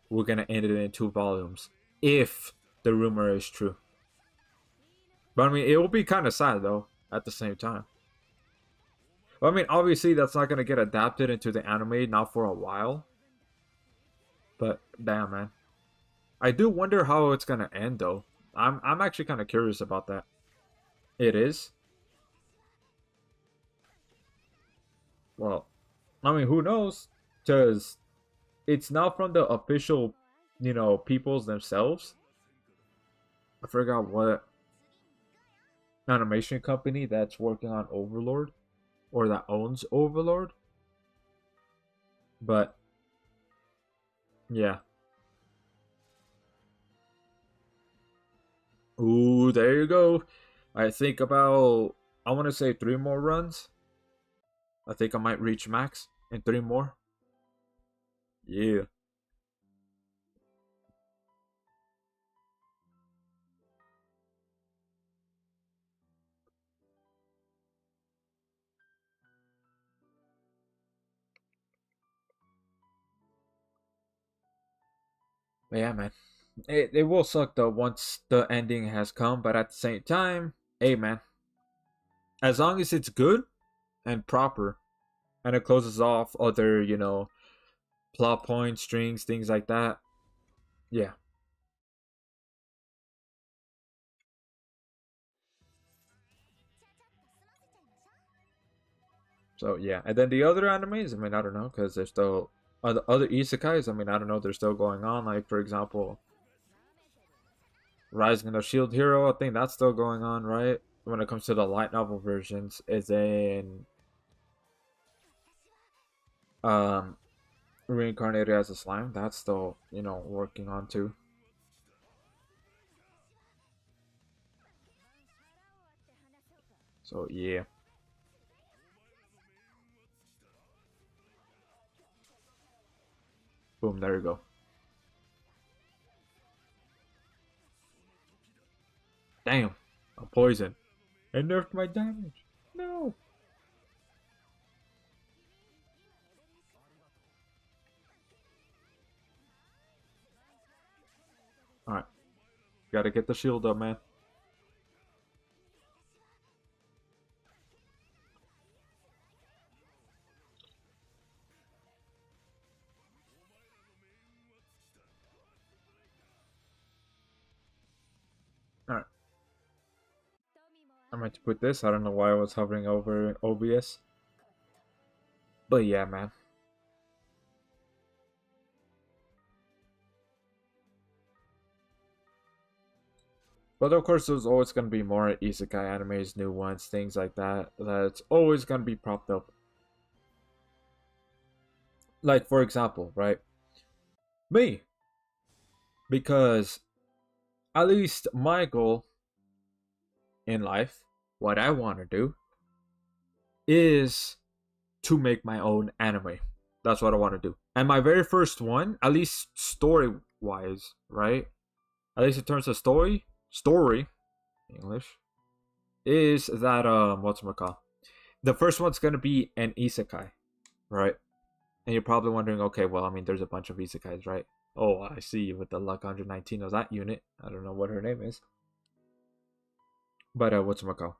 We're going to end it in two volumes. If the rumor is true. But I mean, it will be kind of sad, though, at the same time. Well, I mean, obviously, that's not going to get adapted into the anime, not for a while. But, damn, man. I do wonder how it's going to end, though. I'm actually kind of curious about that. It is? Well, I mean, who knows? Because it's not from the official, peoples themselves. I forgot what animation company that's working on Overlord or that owns Overlord. But yeah. Ooh, there you go. I think about I want to say 3 more runs. I think I might reach max in 3 more. Yeah. But yeah, man, it will suck though once the ending has come. But at the same time, hey, man, as long as it's good and proper, and it closes off other, plot points, strings, things like that. Yeah. So yeah, and then the other animes, I mean, I don't know, because there's still other isekais. I mean, I don't know, they're still going on. Like for example, Rising of the Shield Hero. I think that's still going on, right? When it comes to the light novel versions, is in um reincarnated as a slime. That's still working on too. So yeah, boom, there you go. Damn, a poison. It nerfed my damage. No. All right, gotta get the shield up, man. All right, I meant to put this. I don't know why I was hovering over OBS, but yeah, man. But of course, there's always gonna be more isekai animes, new ones, things like that. That's always gonna be propped up. Like for example, right? Me, because at least my goal in life, what I want to do, is to make my own anime. That's what I want to do. And my very first one, at least story wise, right? At least in terms of story, English, is that what's it called? The first one's gonna be an isekai, right? And you're probably wondering, okay, well, I mean, there's a bunch of isekais, right? Oh, I see with the luck 119 of that unit. I don't know what her name is, but what's it called?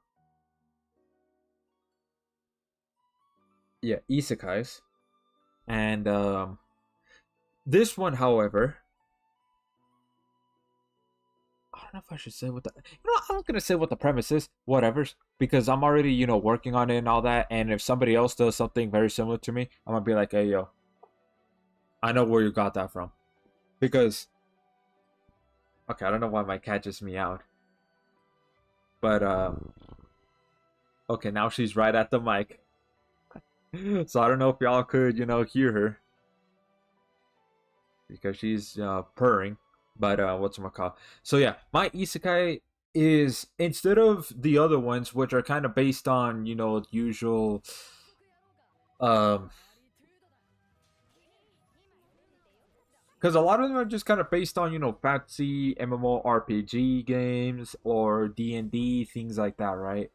Yeah, isekais. And this one, however, I don't know if I should say what the I'm gonna say what the premise is, whatever's, because I'm already working on it and all that. And if somebody else does something very similar to me, I'm gonna be like, hey yo, I know where you got that from, because okay, I don't know why my cat just meowed, but okay, now she's right at the mic, so I don't know if y'all could hear her because she's purring. But what's my call? So yeah, my isekai is, instead of the other ones, which are kind of based on usual um because a lot of them are just kind of based on fantasy MMORPG games or D&D, things like that, right?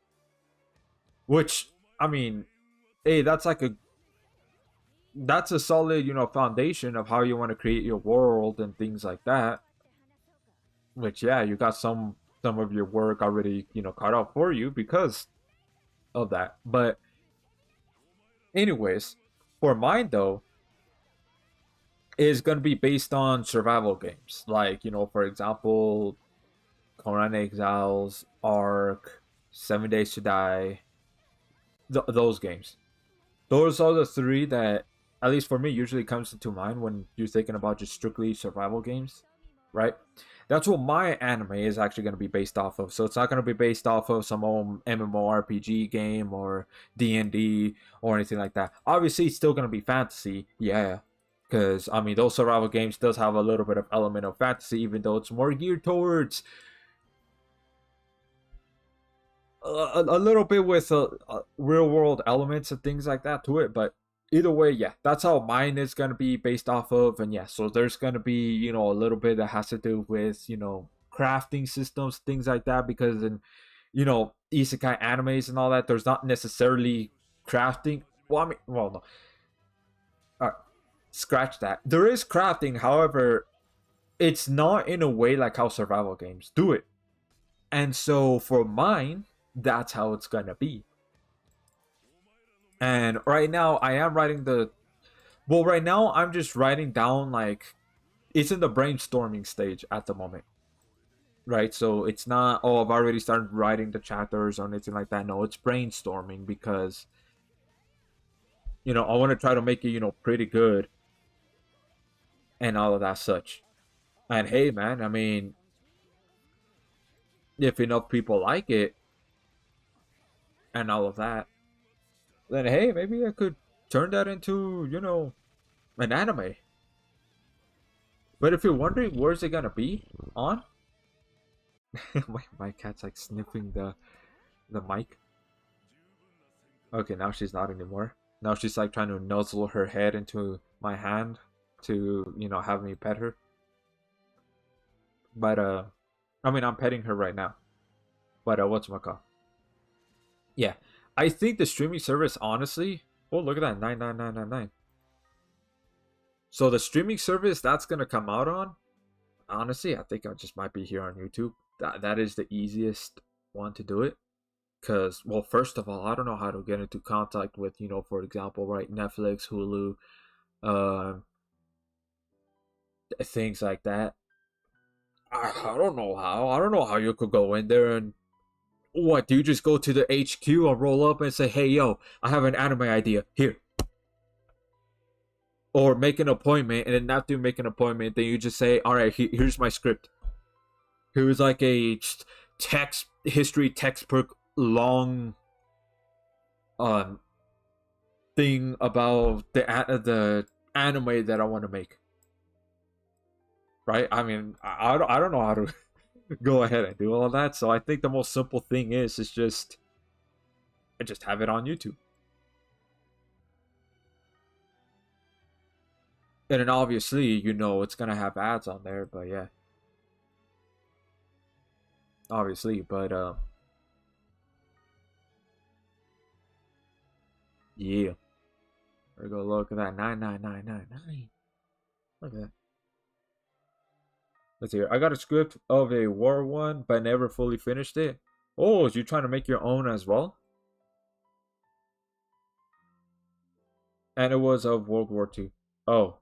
Which, I mean, hey, that's a solid foundation of how you want to create your world and things like that. Which, yeah, you got some of your work already caught up for you because of that. But anyways, for mine though, is going to be based on survival games, like for example, Conan Exiles, Ark, 7 Days to Die, those games. Those are the three that, at least for me, usually comes into mind when you're thinking about just strictly survival games, right? That's what my anime is actually going to be based off of. So it's not going to be based off of some old MMORPG game or D&D or anything like that. Obviously, it's still going to be fantasy, yeah, because I mean those survival games does have a little bit of element of fantasy, even though it's more geared towards a little bit with real world elements and things like that to it. But either way, yeah, that's how mine is going to be based off of. And yeah, so there's going to be a little bit that has to do with crafting systems, things like that, because in isekai animes and all that, there's not necessarily crafting. Well, I mean, well, no, all right, scratch that. There is crafting, however, it's not in a way like how survival games do it. And so for mine, that's how it's gonna be. And right now, I am writing the. Well, right now, I'm just writing down, like, it's in the brainstorming stage at the moment. Right? So it's not, oh, I've already started writing the chapters or anything like that. No, it's brainstorming because, I want to try to make it, pretty good and all of that such. And hey, man, I mean, if enough people like it and all of that, then hey, maybe I could turn that into, an anime. But if you're wondering where's it gonna be on, my cat's like sniffing the mic. Okay, now she's not anymore. Now she's like trying to nuzzle her head into my hand to have me pet her. But I mean I'm petting her right now. But what's my call? Yeah, I think the streaming service honestly. Oh, look at that, 99999. So the streaming service that's gonna come out on, honestly, I think I just might be here on YouTube. That is the easiest one to do it. Because, well, first of all, I don't know how to get into contact with, for example, right, Netflix, Hulu, uh, things like that. I don't know how. I don't know how you could go in there and what? Do you just go to the HQ or roll up and say, "Hey, yo, I have an anime idea here," or make an appointment, and then after you make an appointment, then you just say, "All right, here's my script. Here's like a text history textbook long um thing about the anime that I want to make." Right? I mean, I don't know how to go ahead and do all of that. So I think the most simple thing is just have it on YouTube. And then obviously, it's gonna have ads on there, but yeah. Obviously, but yeah. There we go, look at that. 99999. Look at that. Let's see here. I got a script of a war one, but never fully finished it. Oh, you trying to make your own as well? And it was of World War II. Oh.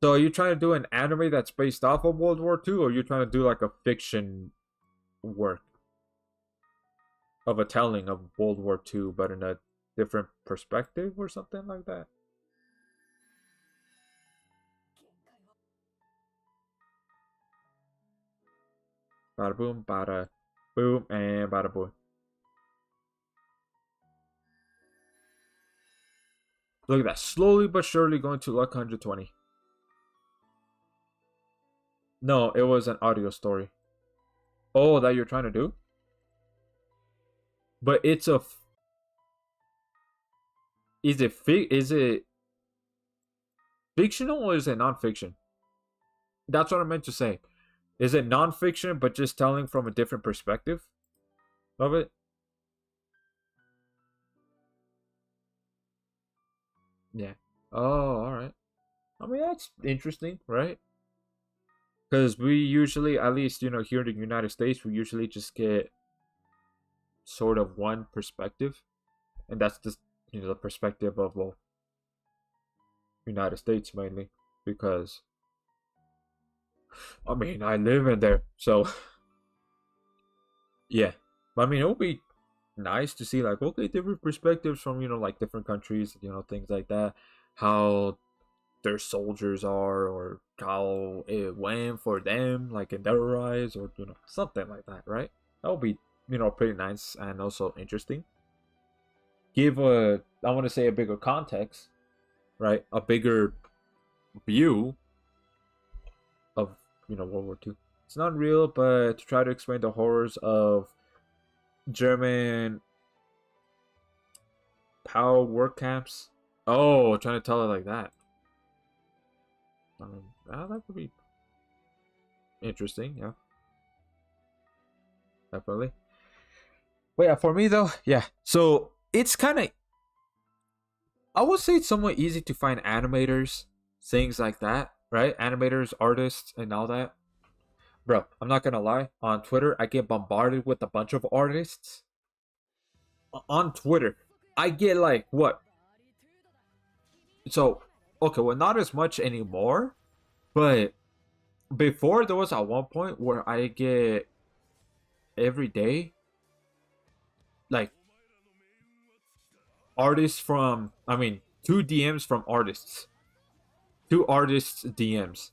So are you trying to do an anime that's based off of World War II, or are you trying to do like a fiction work of a telling of World War II, but in a different perspective or something like that? Bada boom, bada boom, and bada boom. Look at that. Slowly but surely going to luck 120. No, it was an audio story. Oh, that you're trying to do? But it's a. Is it fictional or is it non-fiction? That's what I meant to say. Is it non-fiction but just telling from a different perspective of it? Yeah. Oh, all right. I mean, that's interesting, right? Because we usually, at least, here in the United States, we usually just get sort of one perspective. And that's just, the perspective of, well, United States mainly. Because, I mean, I live in there. So, yeah. But, I mean, it would be nice to see, like, okay, different perspectives from, like, different countries, things like that. How their soldiers are, or how it went for them, like in their eyes, or something like that, right? That would be pretty nice and also interesting. Give I want to say a bigger context, right? A bigger view of World War II. It's not real, but to try to explain the horrors of German power work camps. Oh, trying to tell it like that. That could be interesting, yeah. Definitely. But yeah, for me though, yeah. So it's kind of, I would say it's somewhat easy to find animators, things like that. right? Animators, artists, and all that. Bro, I'm not gonna lie. On Twitter, I get bombarded with a bunch of artists. On Twitter, I get like what? So, okay, well, not as much anymore, but before there was at one point where I get every day like artists from, I mean, two DMs from artists, two artists DMs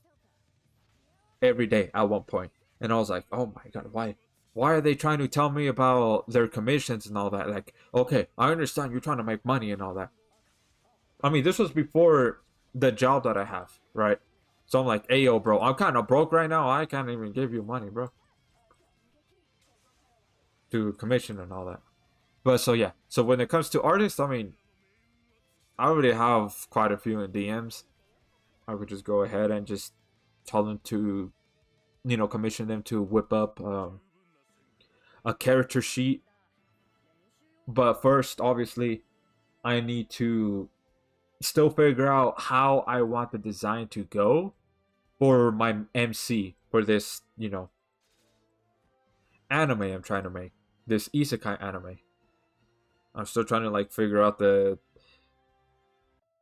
every day at one point, and I was like, oh my god, why are they trying to tell me about their commissions and all that? Like, okay, I understand you're trying to make money and all that. I mean, this was before the job that I have, right? So I'm like, hey yo, bro, I'm kind of broke right now. I can't even give you money, bro, to commission and all that. But so yeah, so when it comes to artists, I mean, I already have quite a few in DMs. I could just go ahead and just tell them to, commission them to whip up a character sheet. But first, obviously, I need to still figure out how I want the design to go for my MC for this, anime I'm trying to make. This isekai anime. I'm still trying to like figure out the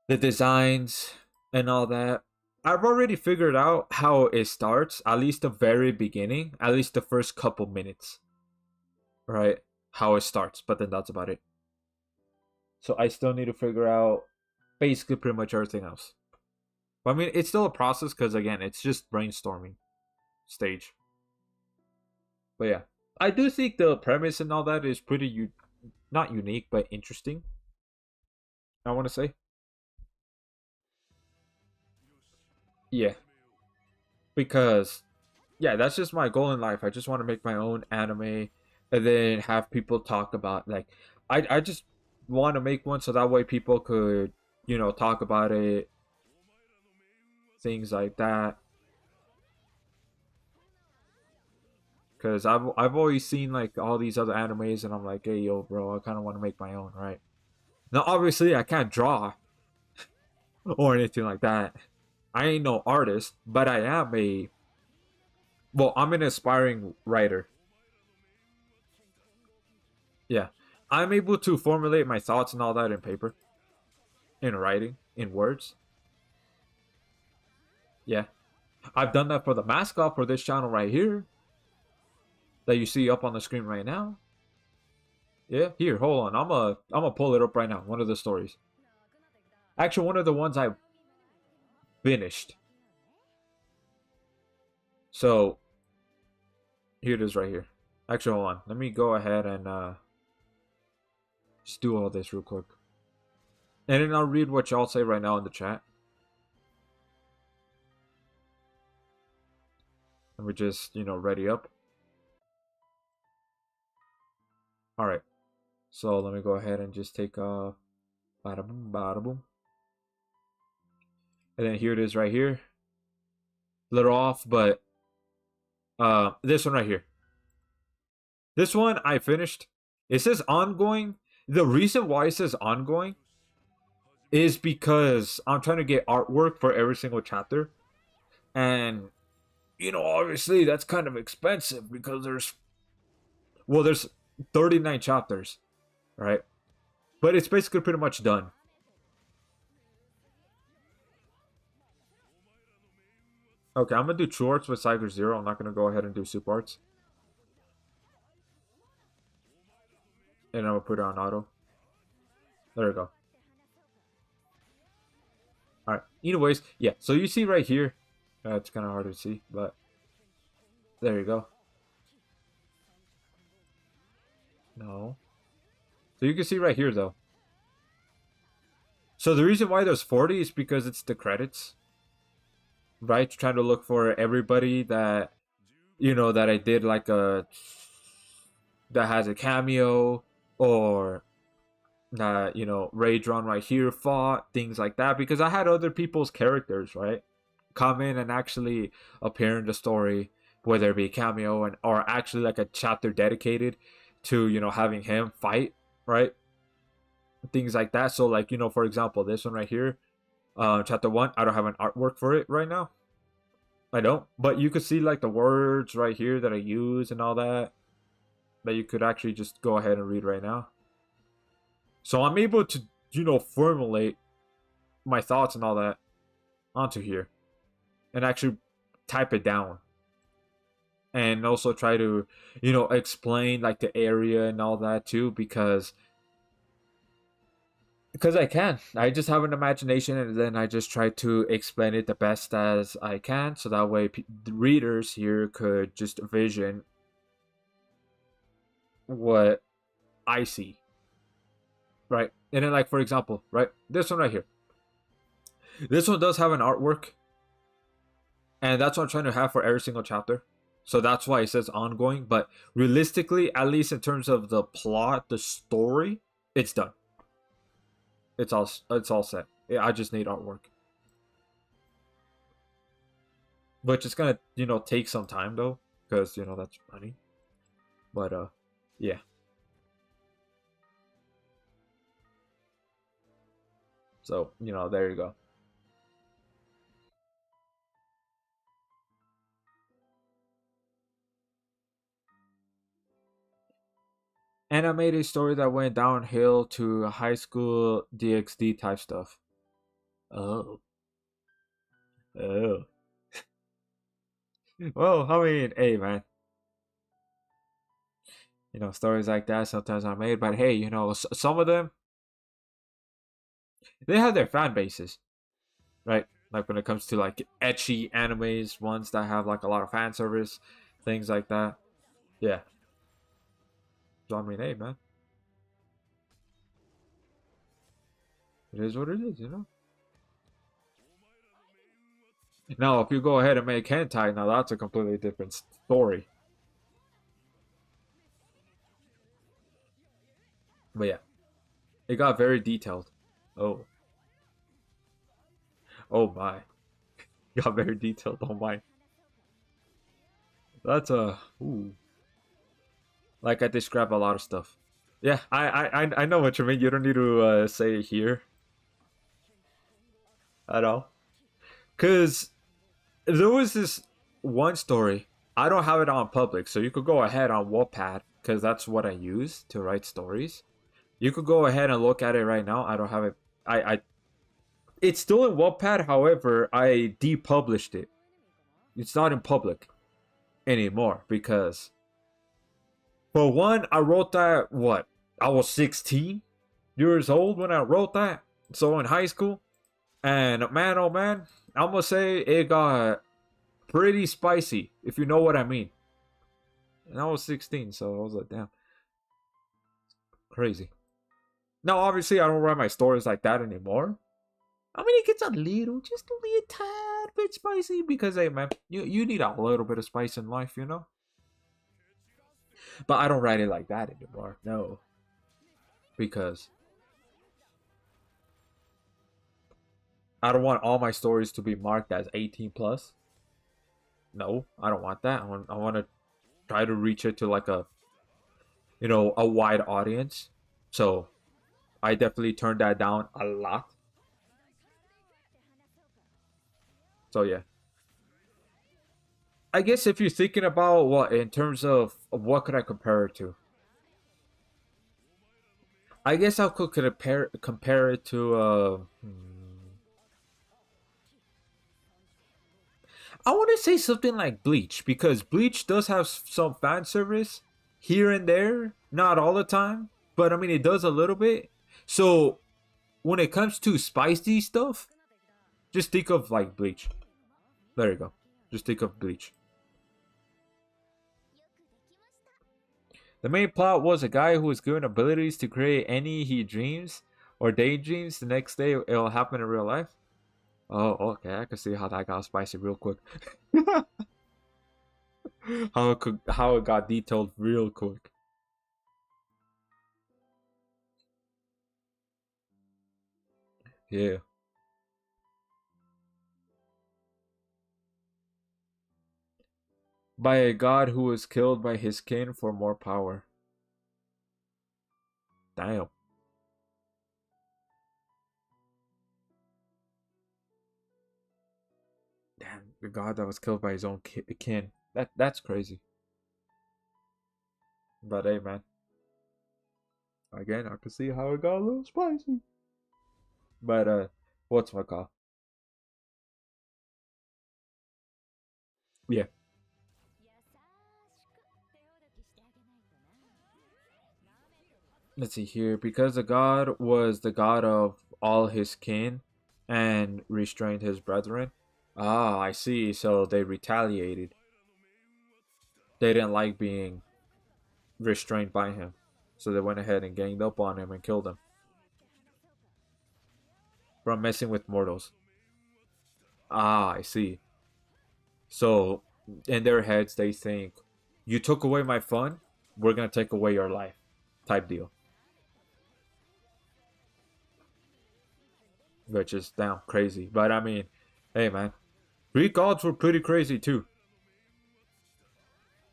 designs and all that. I've already figured out how it starts, at least the very beginning, at least the first couple minutes. Right? How it starts, but then that's about it. So I still need to figure out basically pretty much everything else. But I mean, it's still a process because again, it's just brainstorming stage. But yeah, I do think the premise and all that is pretty not unique but interesting. I want to say, yeah, because yeah, that's just my goal in life. I just want to make my own anime and then have people talk about like I just want to make one so that way people could, talk about it, things like that. Cause I've always seen like all these other animes and I'm like, hey yo, bro, I kind of want to make my own, right? Now, obviously, I can't draw or anything like that. I ain't no artist, but I am I'm an aspiring writer. Yeah, I'm able to formulate my thoughts and all that in paper, in writing, in words. Yeah, I've done that for the mascot for this channel right here that you see up on the screen right now. Yeah, here, hold on. I'm gonna pull it up right now. One of the stories. Actually, one of the ones I finished. So here it is right here. Actually, hold on. Let me go ahead and just do all this real quick. And then I'll read what y'all say right now in the chat. And we just, ready up. Alright. So let me go ahead and just take bada boom, bada boom. And then here it is right here. A little off, but this one right here. This one I finished. It says ongoing. The reason why it says ongoing is because I'm trying to get artwork for every single chapter. And obviously that's kind of expensive because there's 39 chapters, right? But it's basically pretty much done. Okay, I'm gonna do true arts with Cyber Zero. I'm not gonna go ahead and do soup arts. And I'm gonna put it on auto. There we go. Alright. Anyways, yeah. So you see right here. It's kind of hard to see, but there you go. No. So you can see right here though. So the reason why there's 40 is because it's the credits. Right? Trying to look for everybody that that I did like that has a cameo or that Ray Drawn right here fought, things like that, because I had other people's characters, right, come in and actually appear in the story, whether it be a cameo and or actually like a chapter dedicated to having him fight, right, things like that. So like for example, this one right here, chapter 1, I don't have an artwork for it right now, I don't. But you could see like the words right here that I use and all that. That you could actually just go ahead and read right now. So I'm able to, formulate my thoughts and all that onto here and actually type it down. And also try to, explain like the area and all that too, because I can. I just have an imagination, and then I just try to explain it the best as I can, so that way the readers here could just vision what I see, right? And then, like for example, right, this one right here. This one does have an artwork, and that's what I'm trying to have for every single chapter. So that's why it says ongoing. But realistically, at least in terms of the plot, the story, it's done. It's all set. I just need artwork, which is gonna take some time though, because that's money. But yeah. So there you go. Animated story that went downhill to high school DxD type stuff. Oh, oh. Well, I mean, hey man, stories like that sometimes are made, but hey, some of them they have their fan bases, right? Like when it comes to like etchy animes, ones that have like a lot of fan service, things like that. Yeah. So I mean, hey man, it is what it is. Now, if you go ahead and make hentai, now that's a completely different story. But yeah, it got very detailed. Oh, oh my, it got very detailed. Oh my, that's a ooh. Like I describe a lot of stuff. Yeah, I know what you mean. You don't need to say it here at all. Cause there was this one story. I don't have it on public, so you could go ahead on Wattpad because that's what I use to write stories. You could go ahead and look at it right now. I don't have it. I it's still in Wattpad. However, I depublished it. It's not in public anymore because, for one, I wrote that what I was 16 years old when I wrote that. So in high school, and man, oh man, I'm gonna say it got pretty spicy, if you know what I mean. And I was 16, so I was like, damn, crazy. Now, obviously, I don't write my stories like that anymore. I mean, it gets just a little tad bit spicy because, hey, man, you need a little bit of spice in life. But I don't write it like that anymore. No, because I don't want all my stories to be marked as 18 plus. No, I don't want that. I want to try to reach it to like a wide audience. So I definitely turned that down a lot. So yeah, I guess if you're thinking about what in terms of what could I compare it to, I guess I could compare it to I want to say something like Bleach because Bleach does have some fan service here and there, not all the time, but I mean it does a little bit. So when it comes to spicy stuff, just think of like Bleach. There you go. Just think of Bleach. The main plot was a guy who was given abilities to create any he dreams or daydreams. The next day it'll happen in real life. Oh, okay. I can see how that got spicy real quick. How it got detailed real quick. Yeah. By a god who was killed by his kin for more power. Damn. Damn. the god that was killed by his own kin. That's crazy. But hey, man. Again, I can see how it got a little spicy. But what's my call? Yeah. Let's see here. Because the god was the god of all his kin and restrained his brethren. Ah, I see. So they retaliated. They didn't like being restrained by him. So they went ahead and ganged up on him and killed him. From messing with mortals. Ah, I see. So in their heads, they think, you took away my fun, we're going to take away your life. Type deal. Which is damn crazy. But I mean, hey man, Greek gods were pretty crazy too.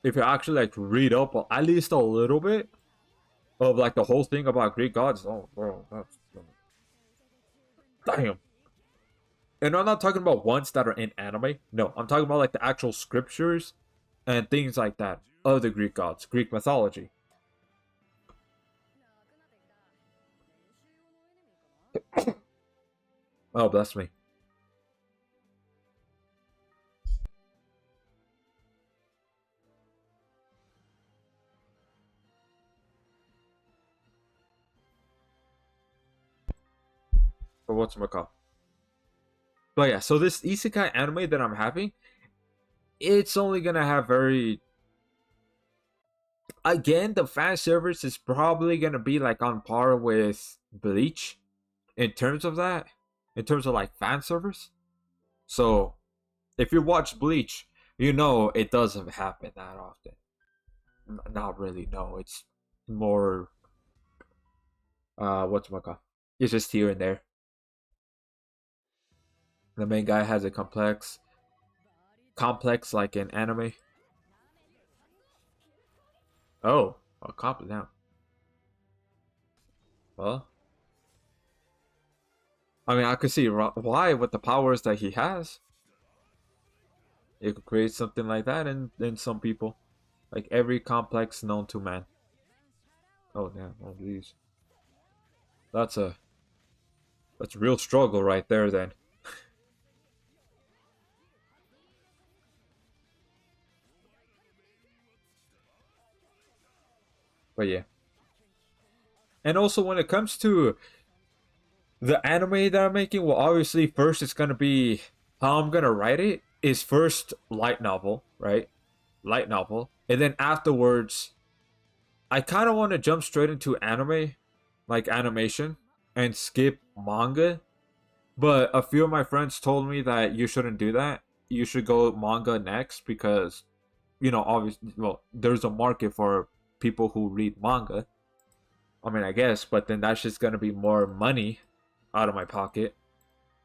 If you actually like read up at least a little bit of like the whole thing about Greek gods, oh bro, that's damn. And I'm not talking about ones that are in anime. No, I'm talking about like the actual scriptures and things like that of the Greek gods, Greek mythology. Oh, bless me. But what's my call? But yeah, so this isekai anime that I'm having, it's only gonna have very, again, the fan service is probably gonna be like on par with Bleach in terms of that, in terms of like fan service. So if you watch Bleach, you know it doesn't happen that often. Not really, no. It's more what's my call? It's just here and there. The main guy has a complex like in anime. Oh, a complex now. Well, I mean, I could see why with the powers that he has. It could create something like that in some people. Like every complex known to man. Oh damn, oh geez. That's a real struggle right there then. But yeah. And also when it comes to the anime that I'm making, well obviously first it's gonna be how I'm gonna write it is first light novel, right? Light novel. And then afterwards I kinda wanna jump straight into anime, like animation, and skip manga. But a few of my friends told me that you shouldn't do that. You should go manga next because, you know, obviously, well, there's a market for people who read manga. I mean, I guess, but then that's just gonna be more money out of my pocket.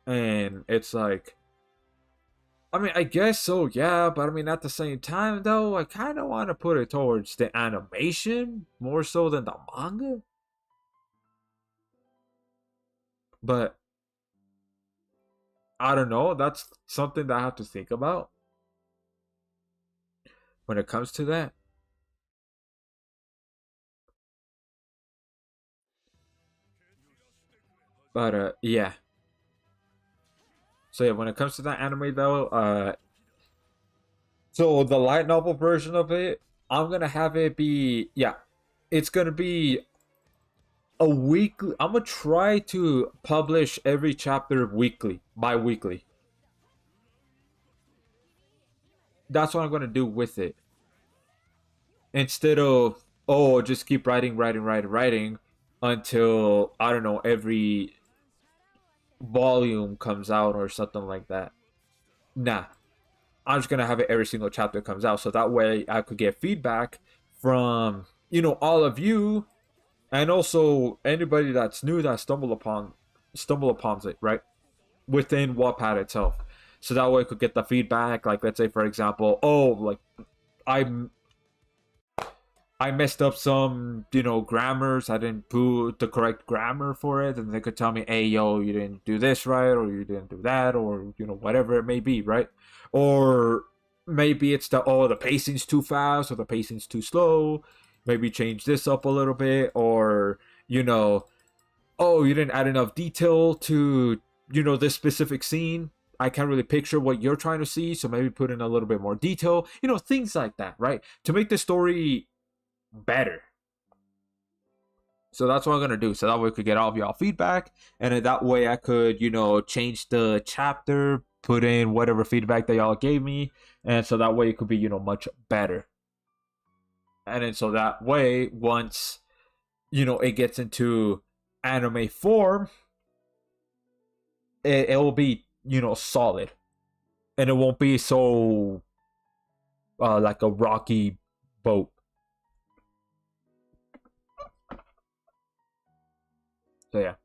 And it's like, I mean, I guess so, yeah, but I mean, at the same time, though, I kind of want to put it towards the animation more so than the manga. But I don't know. That's something that I have to think about when it comes to that. But yeah. So yeah, when it comes to that anime though, so the light novel version of it, I'm gonna have it be, yeah, it's gonna be a weekly. I'm gonna try to publish every chapter weekly, bi-weekly. That's what I'm gonna do with it. Instead of, oh, just keep writing until I don't know every volume comes out or something like that. Nah, I'm just gonna have it every single chapter comes out, so that way I could get feedback from all of you, and also anybody that's new that stumble upon it, right, within Wattpad itself. So that way I could get the feedback. Like let's say for example, oh, like I'm I messed up some, grammars. I didn't put the correct grammar for it, and they could tell me, "Hey, yo, you didn't do this right, or you didn't do that, or whatever it may be, right?" Or maybe it's the pacing's too fast or the pacing's too slow. Maybe change this up a little bit, or you know, oh, you didn't add enough detail to this specific scene. I can't really picture what you're trying to see, so maybe put in a little bit more detail. Things like that, right? To make the story better. So that's what I'm gonna do. So that way we could get all of y'all feedback, and then that way I could, change the chapter, put in whatever feedback that y'all gave me, and so that way it could be, much better. And then so that way, once it gets into anime form, it will be solid, and it won't be so like a rocky boat. So yeah.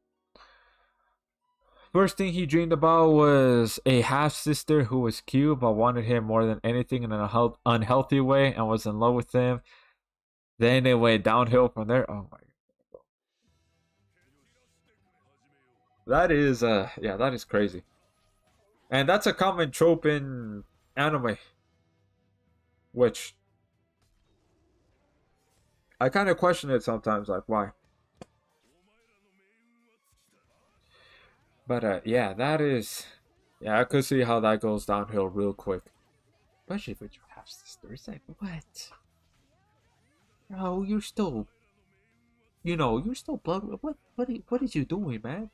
First thing he dreamed about was a half sister who was cute but wanted him more than anything in an unhealthy way and was in love with him. Then it went downhill from there. Oh my god. That is yeah, that is crazy. And that's a common trope in anime, which I kind of question it sometimes, like why. But yeah, that is, yeah, I could see how that goes downhill real quick, especially with your half sister. It's like what? No, you're still, you're still blood. What is you doing, man?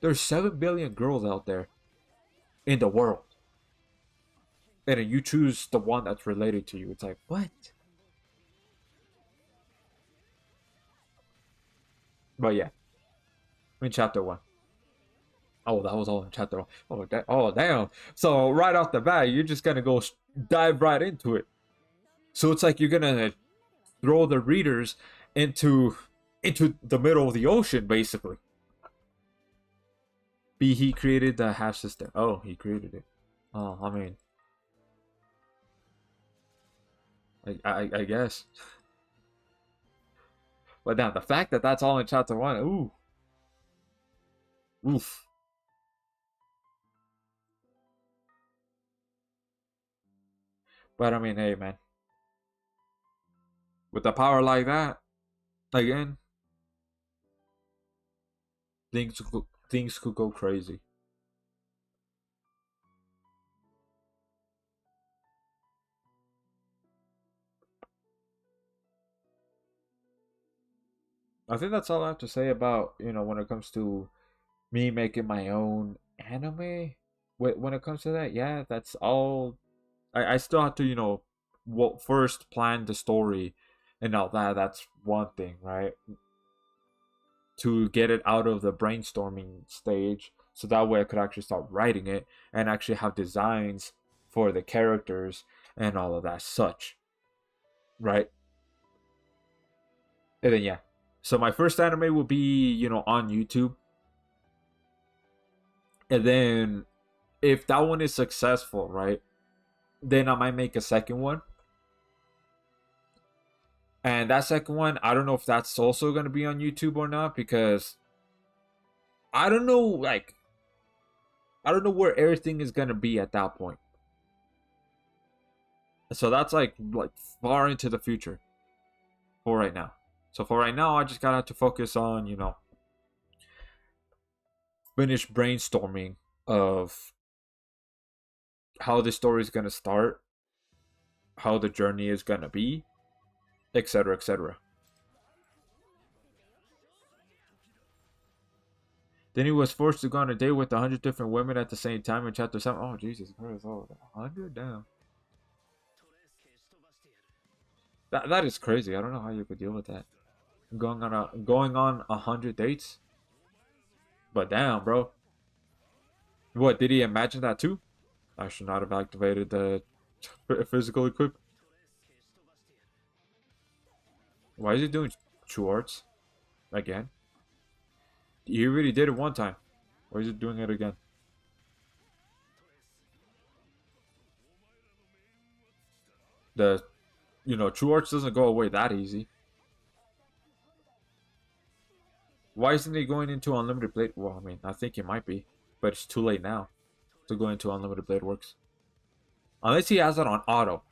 There's 7 billion girls out there in the world, and then you choose the one that's related to you. It's like what? But yeah, in chapter one. Oh, that was all in chapter one. Oh, damn. So right off the bat, you're just gonna go dive right into it. So it's like you're gonna throw the readers into the middle of the ocean, basically. B, he created the half sister. Oh, he created it. Oh, I mean, I guess. But now the fact that that's all in chapter one, ooh, oof. But I mean, hey, man, with the power like that, again, things could go crazy. I think that's all I have to say about when it comes to me making my own anime. When it comes to that, yeah, that's all. I still have to first plan the story and all that. That's one thing, right? To get it out of the brainstorming stage, so that way I could actually start writing it and actually have designs for the characters and all of that such, right? And then yeah, so my first anime will be on YouTube, and then if that one is successful, right, then I might make a second one. And that second one, I don't know if that's also going to be on YouTube or not, because I don't know, like, I don't know where everything is going to be at that point. So that's like far into the future for right now. So for right now, I just gotta have to focus on, finish brainstorming of how the story is gonna start, how the journey is gonna be, etc., etc. Then he was forced to go on a date with 100 different women at the same time in chapter 7. Oh, Jesus Christ. Oh, 100? Damn. That is crazy. I don't know how you could deal with that. Going on 100 dates? But damn, bro. What, did he imagine that too? I should not have activated the physical equip. Why is he doing Schwartz again? He already did it one time. Why is he doing it again? The you know, True Arts doesn't go away that easy. Why isn't he going into Unlimited Blade? Well, I mean, I think he might be, but it's too late now to go into Unlimited Blade Works. Unless he has it on auto.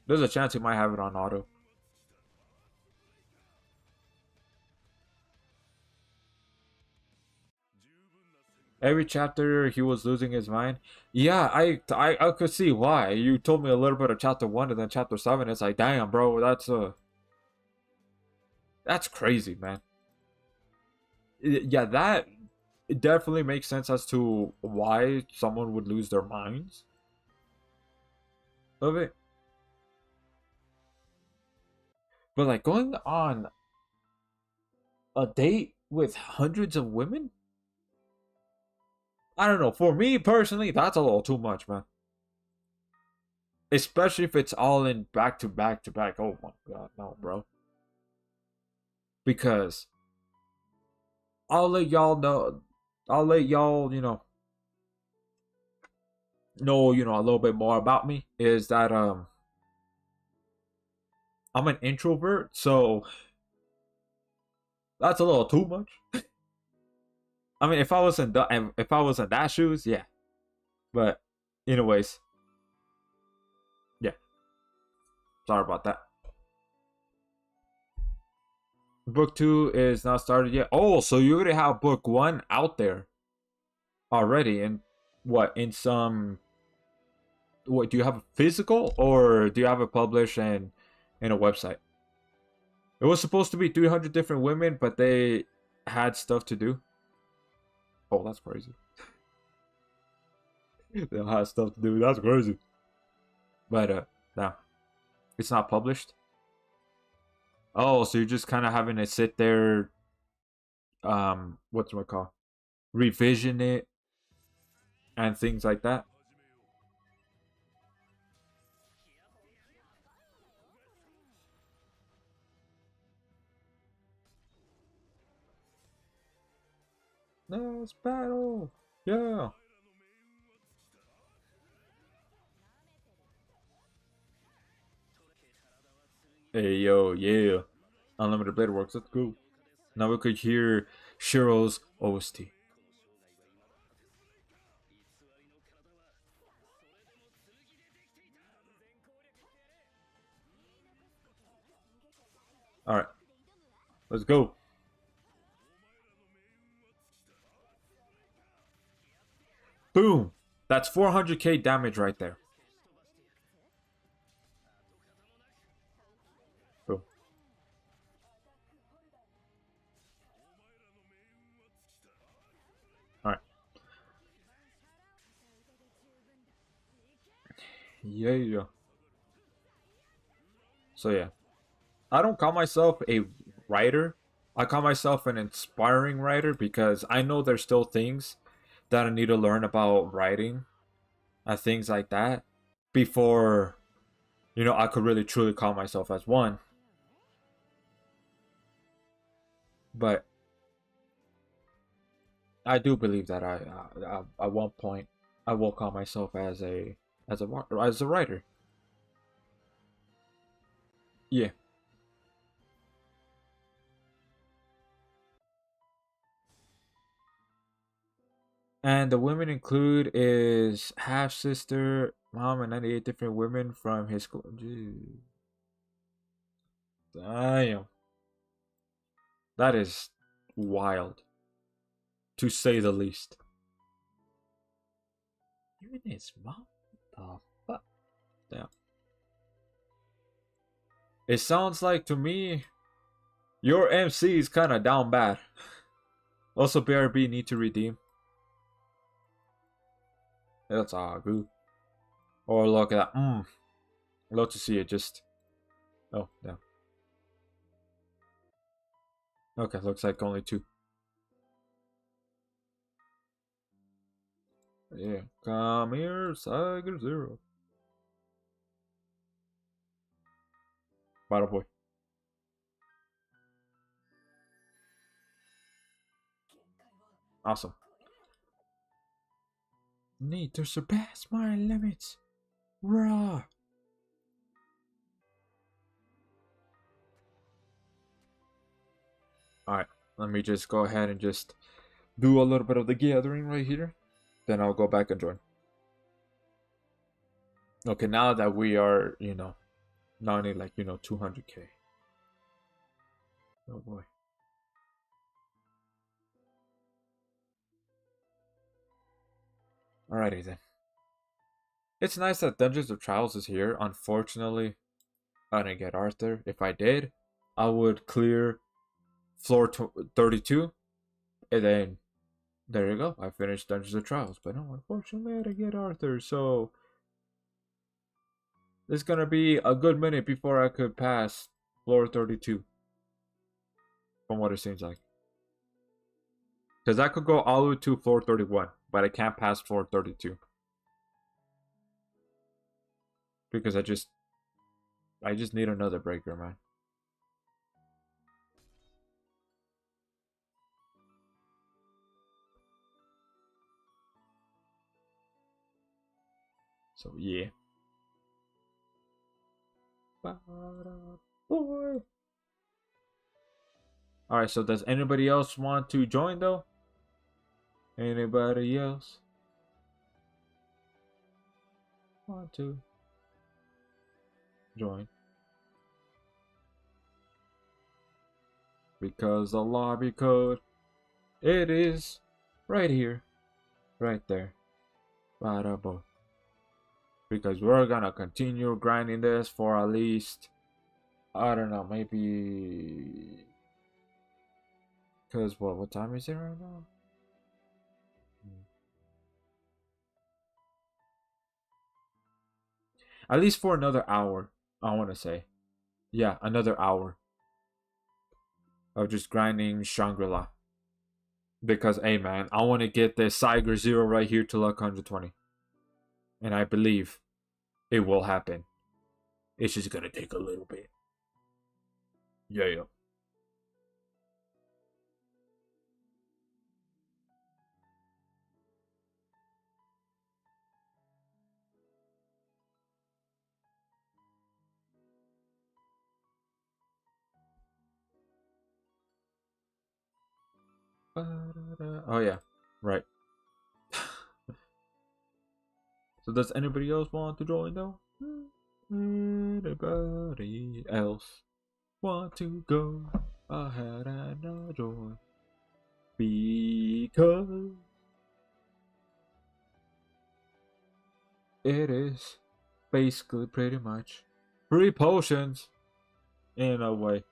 There's a chance he might have it on auto. Every chapter he was losing his mind. Yeah, I could see why. You told me a little bit of chapter 1 and then chapter 7. It's like, damn, bro, that's crazy, man. Yeah, that it definitely makes sense as to why someone would lose their minds of it. But like going on a date with hundreds of women? I don't know. For me personally, that's a little too much, man. Especially if it's all in back to back to back. Oh my god, no, bro. Because I'll let y'all know. I'll let y'all, a little bit more about me. Is that I'm an introvert, so that's a little too much. I mean, if I was in that shoes, yeah. But, anyways, yeah. Sorry about that. Book 2 is not started yet. Oh, so you already have book 1 out there already, and what in some what do you have a physical or do you have it published and in a website? It was supposed to be 300 different women, but they had stuff to do. Oh, that's crazy. They had stuff to do. That's crazy. But no, it's not published. Oh, so you're just kind of having to sit there, what's it called? Revision it and things like that. Let's battle. Yeah. Hey yo, yeah. Unlimited Blade Works. Let's go. Now we could hear Shiro's OST. All right, let's go. Boom. That's 400k damage right there. Boom. All right. Yeah. So yeah, I don't call myself a writer. I call myself an inspiring writer because I know there's still things that I need to learn about writing and things like that before I could really truly call myself as one. But I do believe that at one point I will call myself as a writer. Yeah. And the women include is half sister, mom, and 98 different women from his school. Jeez. Damn. That is wild, to say the least. Even his mom? The fuck? Damn. It sounds like to me your MC is kind of down bad. Also, BRB need to redeem. That's all good. Or look at that. Love to see it just. Oh, yeah. Okay, looks like only two. Yeah. Come here, Tiger Zero. Battle Boy. Awesome. Need to surpass my limits. Raw. Alright, let me just go ahead and just do a little bit of the gathering right here. Then I'll go back and join. Okay, now that we are, not only like, 200k. Oh boy. Alrighty then. It's nice that Dungeons of Trials is here. Unfortunately, I didn't get Arthur. If I did, I would clear floor 32. And then, there you go. I finished Dungeons of Trials. But no, unfortunately, I didn't get Arthur. So, it's gonna be a good minute before I could pass floor 32. From what it seems like. Because I could go all the way to floor 31. But I can't pass floor 32. Because I just need another breaker, man. So yeah. Boy. Alright, so does anybody else want to join though? Anybody else want to join? Because the lobby code, it is right here, right there. Bada because we're gonna continue grinding this for at least, I don't know, maybe, because what time is it right now? At least for another hour, I want to say. Yeah, another hour of just grinding Shangri-La. Because, hey man, I want to get this Siger Zero right here to luck 120. And I believe it will happen. It's just gonna take a little bit. Yeah. Oh yeah, right. So does anybody else want to join though? Anybody else want to go ahead and join? Because it is basically pretty much free potions in a way.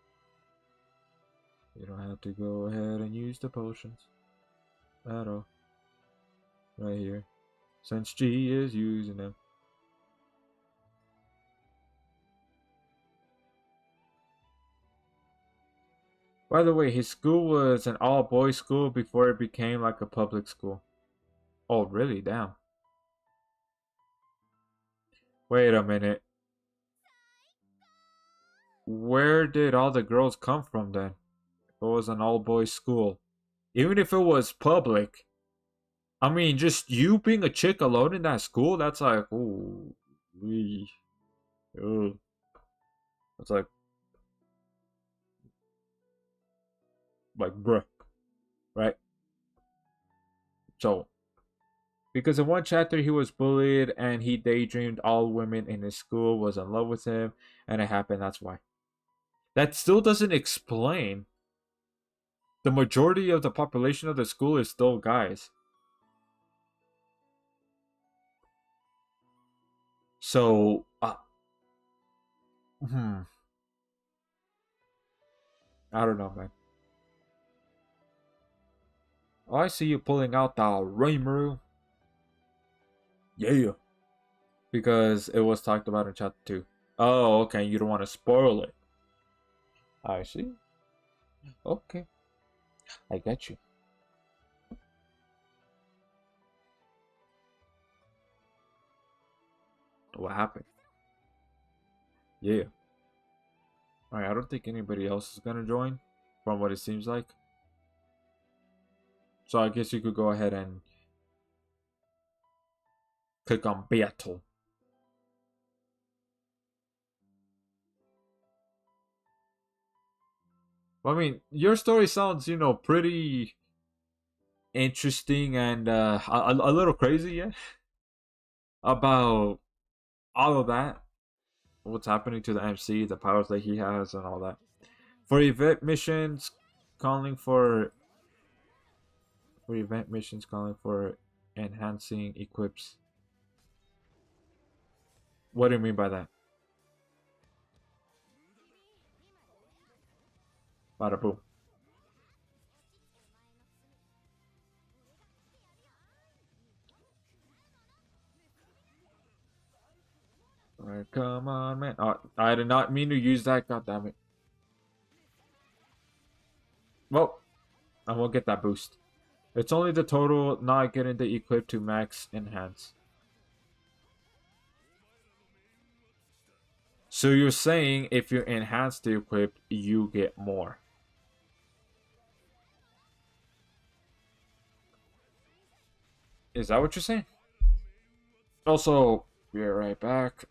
You don't have to go ahead and use the potions at all. Right here. Since G is using them. By the way, his school was an all-boys school before it became like a public school. Oh, really? Damn. Wait a minute. Where did all the girls come from then? If it was an all-boys school. Even if it was public. I mean, just you being a chick alone in that school, that's like, ooh. Ooh. It's like, bruh. Right? So, because in one chapter he was bullied and he daydreamed all women in his school was in love with him, and it happened, that's why. That still doesn't explain. The majority of the population of the school is still guys. So, I don't know, man. Oh, I see you pulling out the Raymaru. Yeah. Because it was talked about in chapter 2. Oh, okay, you don't want to spoil it. I see. Okay. I get you. What happened? Yeah. Alright, I don't think anybody else is gonna join, from what it seems like. So I guess you could go ahead and click on battle. I mean, your story sounds, pretty interesting and a little crazy, yeah, about all of that. What's happening to the MC, the powers that he has, and all that. For event missions, calling for enhancing equips. What do you mean by that? Bada boom. Alright, come on, man. Oh, I did not mean to use that. God damn it. Well, I won't get that boost. It's only the total, not getting the equip to max enhance. So you're saying if you enhance the equip, you get more. Is that what you're saying? Also, be right back.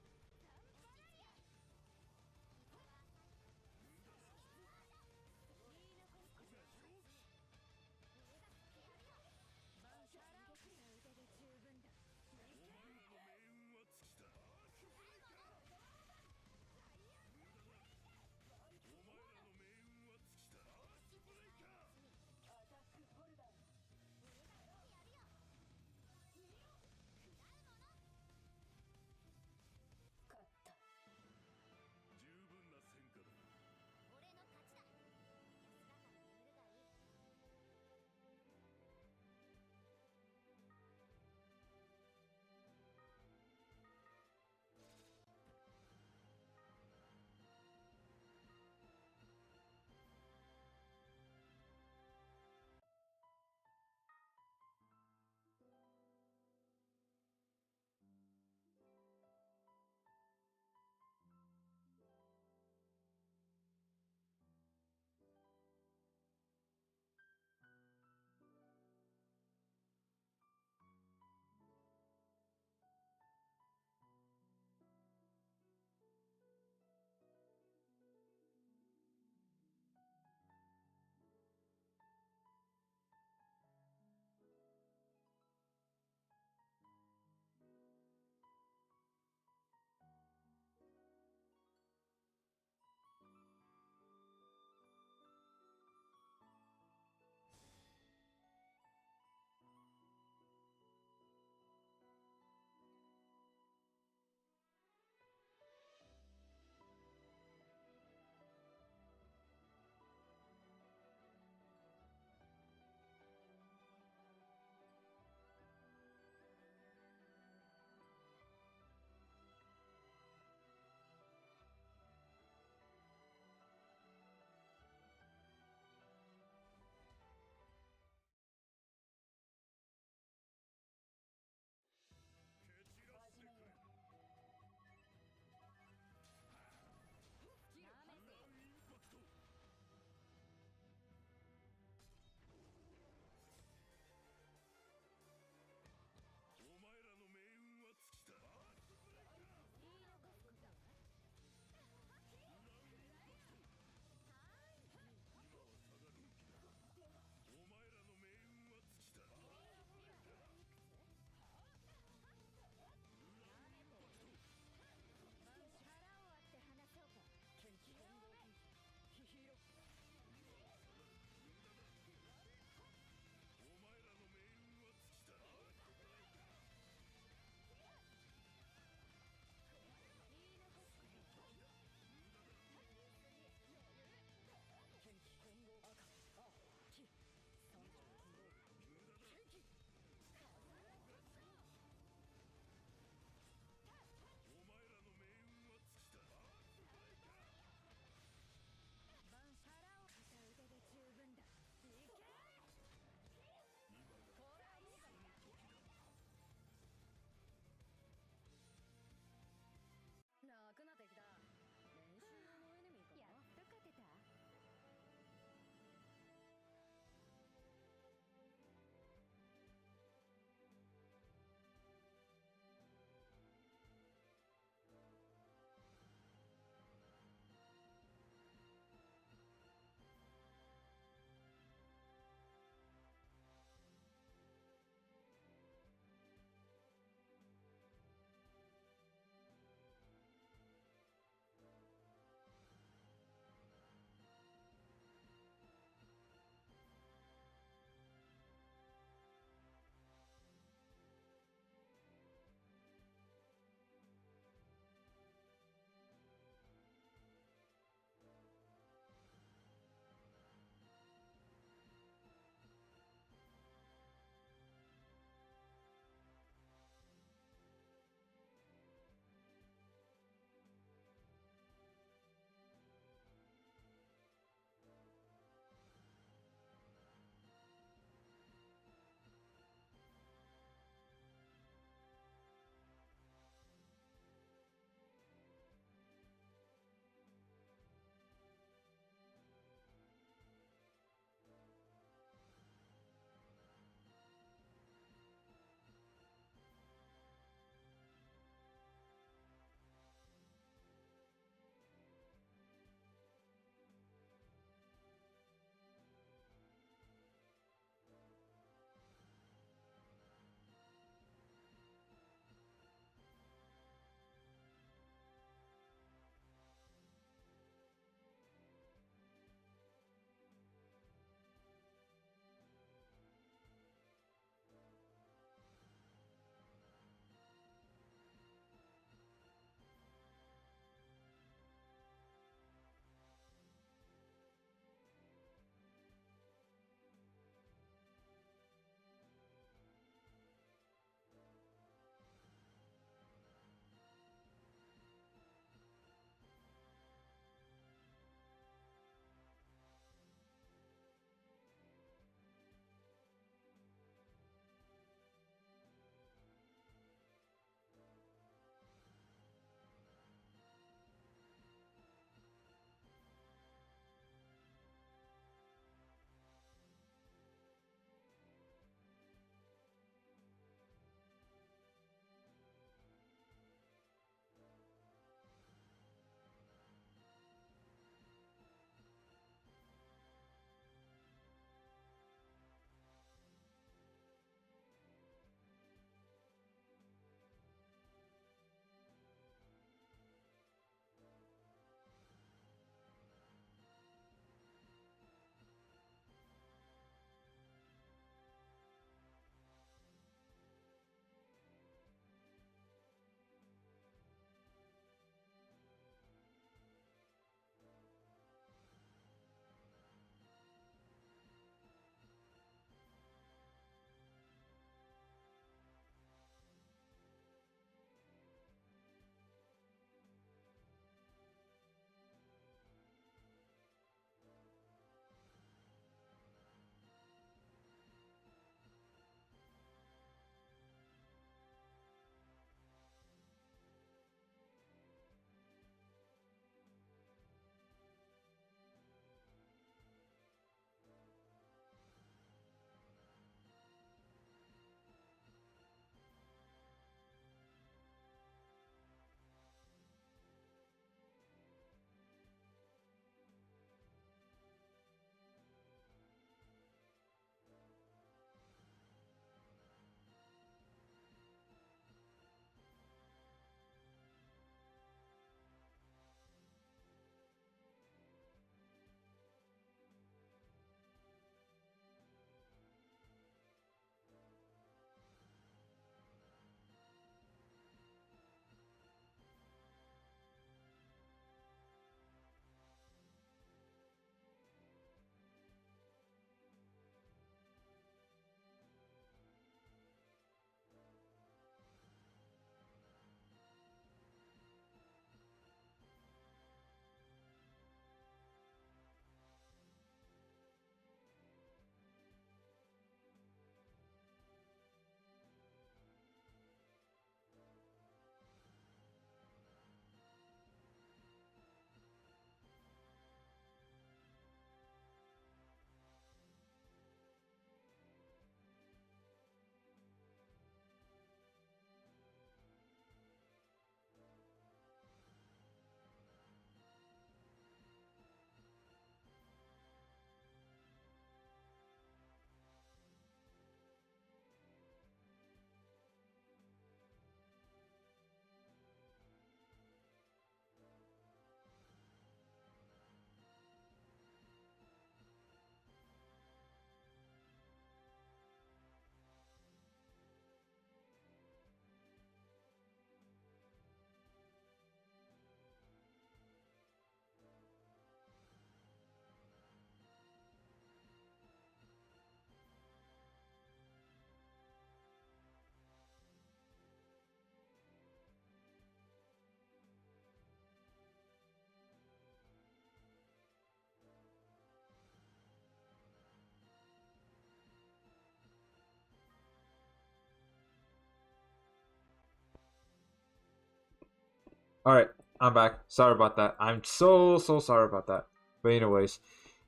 All right, I'm back. Sorry about that. I'm so sorry about that. But anyways,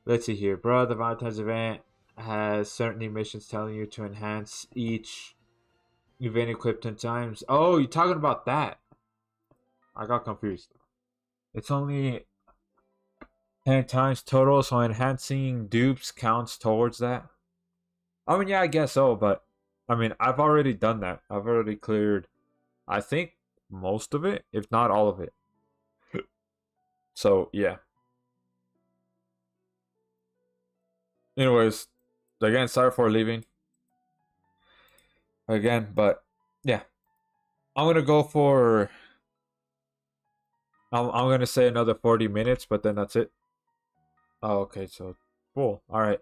let's see here, bro. The Valentine's event has certain missions telling you to enhance each event equipped 10 times. Oh, you're talking about that? I got confused. It's only 10 times total, so enhancing dupes counts towards that. I mean, yeah, I guess so, but I mean, I've already done that. I've already cleared, I think, most of it, if not all of it. So yeah. Anyways, again, sorry for leaving again, but yeah, I'm gonna go for. I'm gonna say another 40 minutes, but then that's it. Oh, okay, so cool. All right,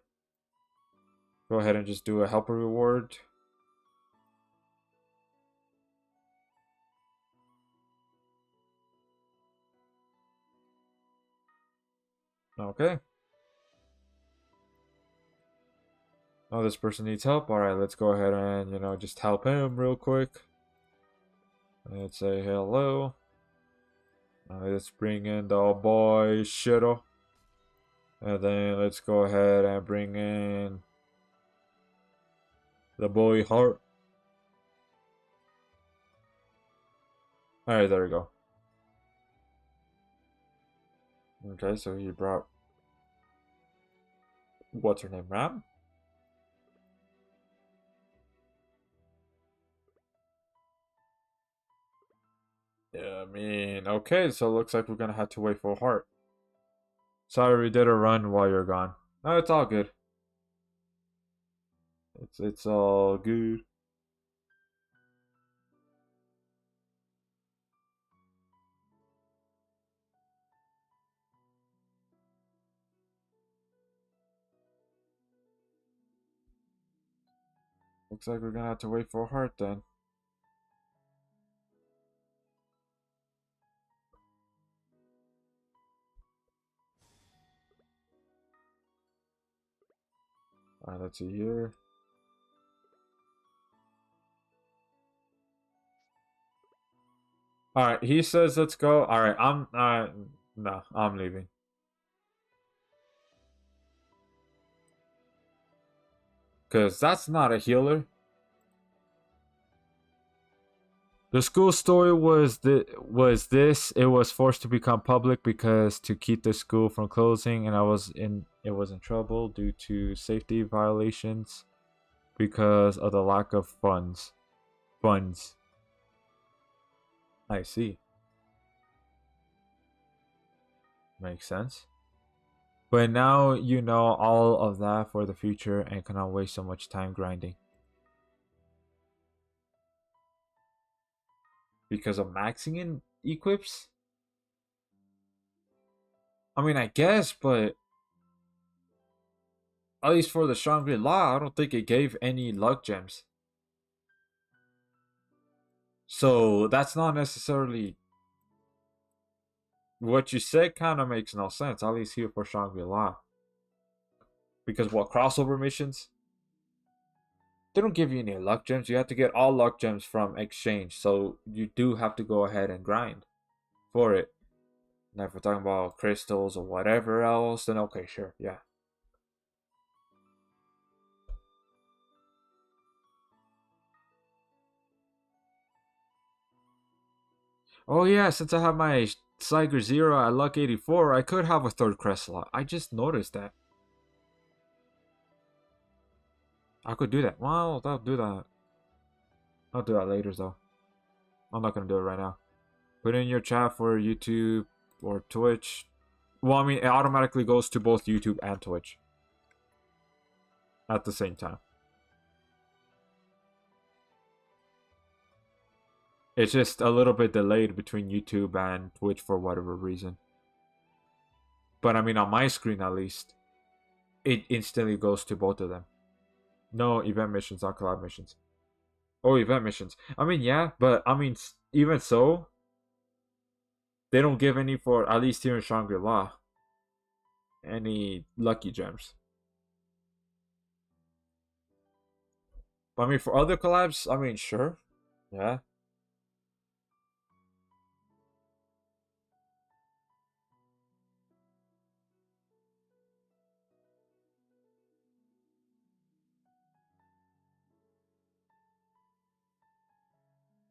go ahead and just do a helper reward. Okay. Oh, this person needs help. All right, let's go ahead and just help him real quick. Let's say hello. Let's bring in the boy Shiro. And then let's go ahead and bring in the boy Heart. Alright, there we go. Okay, so he brought. What's her name? Ram? Yeah, I mean, okay, so it looks like we're gonna have to wait for Heart. Sorry we did a run while you're gone. No, it's all good. It's all good. Looks like we're gonna have to wait for Heart then. Alright, let's see here. Alright, he says let's go. Alright, no, I'm leaving. Cause that's not a healer. The school story was this. It was forced to become public because to keep the school from closing, and it was in trouble due to safety violations because of the lack of funds. Funds. I see. Makes sense. But now you know all of that for the future and cannot waste so much time grinding. Because of maxing in equips? I mean, I guess, but at least for the Shangri-La, I don't think it gave any luck gems. So that's not necessarily what you said. Kind of makes no sense. At least here for Shangri-La, because what crossover missions? They don't give you any luck gems. You have to get all luck gems from exchange. So you do have to go ahead and grind for it. Now, if we're talking about crystals or whatever else, then okay, sure, yeah. Oh yeah, since I have my Siger Zero at luck 84, I could have a third crest slot. I just noticed that. I could do that. Well, I'll do that. I'll do that later though. I'm not gonna do it right now. Put in your chat for YouTube or Twitch. Well, I mean, it automatically goes to both YouTube and Twitch at the same time. It's just a little bit delayed between YouTube and Twitch for whatever reason. But I mean, on my screen at least, it instantly goes to both of them. No event missions, not collab missions. Oh, event missions. I mean, yeah, but I mean, even so, they don't give any for, at least here in Shangri-La, any lucky gems. But I mean, for other collabs, I mean, sure. Yeah.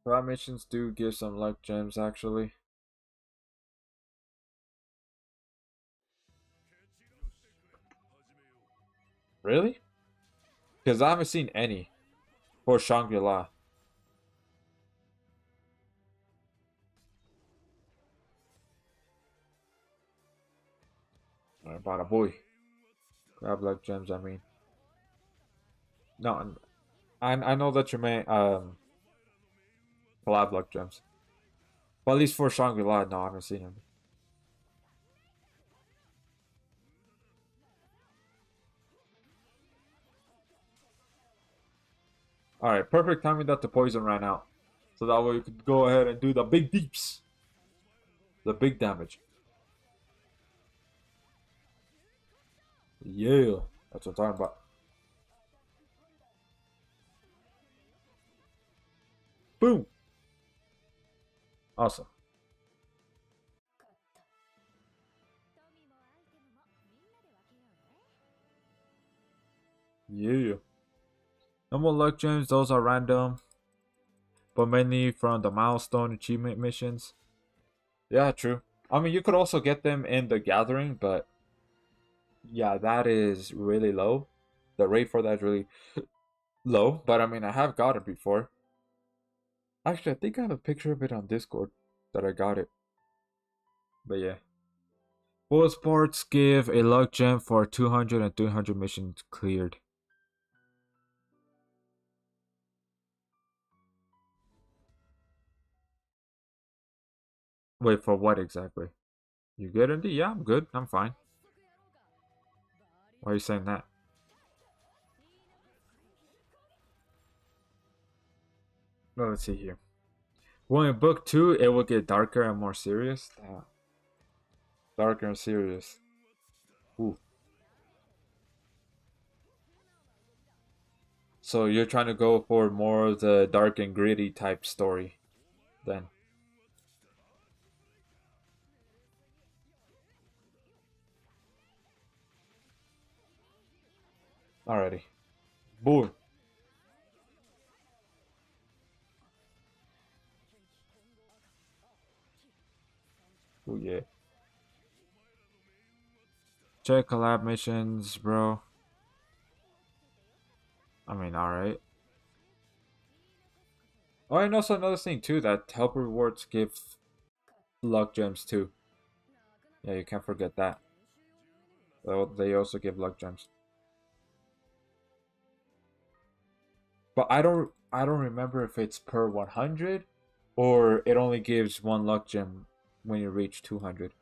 Collab missions do give some luck gems actually. Really? Because I haven't seen any for Shangri-La. About a boy. Grab luck gems, I mean. No, I know that you may collab luck gems. But at least for Shangri-La, no, I haven't seen him. Alright, perfect timing that the poison ran out. So that way we could go ahead and do the big deeps. The big damage. Yeah, that's what I'm talking about. Boom. Awesome. Yeah. Normal luck gems, those are random, but mainly from the milestone achievement missions. Yeah, true. I mean, you could also get them in the gathering, but yeah, that is really low. The rate for that is really low, but I mean, I have got it before. Actually, I think I have a picture of it on Discord that I got it. But yeah. Full sports give a luck gem for 200 and 300 missions cleared. Wait, for what exactly? You good, Andy? Yeah, I'm good. I'm fine. Why are you saying that? Well, let's see here. Well, in book 2, it will get darker and more serious. Darker and serious. Ooh. So you're trying to go for more of the dark and gritty type story, then. Alrighty. Boom. Oh yeah. Check collab missions, bro. I mean, alright. Oh, and also another thing too, that helper rewards give luck gems too. Yeah, you can't forget that. They also give luck gems. But I don't remember if it's per 100 or it only gives one luck gem when you reach 200.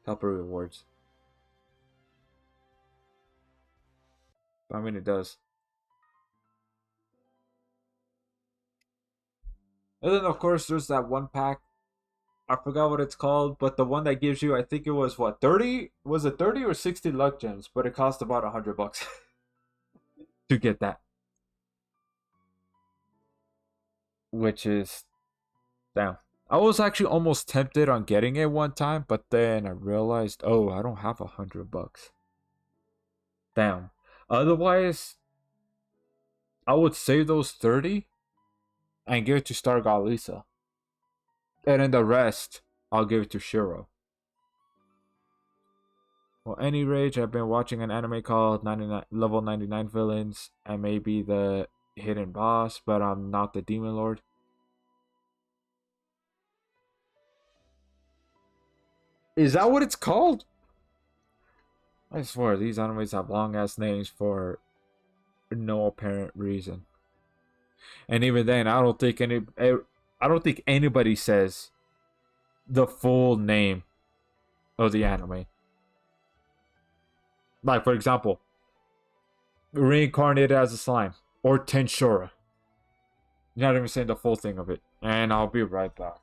Helper rewards. But I mean, it does. And then, of course, there's that one pack. I forgot what it's called, but the one that gives you, I think it was what, 30? Was it 30 or 60 luck gems? But it cost about $100 to get that. Which is, damn. I was actually almost tempted on getting it one time, but then I realized, oh, I don't have $100. Damn. Otherwise, I would save those 30 and give it to Star God Lisa. And then the rest, I'll give it to Shiro. Well, any rage, I've been watching an anime called 99 Level 99 Villains and maybe the hidden boss, but I'm not the demon lord. Is that what it's called? I swear these animes have long ass names for no apparent reason. And even then, I don't think anybody says the full name of the anime. Like for example, reincarnated as a slime or Tenshura. You're not even saying the full thing of it. And I'll be right back.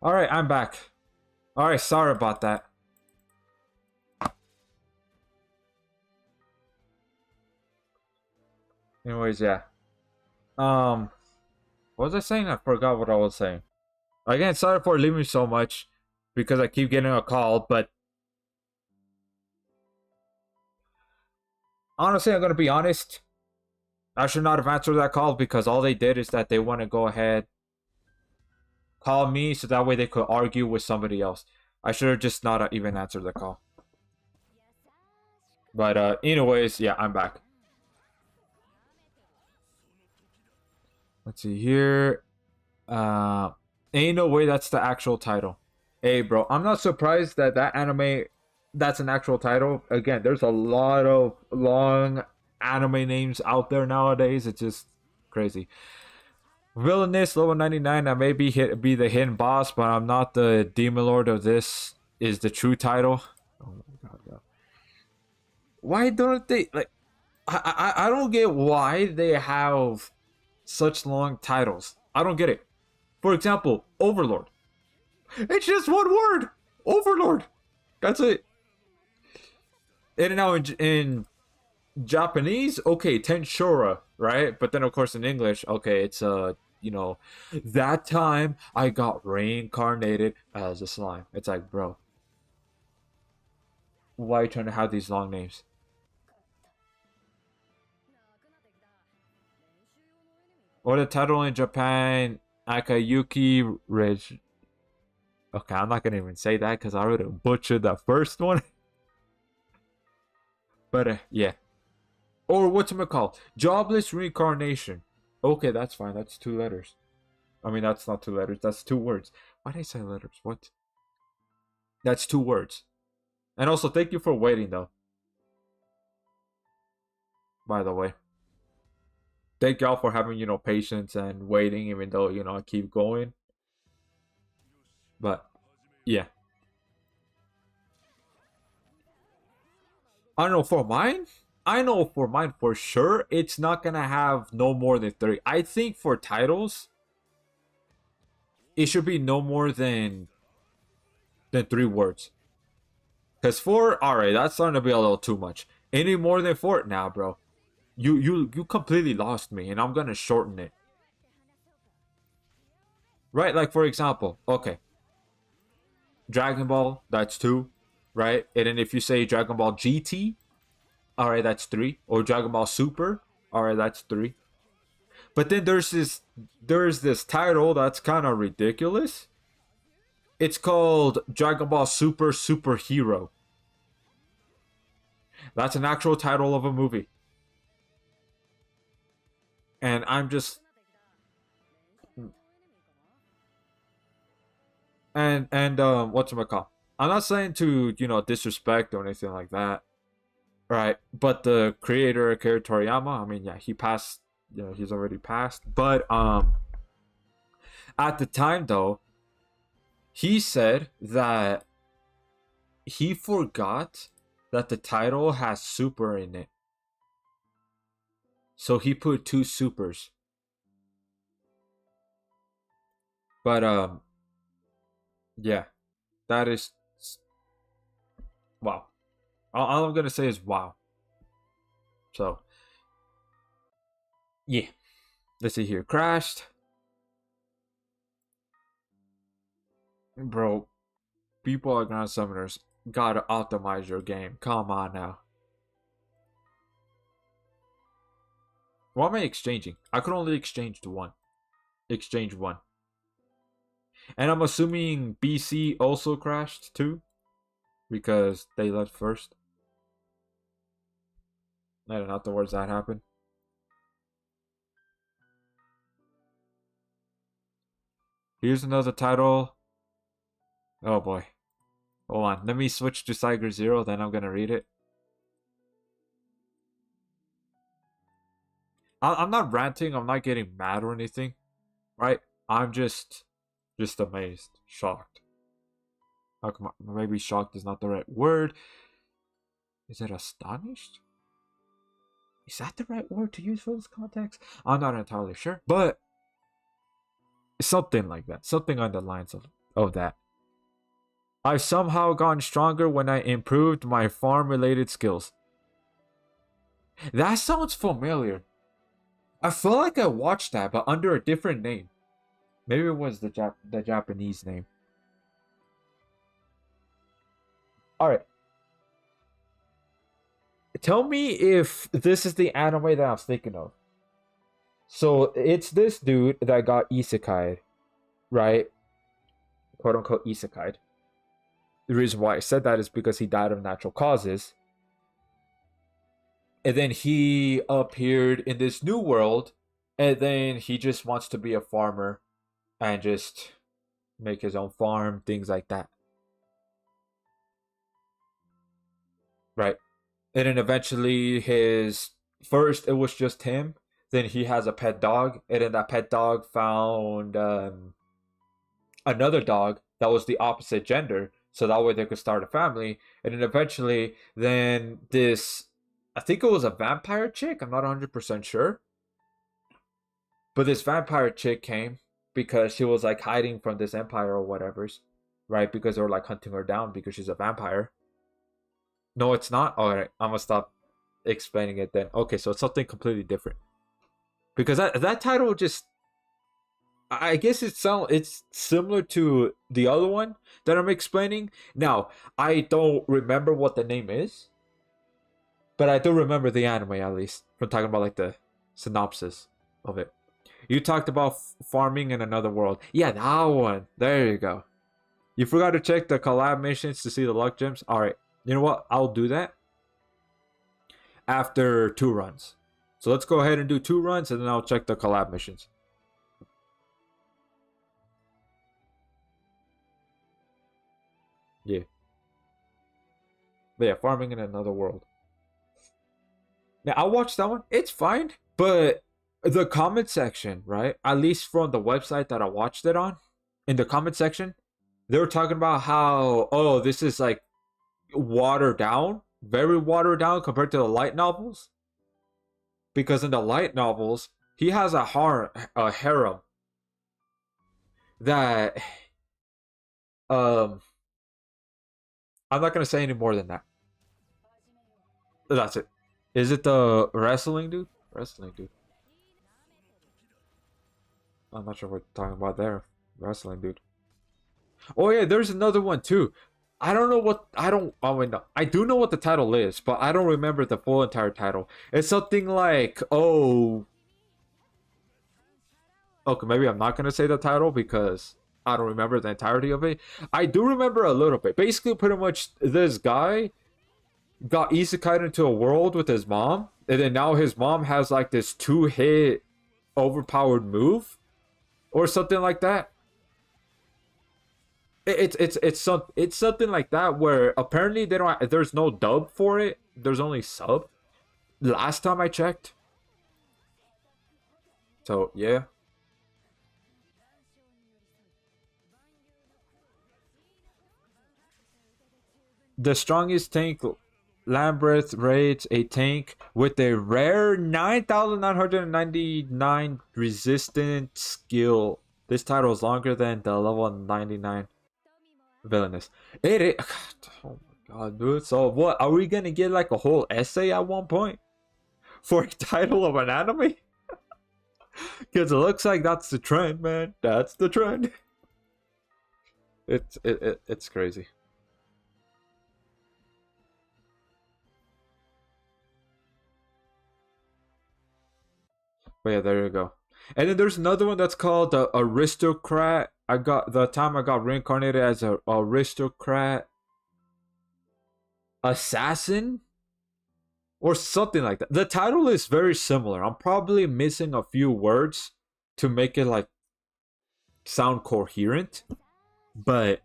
Alright, I'm back. Alright, sorry about that. Anyways, yeah. What was I saying? I forgot what I was saying. Again, sorry for leaving so much because I keep getting a call, but honestly, I'm gonna be honest. I should not have answered that call because all they did is that they want to go ahead, call me so that way they could argue with somebody else. I should have just not even answered the call. But anyways, yeah, I'm back. Let's see here. Ain't no way that's the actual title. Hey, bro, I'm not surprised that that anime, that's an actual title. Again, there's a lot of long anime names out there nowadays. It's just crazy. Villainous level 99. I may be the hidden boss, but I'm not the demon lord of this. Is the true title? Oh my god, bro. Why don't they like? I don't get why they have such long titles. I don't get it. For example, Overlord. It's just one word. Overlord. That's it. And now in Japanese, okay, Tenshura, right? But then of course in English, okay, it's you know, that time I got reincarnated as a slime. It's like, bro, why are you trying to have these long names? Or the title in Japan, Akayuki Ridge. Okay, I'm not gonna even say that because I already butchered that first one. But yeah. Or what's it called? Jobless reincarnation. Okay, that's fine. That's 2 letters. I mean, that's not 2 letters. That's 2 words. Why did I say letters? What? That's 2 words. And also, thank you for waiting, though. By the way, thank y'all for having patience and waiting, even though I keep going. But yeah, I don't know for mine. I know for mine for sure, it's not gonna have no more than 3. I think for titles, it should be no more than 3 words. Cause 4, all right, that's starting to be a little too much. Any more than 4, now, bro, you completely lost me, and I'm gonna shorten it. Right, like for example, okay, Dragon Ball, that's 2, right? And then if you say Dragon Ball GT, all right, that's 3. Or Dragon Ball Super, all right, that's 3. But then there's this title that's kind of ridiculous. It's called Dragon Ball Super Superhero. That's an actual title of a movie. And I'm just and what's my call? I'm not saying to disrespect or anything like that, right? But the creator Akira Toriyama, I mean, yeah, he passed. He's already passed. But at the time though, he said that he forgot that the title has super in it, so he put 2 supers. But yeah, that is wow. All I'm gonna say is wow. So yeah, let's see here. Crashed, bro. People are ground summoners. Gotta optimize your game. Come on now. What am I exchanging? I could only exchange to one. Exchange one. And I'm assuming BC also crashed too, because they left first. I don't know afterwards that happened. Here's another title. Oh boy. Hold on. Let me switch to Cyger Zero, then I'm gonna read it. I'm not ranting, I'm not getting mad or anything. Right? I'm just amazed. Shocked. How come maybe shocked is not the right word. Is it astonished? Is that the right word to use for this context? I'm not entirely sure. But something like that. Something on the lines of of that. I've somehow gotten stronger when I improved my farm related skills. That sounds familiar. I feel like I watched that, but under a different name. Maybe it was the Japanese name. Alright. Tell me if this is the anime that I was thinking of. So it's this dude that got isekai, right? Quote unquote isekai. The reason why I said that is because he died of natural causes. And then he appeared in this new world, and then he just wants to be a farmer and just make his own farm, things like that. Right. And then eventually his first it was just him. Then he has a pet dog, and then that pet dog found another dog that was the opposite gender, so that way they could start a family. And then eventually, then this, I think it was a vampire chick. I'm not 100% sure, but this vampire chick came because she was like hiding from this empire or whatever's, right? Because they were like hunting her down because she's a vampire. No, it's not. All right, I'm gonna stop explaining it then. Okay, so it's something completely different because that title just, I guess it's similar to the other one that I'm explaining. Now, I don't remember what the name is, but I do remember the anime at least from talking about like the synopsis of it. You talked about farming in another world. Yeah, that one. There you go. You forgot to check the collab missions to see the luck gems. All right. You know what? I'll do that after 2 runs. So let's go ahead and do 2 runs, and then I'll check the collab missions. Yeah. But yeah, farming in another world. Now I watched that one. It's fine, but the comment section, right? At least from the website that I watched it on, in the comment section, they were talking about how, oh, this is like watered down, very watered down compared to the light novels. Because in the light novels, he has a harem that um I'm not gonna say any more than that. That's it. Is it the wrestling dude? Wrestling dude. I'm not sure what you're talking about there. Wrestling dude. Oh yeah, there's another one too. I don't know what I don't. Oh wait, no. I do know what the title is, but I don't remember the full entire title. It's something like, oh, okay. Maybe I'm not gonna say the title because I don't remember the entirety of it. I do remember a little bit. Basically, pretty much this guy got isekai into a world with his mom, and then now his mom has like this 2-hit overpowered move or something like that. It's something like that where apparently they don't, there's no dub for it. There's only sub. Last time I checked. So yeah. The strongest tank Lambeth rates a tank with a rare 9,999 resistant skill. This title is longer than the level 99 villainous. It oh my god, dude. So what? Are we gonna get like a whole essay at one point for a title of an anime? Because it looks like that's the trend, man. That's the trend. It's crazy. But yeah, there you go. And then there's another one that's called the Aristocrat. I got the time I got reincarnated as a aristocrat assassin or something like that. The title is very similar. I'm probably missing a few words to make it like sound coherent, but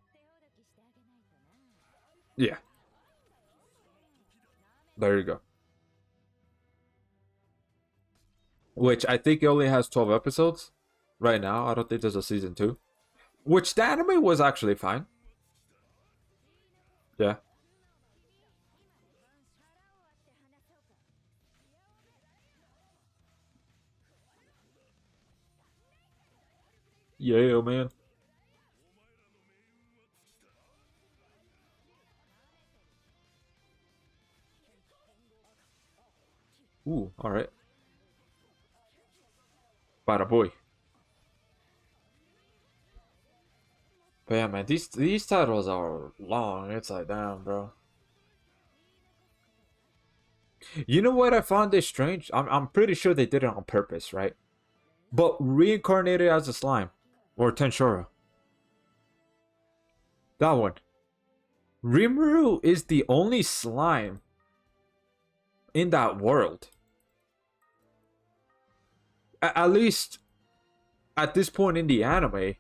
yeah, there you go. Which I think it only has 12 episodes right now. I don't think there's a season 2. Which the anime was actually fine. Yeah. Yeah, man. Ooh, alright. Bada boy. But yeah, man, these titles are long. It's like, damn, bro. You know what I found this strange? I'm pretty sure they did it on purpose, right? But reincarnated as a slime. Or Tenshura. That one. Rimuru is the only slime in that world. At least at this point in the anime,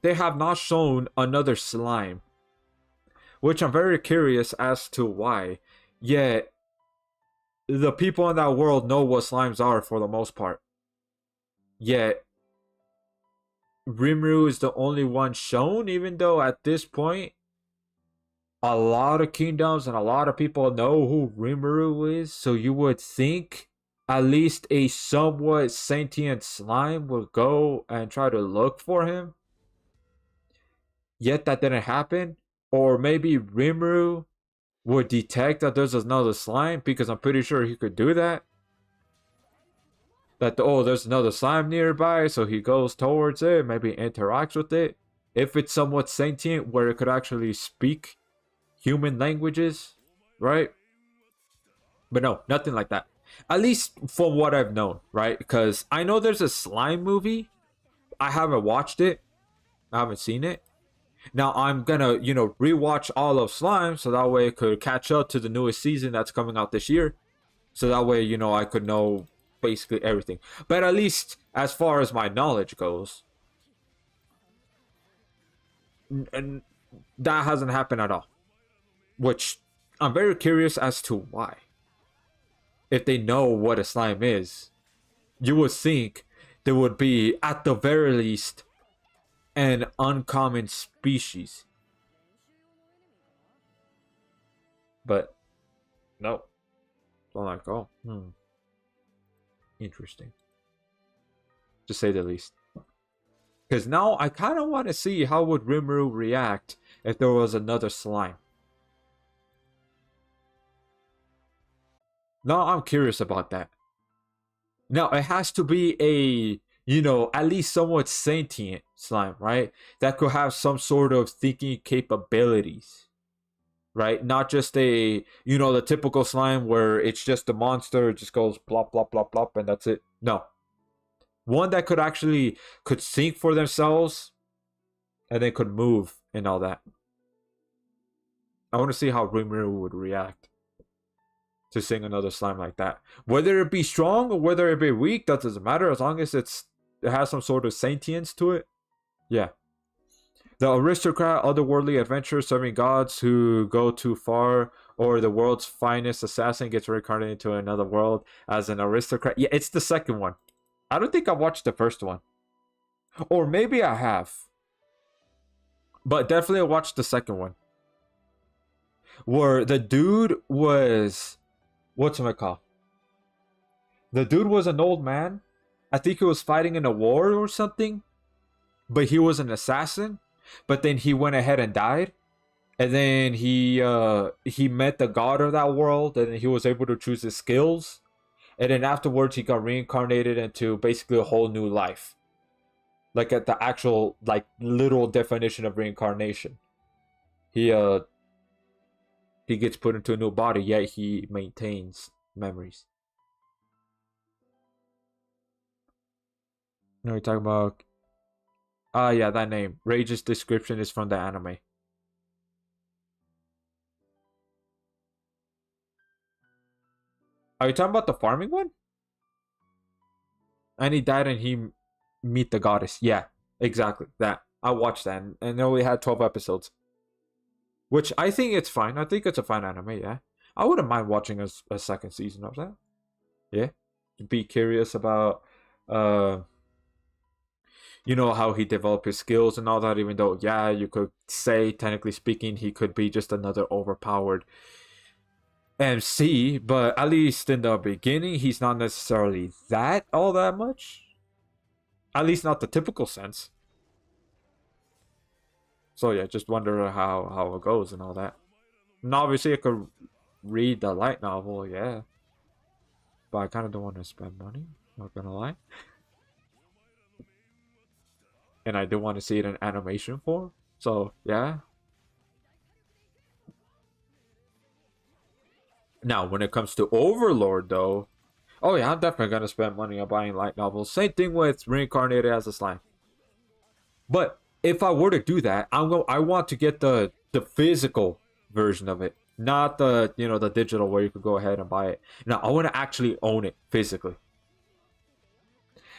they have not shown another slime. Which I'm very curious as to why. Yet, the people in that world know what slimes are for the most part. Yet, Rimuru is the only one shown, even though at this point, a lot of kingdoms and a lot of people know who Rimuru is. So you would think at least a somewhat sentient slime would go and try to look for him. Yet that didn't happen. Or maybe Rimuru would detect that there's another slime, because I'm pretty sure he could do that. That, oh, there's another slime nearby, so he goes towards it, maybe interacts with it. If it's somewhat sentient, where it could actually speak human languages, right? But no, nothing like that. At least from what I've known, right? Because I know there's a slime movie. I haven't watched it. I haven't seen it. Now I'm gonna, rewatch all of Slime, so that way it could catch up to the newest season that's coming out this year. So that way, I could know basically everything. But at least as far as my knowledge goes, and that hasn't happened at all. Which I'm very curious as to why. If they know what a slime is, you would think there would be, at the very least, an uncommon species. But no. So I'm like, oh, interesting, to say the least. Because now I kind of want to see how would Rimuru react if there was another slime. Now I'm curious about that. Now it has to be a, at least somewhat sentient slime, right? That could have some sort of thinking capabilities, right? Not just a, the typical slime where it's just a monster, it just goes plop, plop, plop, plop, and that's it. No. One that could think for themselves and then could move and all that. I want to see how Rimuru would react to seeing another slime like that. Whether it be strong or whether it be weak, that doesn't matter, as long as it has some sort of sentience to it. Yeah. The aristocrat, otherworldly adventurer serving gods who go too far, or the world's finest assassin gets reincarnated into another world as an aristocrat. Yeah, it's the second one. I don't think I watched the first one. Or maybe I have. But definitely I watched the second one. Where the dude was... whatchamacall? The dude was an old man. I think he was fighting in a war or something. But he was an assassin. But then he went ahead and died. And then he met the god of that world. And then he was able to choose his skills. And then afterwards he got reincarnated into basically a whole new life. Like at the actual, like, literal definition of reincarnation. He gets put into a new body, yet he maintains memories. No, we're talking about... yeah, that name. Rage's description is from the anime. Are you talking about the farming one? And he died and he meet the goddess. Yeah, exactly. That. I watched that and it only had 12 episodes. Which I think it's fine. I think it's a fine anime, yeah. I wouldn't mind watching a second season of that. Yeah. Be curious about how he developed his skills and all that, even though, yeah, you could say, technically speaking, he could be just another overpowered MC, but at least in the beginning, he's not necessarily all that much. At least not the typical sense. So yeah, just wonder how it goes and all that. And obviously I could read the light novel, yeah. but I kind of don't want to spend money. Not gonna lie. And I do want to see it in animation form. So yeah. Now, when it comes to Overlord, though, oh yeah, I'm definitely gonna spend money on buying light novels. Same thing with Reincarnated as a Slime. But if I were to do that, I want to get the physical version of it, not the the digital where you could go ahead and buy it. Now I want to actually own it physically.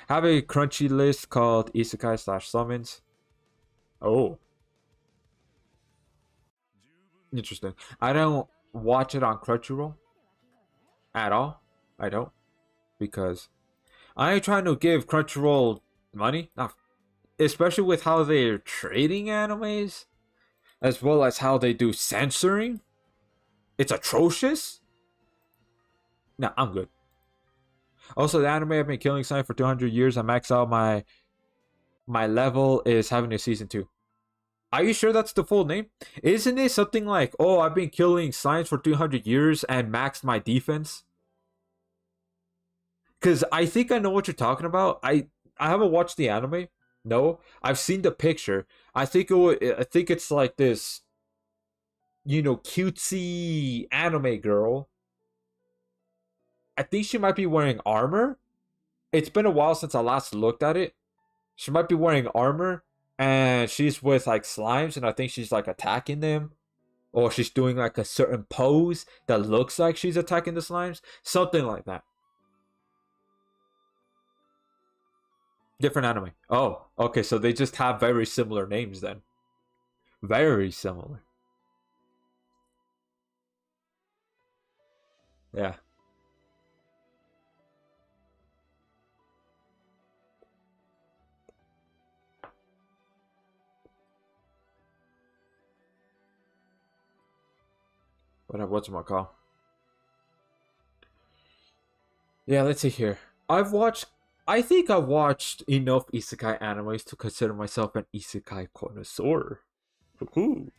Have a crunchy list called Isekai slash summons. Oh, interesting. I don't watch it on Crunchyroll at all. I don't because I ain't trying to give Crunchyroll money. Not, especially with how they're trading animes, as well as how they do censoring. It's atrocious. Nah, I'm good. Also, the anime I've been killing sign for 200 years. I max out my level is having a season 2. Are you sure that's the full name? Isn't it something like, oh, I've been killing signs for 200 years and maxed my defense? Because I think I know what you're talking about. I haven't watched the anime. No, I've seen the picture. I think I think it's like this, cutesy anime girl. I think she might be wearing armor. It's been a while since I last looked at it. She might be wearing armor, and she's with like slimes, and I think she's like attacking them, or she's doing like a certain pose that looks like she's attacking the slimes, something like that. Different anime. Oh, okay, so they just have very similar names then. Very similar. Yeah. What's my call? Yeah, let's see here. I think I've watched enough isekai animes to consider myself an isekai connoisseur. Ooh.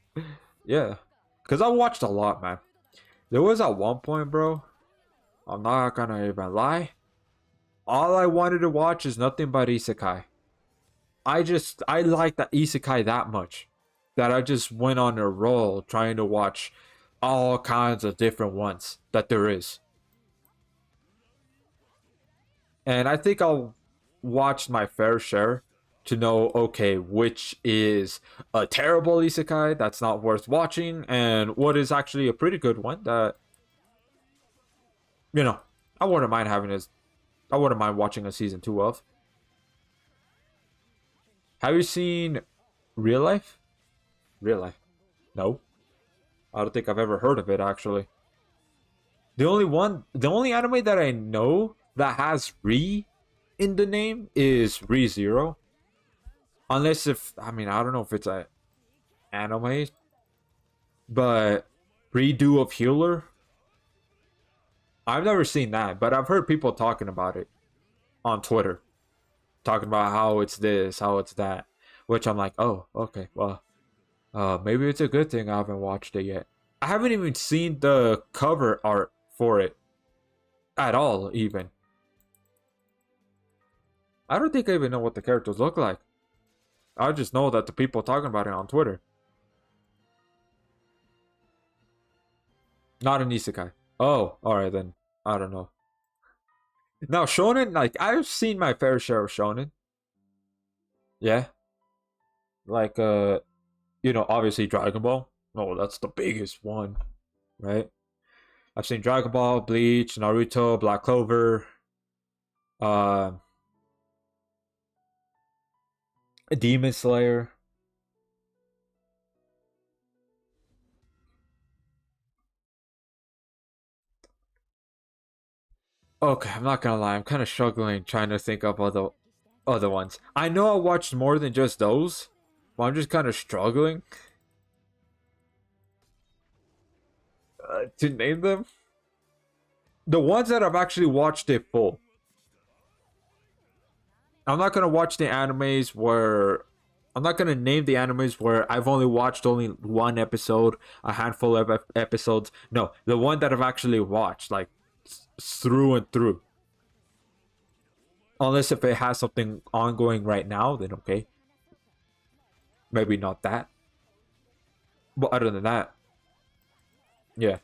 Yeah. Because I watched a lot, man. There was at one point, bro. I'm not gonna even lie. All I wanted to watch is nothing but isekai. I like that isekai that much that I just went on a roll trying to watch all kinds of different ones that there is. And I think I'll watch my fair share to know, okay, which is a terrible isekai that's not worth watching, and what is actually a pretty good one that, you know, I wouldn't mind I wouldn't mind watching a season 2 of. Have you seen Real Life? Real Life? No. I don't think I've ever heard of it, actually. The only anime that I know that has Re in the name is Re Zero. Unless I mean, I don't know if it's a anime, but Redo of Healer. I've never seen that, but I've heard people talking about it on Twitter, talking about how it's this, how it's that, which I'm like, oh, okay, well, maybe it's a good thing I haven't watched it yet. I haven't even seen the cover art for it at all, even. I don't think I even know what the characters look like. I just know that the people talking about it on Twitter. Not an isekai. Oh, alright then. I don't know. Now, shonen, like, I've seen my fair share of shonen. Yeah. Like, obviously Dragon Ball. Oh, that's the biggest one, right? I've seen Dragon Ball, Bleach, Naruto, Black Clover, uh, Demon Slayer. Okay, I'm not gonna lie, I'm kind of struggling trying to think of other ones. I know I watched more than just those, but I'm just kind of struggling to name them. The ones that I've actually watched it full. I'm not gonna watch the animes where I'm not gonna name the animes where I've only watched only one episode, a handful of episodes. No, the one that I've actually watched, like through and through. Unless if it has something ongoing right now, then okay. Maybe not that. But other than that, yeah.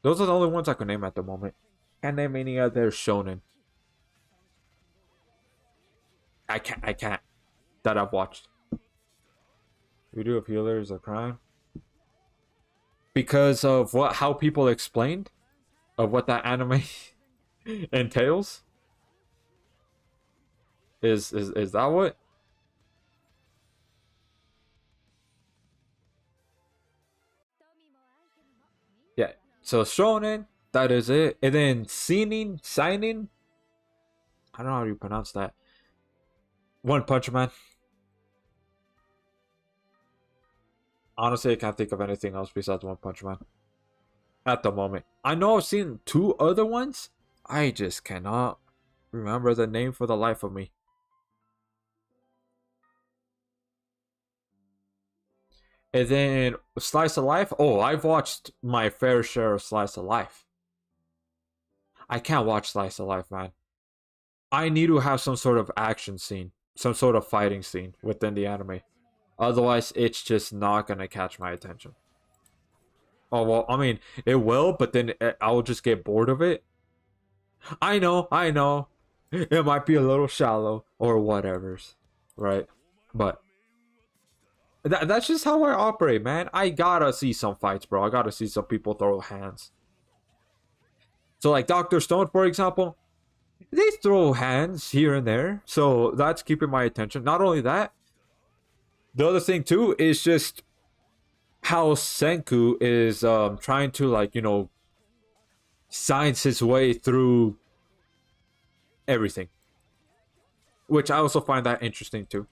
Those are the only ones I can name at the moment. Can't name any other shonen. I can't. That I've watched. Voodoo of Healer is a crime. Because of how people explained of what that anime entails. Is that what? Yeah. So shonen, that is it. And then signing. I don't know how you pronounce that. One Punch Man. Honestly, I can't think of anything else besides One Punch Man at the moment. I know I've seen 2 other ones. I just cannot remember the name for the life of me. And then Slice of Life. Oh, I've watched my fair share of Slice of Life. I can't watch Slice of Life, man. I need to have some sort of action scene, some sort of fighting scene within the anime. Otherwise, it's just not gonna catch my attention. Oh, well, I mean, it will, but then I'll just get bored of it. I know. It might be a little shallow or whatever's, right? But that's just how I operate, man. I gotta see some fights, bro. I gotta see some people throw hands. So, like Dr. Stone, for example, they throw hands here and there. So that's keeping my attention. Not only that, the other thing too is just how Senku is trying to, like, science his way through everything. Which I also find that interesting too.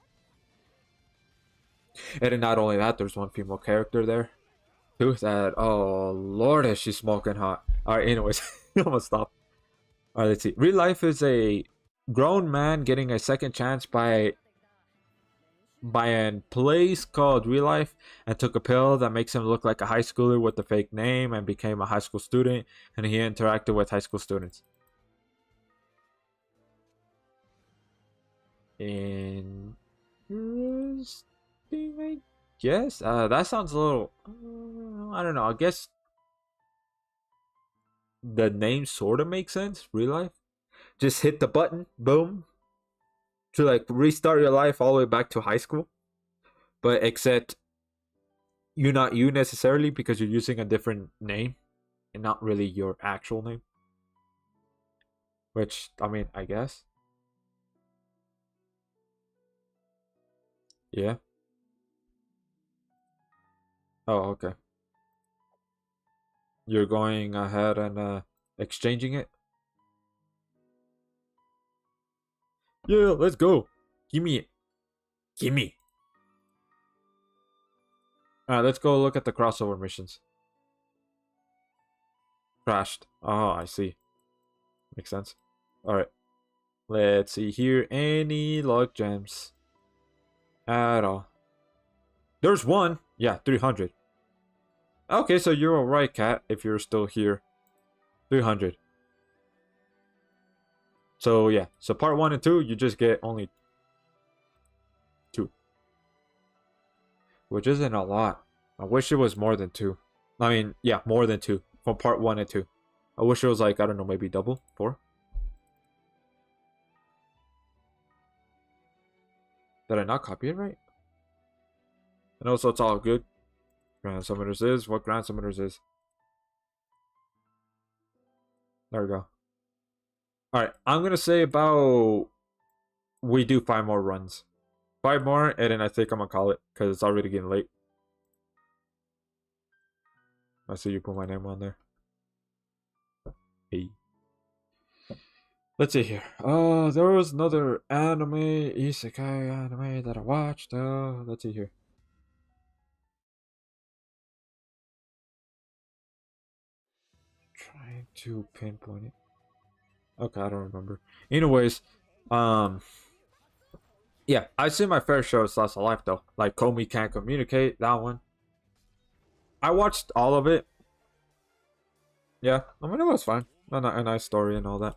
And then not only that, there's one female character there too that, oh lord, is she smoking hot. Alright, anyways, I'm gonna stop. Alright, let's see. Real life is a grown man getting a second chance by a place called Real Life, and took a pill that makes him look like a high schooler with a fake name and became a high school student, and he interacted with high school students. Interesting, I guess. That sounds a little. I don't know. I guess the name sort of makes sense. Real Life. Just hit the button, boom, to like restart your life all the way back to high school. But except you're not you necessarily, because you're using a different name and not really your actual name. Which, I mean, I guess. Yeah. Oh, okay. You're going ahead and exchanging it? Yeah, let's go. Give me it. Give me. Alright, let's go look at the crossover missions. Crashed. Oh, I see. Makes sense. Alright. Let's see here. Any log gems at all. There's one. Yeah, 300. Okay, so you're alright, Cat, if you're still here. 300. So, yeah. So, part 1 and 2, you just get only 2. Which isn't a lot. I wish it was more than 2. I mean, yeah, more than 2. From part 1 and 2. I wish it was like, I don't know, maybe double? 4? Did I not copy it right? And also, it's all good. Grand Summoners is what Grand Summoners is. There we go. Alright, I'm gonna say about... we do 5 more runs. 5 more, and then I think I'm gonna call it, because it's already getting late. I see you put my name on there. Hey. Let's see here. Oh, there was another anime, isekai anime that I watched. Let's see here. Trying to pinpoint it. Okay, I don't remember. Anyways, yeah, I've seen my fair share of Slice of Life though. Like Komi Can't Communicate, that one. I watched all of it. Yeah, I mean, it was fine. A nice story and all that.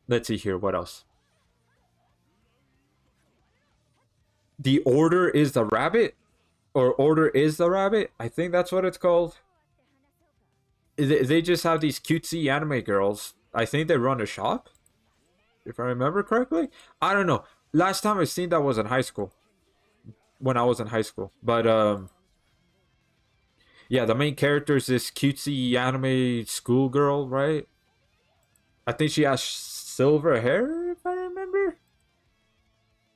Let's see here. What else? The Order is the Rabbit, or Order is the Rabbit. I think that's what it's called. They just have these cutesy anime girls. I think they run a shop, if I remember correctly. I don't know. Last time I seen that was in high school. When I was in high school, but yeah, the main character is this cutesy anime schoolgirl, right? I think she has silver hair, if I remember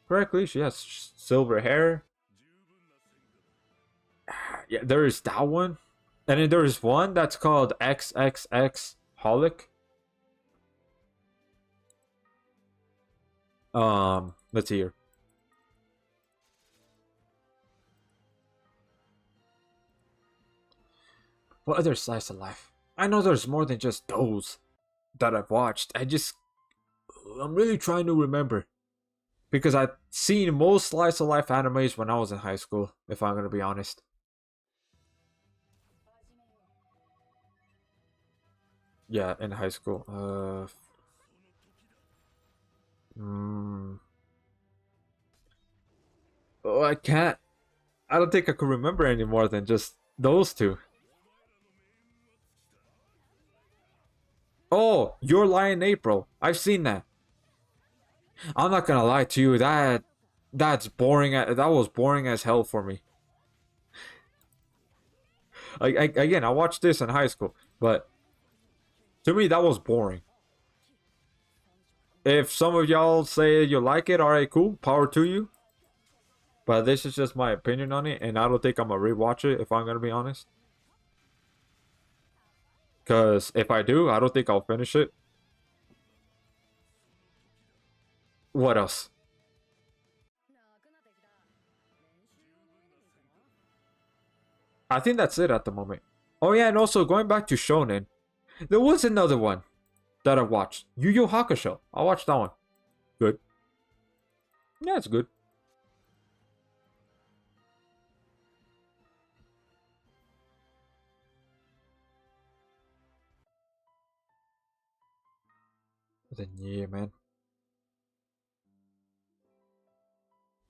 correctly. She has silver hair. Yeah, there is that one. And then there is one that's called XXX Holic. Let's see here. What other slice of life? I know there's more than just those that I've watched. I'm really trying to remember. Because I've seen most slice of life animes when I was in high school, if I'm gonna be honest. Yeah, in high school. Mm, oh, I can't. I don't think I could remember any more than just those two. Oh, Your Lie in April. I've seen that. I'm not gonna lie to you. That's boring. That was boring as hell for me. Again, I watched this in high school, but to me that was boring. If some of y'all say you like it, all right, cool, power to you. But this is just my opinion on it, and I don't think I'm gonna rewatch it if I'm gonna be honest. Cause if I do, I don't think I'll finish it. What else? I think that's it at the moment. Oh yeah, and also going back to Shonen, there was another one that I watched. Yu Yu Hakusho. I watched that one. Good. Yeah, it's good. Then yeah, man.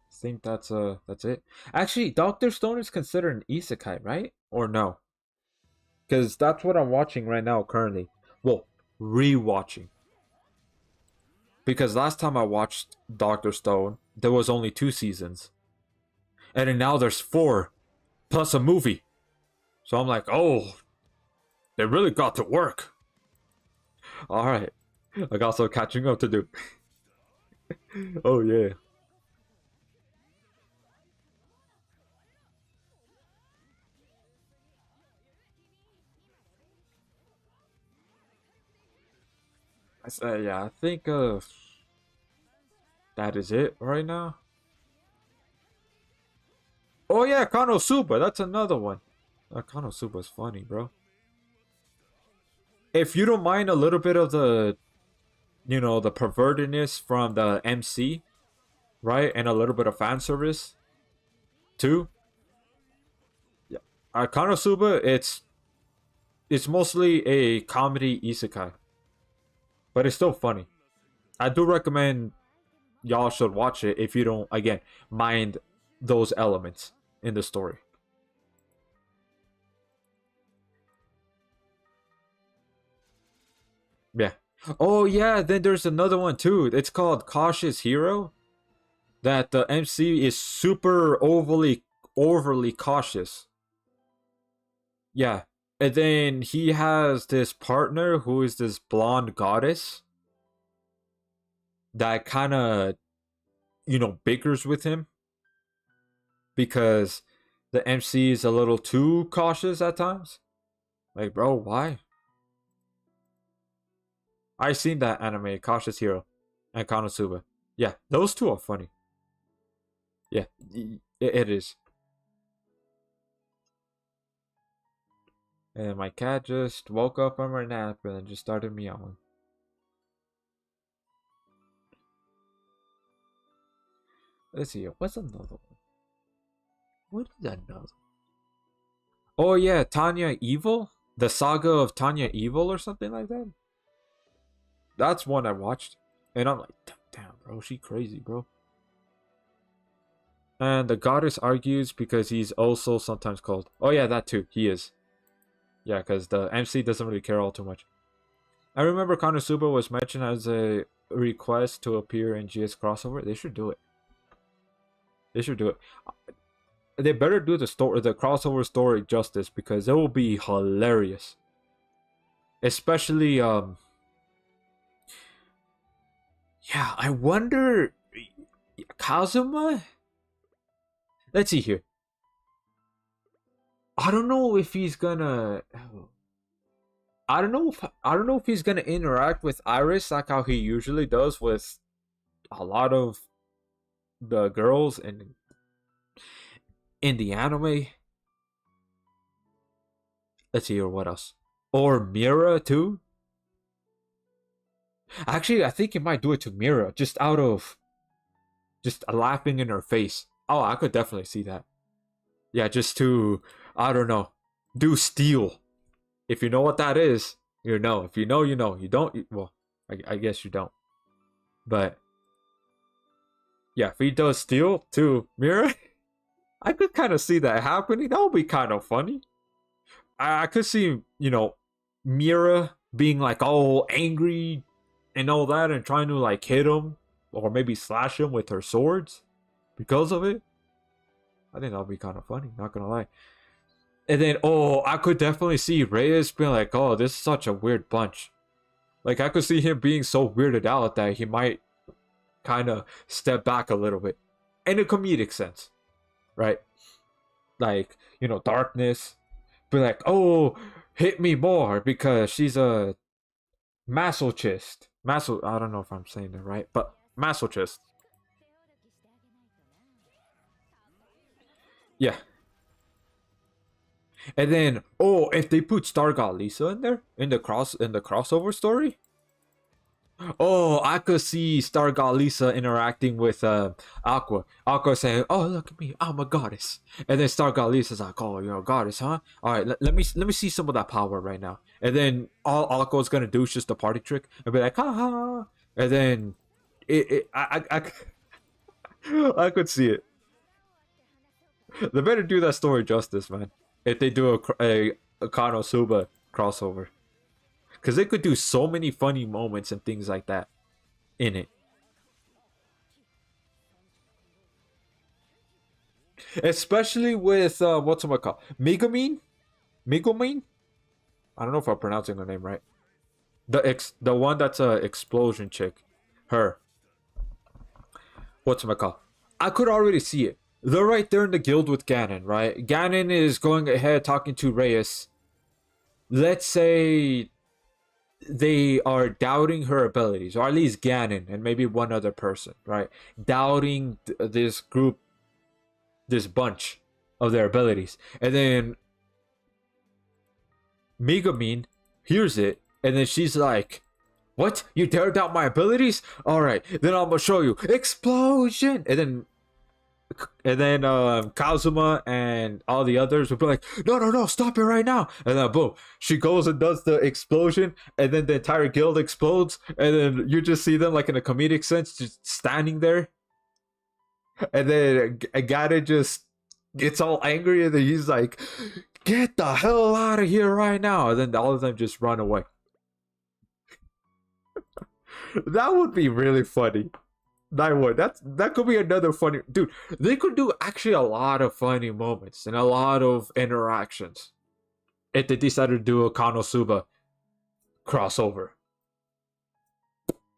I think that's it. Actually, Doctor Stone is considered an isekai, right? Or no? Because that's what I'm watching right now currently. Well, rewatching. Because last time I watched Doctor Stone, there was only 2 seasons, and then now there's 4 plus a movie. So I'm like, oh, they really got to work. All right, I got some catching up to do. Oh yeah. I say yeah. I think that is it right now. Oh yeah, Konosuba. That's another one. Konosuba's funny, bro. If you don't mind a little bit of the, the pervertedness from the MC, right, and a little bit of fan service too. Yeah, Konosuba, it's mostly a comedy isekai, but it's still funny. I do recommend y'all should watch it if you don't, again, mind those elements in the story. Yeah. Oh yeah, then there's another one too. It's called Cautious Hero. That the MC is super overly cautious. Yeah. And then he has this partner who is this blonde goddess that kind of, bickers with him because the MC is a little too cautious at times. Like, bro, why? I seen that anime, Cautious Hero and Konosuba. Yeah, those two are funny. Yeah, it is. And my cat just woke up from her nap and just started meowing. Let's see, what's another one? What is another? Oh yeah, Tanya Evil. The Saga of Tanya Evil or something like that. That's one I watched, and I'm like, damn, bro, she crazy, bro. And the goddess argues because he's also sometimes called. Oh yeah, that too. He is. Yeah, because the MC doesn't really care all too much. I remember Konosuba was mentioned as a request to appear in GS crossover. They should do it. They should do it. They better do the crossover story justice because it will be hilarious. Especially yeah, I wonder Kazuma? Let's see here. I don't know if he's gonna I don't know if he's gonna interact with Iris like how he usually does with a lot of the girls in the anime. Let's see, or what else? Or Mira too. Actually, I think he might do it to Mira just out of just laughing in her face. Oh, I could definitely see that. Yeah, just to I don't know, do steel. If you know what that is, you know. If you know, you know. You don't, well, I guess you don't. But yeah, if he does steal to Mira, I could kind of see that happening. That would be kind of funny. I could see, Mira being like all angry and all that and trying to like hit him or maybe slash him with her swords because of it. I think that would be kind of funny, not gonna lie. And then, I could definitely see Reyes being like, oh, this is such a weird bunch. Like, I could see him being so weirded out that he might kind of step back a little bit. In a comedic sense, right? Like, darkness. Be like, oh, hit me more because she's a masochist. I don't know if I'm saying that right, but masochist. Yeah. And then, if they put Star God Lisa in there in the crossover story, I could see Star God Lisa interacting with Aqua. Aqua saying, "Oh, look at me, I'm a goddess." And then Star God Lisa's like, "Oh, you're a goddess, huh? All right, let me see some of that power right now." And then all Aqua's gonna do is just a party trick and be like, "Ha ha!" And then I could see it. They better do that story justice, man. If they do a Konosuba crossover, because they could do so many funny moments and things like that in it. Especially with what's it called? Megumine? Megumine? I don't know if I'm pronouncing her name right. The one that's a explosion chick. Her. What's it called? I could already see it. They're right there in the guild with Ganon, right? Ganon is going ahead talking to Reyes. Let's say they are doubting her abilities, or at least Ganon and maybe one other person, right? Doubting this group, this bunch of their abilities. And then Megumine hears it, and then she's like, "What? You dare doubt my abilities? Alright, then I'm gonna show you. Explosion!" And then Kazuma and all the others would be like, no, stop it right now. And then boom, she goes and does the explosion, and then the entire guild explodes, and then you just see them like in a comedic sense just standing there. And then Ganon just gets all angry, and then he's like, "Get the hell out of here right now." And then all of them just run away. That would be really funny. That could be another funny dude. They could do actually a lot of funny moments and a lot of interactions if they decided to do a Konosuba crossover.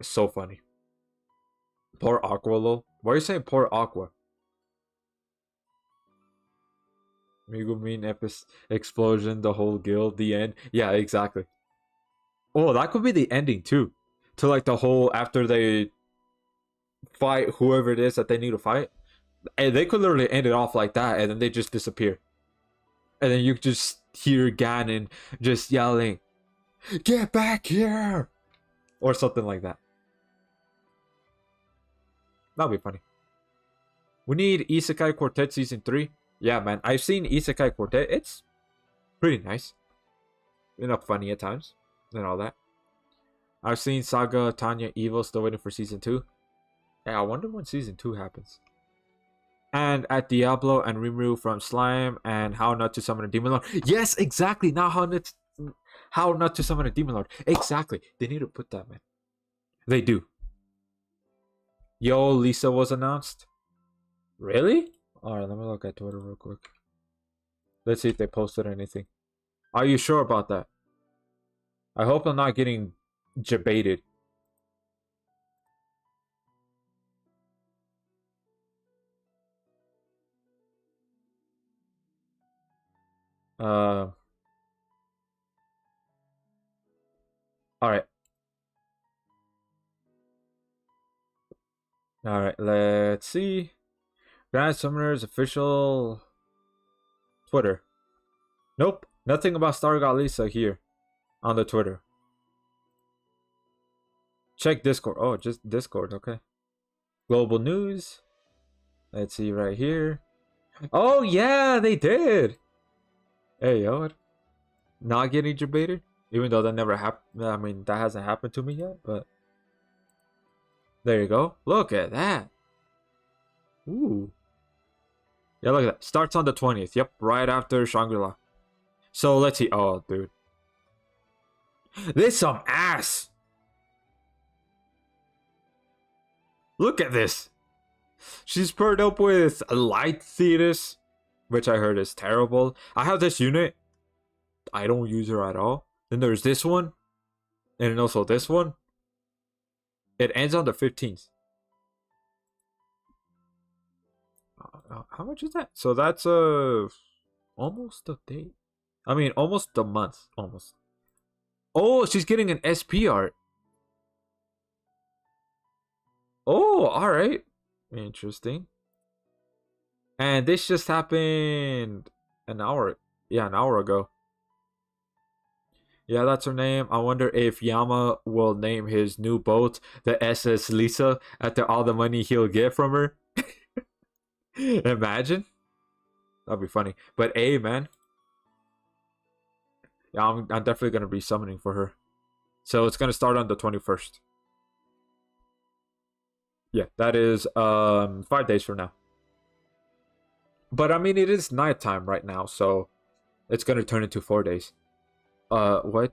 It's so funny. Poor Aqua, lol. Why are you saying poor Aqua? Megumine explosion, the whole guild, the end. Yeah, exactly. Oh, that could be the ending too. To like the whole after they fight whoever it is that they need to fight, and they could literally end it off like that, and then they just disappear, and then you just hear Ganon just yelling, "Get back here!" or something like that. That'll be funny. We need Isekai Quartet season 3. Yeah, man, I've seen Isekai Quartet. It's pretty nice. funny at times and all that. I've seen Saga, Tanya, Evil still waiting for season 2. Yeah, I wonder when season 2 happens. And at Diablo and Rimuru from Slime and How Not to Summon a Demon Lord. Yes, exactly. Now how not to summon a Demon Lord. Exactly. They need to put that, man. They do. Yo, Lisa was announced. Really? Alright, let me look at Twitter real quick. Let's see if they posted anything. Are you sure about that? I hope I'm not getting debated. Alright. Alright, let's see. Grand Summoner's official Twitter. Nope, nothing about Star God Lisa here on the Twitter. Check Discord. Oh, just Discord, okay. Global News. Let's see right here. Oh, yeah, they did. Hey, yo. Not getting debated? Even though that never happened. I mean, that hasn't happened to me yet, but. There you go. Look at that. Ooh. Yeah, look at that. Starts on the 20th. Yep, right after Shangri-La. So let's see. Oh, dude. This some ass. Look at this. She's paired up with Light Thetis, which I heard is terrible. I have this unit. I don't use her at all. Then there's this one. And also this one. It ends on the 15th. How much is that? So that's almost a day. I mean, almost a month. Almost. Oh, she's getting an SP art. Oh, alright. Interesting. And this just happened an hour. Yeah, an hour ago. Yeah, that's her name. I wonder if Yama will name his new boat the SS Lisa after all the money he'll get from her. Imagine. That'd be funny. But hey, man. Yeah, I'm definitely gonna be summoning for her. So it's gonna start on the 21st. Yeah, that is 5 days from now. But I mean, it is nighttime right now, so it's gonna turn into 4 days. What?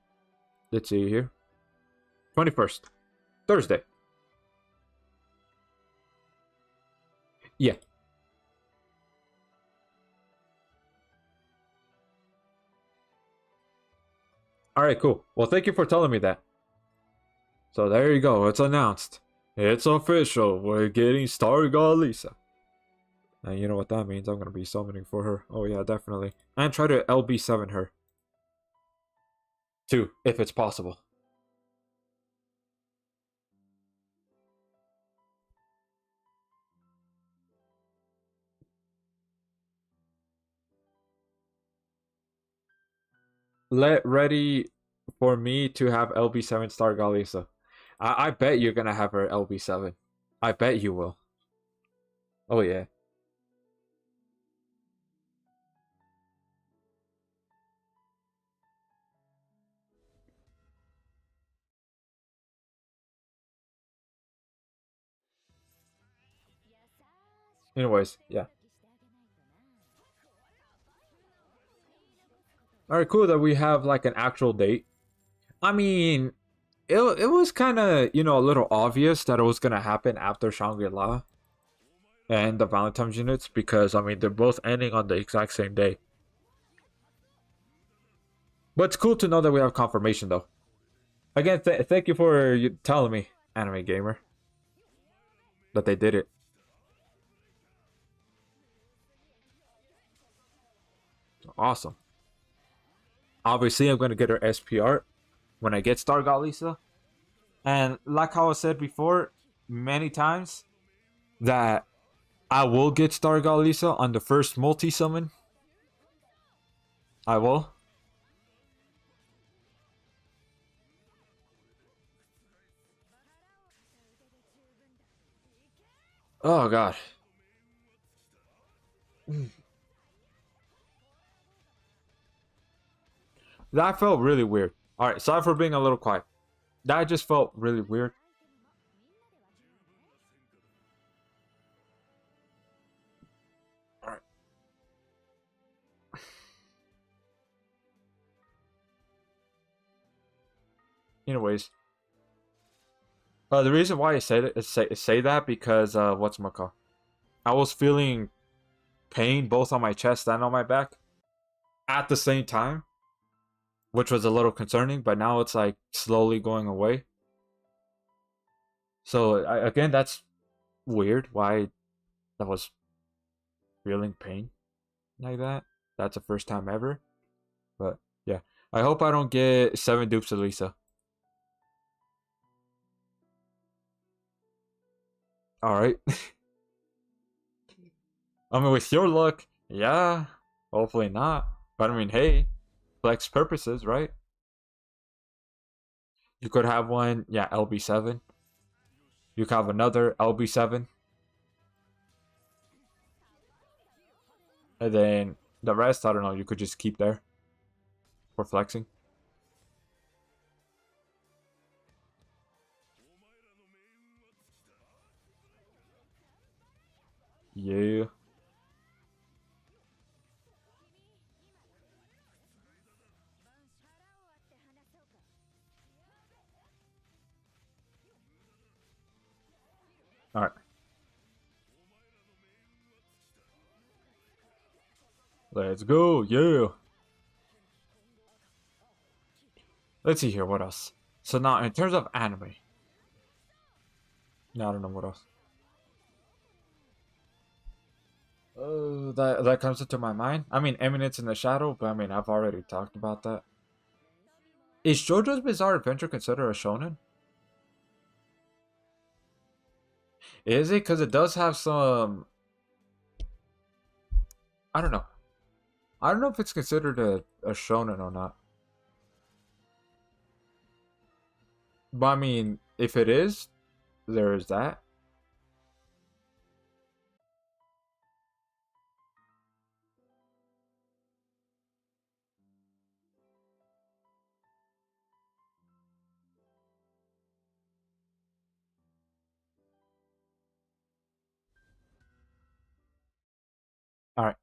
Let's see here. 21st, Thursday. Yeah. All right, cool. Well, thank you for telling me that. So there you go. It's announced. It's official. We're getting Star God Lisa. And you know what that means. I'm going to be summoning for her. Oh, yeah, definitely. And try to LB7 her. Too, if it's possible. Let ready for me to have LB7 Star God Lisa. I bet you're going to have her LB7. I bet you will. Oh, yeah. Anyways, yeah. Alright, cool that we have like an actual date. I mean, it was kind of, a little obvious that it was going to happen after Shangri-La and the Valentine's units because, I mean, they're both ending on the exact same day. But it's cool to know that we have confirmation, though. Again, thank you for telling me, Anime Gamer, that they did it. Awesome. Obviously, I'm going to get her SPR when I get Star God Lisa. And like how I said before, many times, that I will get Star God Lisa on the first multi-summon. I will. Oh, God. That felt really weird. Alright, sorry for being a little quiet. That just felt really weird. Alright. Anyways. The reason why I said it is say that because whatchamacall. I was feeling pain both on my chest and on my back at the same time, which was a little concerning, but now it's like slowly going away. So again, that's weird why I was feeling pain like that. That's the first time ever. But yeah, I hope I don't get 7 dupes of Lisa. Alright. I mean, with your luck, yeah, hopefully not. But I mean, hey, flex purposes, right? You could have one, yeah, LB7. You could have another LB7. And then the rest, I don't know, you could just keep there for flexing. Yeah. Alright. Let's go, yeah. Let's see here, what else? So now, in terms of anime. No, I don't know what else. That comes into my mind. I mean, Eminence in the Shadow, but I mean, I've already talked about that. Is JoJo's Bizarre Adventure considered a shonen? Is it? Because it does have some... I don't know. I don't know if it's considered a shonen or not. But I mean, if it is, there is that. Alright.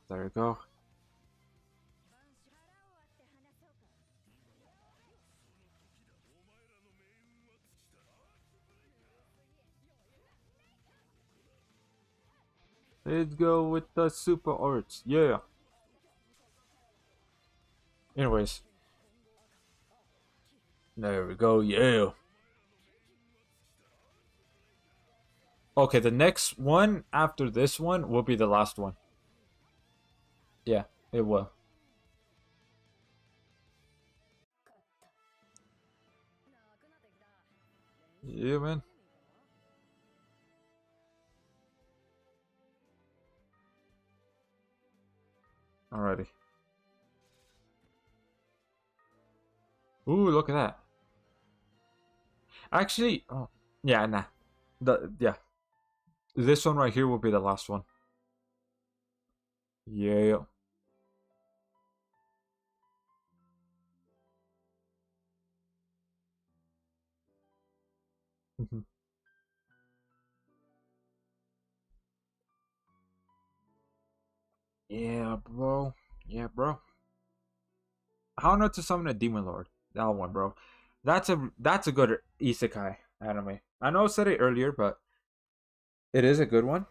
There you go. Let's go with the super arts. Yeah. Anyways. There we go. Yeah. Okay, the next one after this one will be the last one. Yeah, it will. Yeah, man. Alrighty. Ooh, look at that. Actually, oh, yeah, nah. Yeah. This one right here will be the last one. Yeah. Yeah, bro. Yeah, bro. How not to summon a demon lord? That one, bro. That's a good isekai anime. I know I said it earlier, but it is a good one.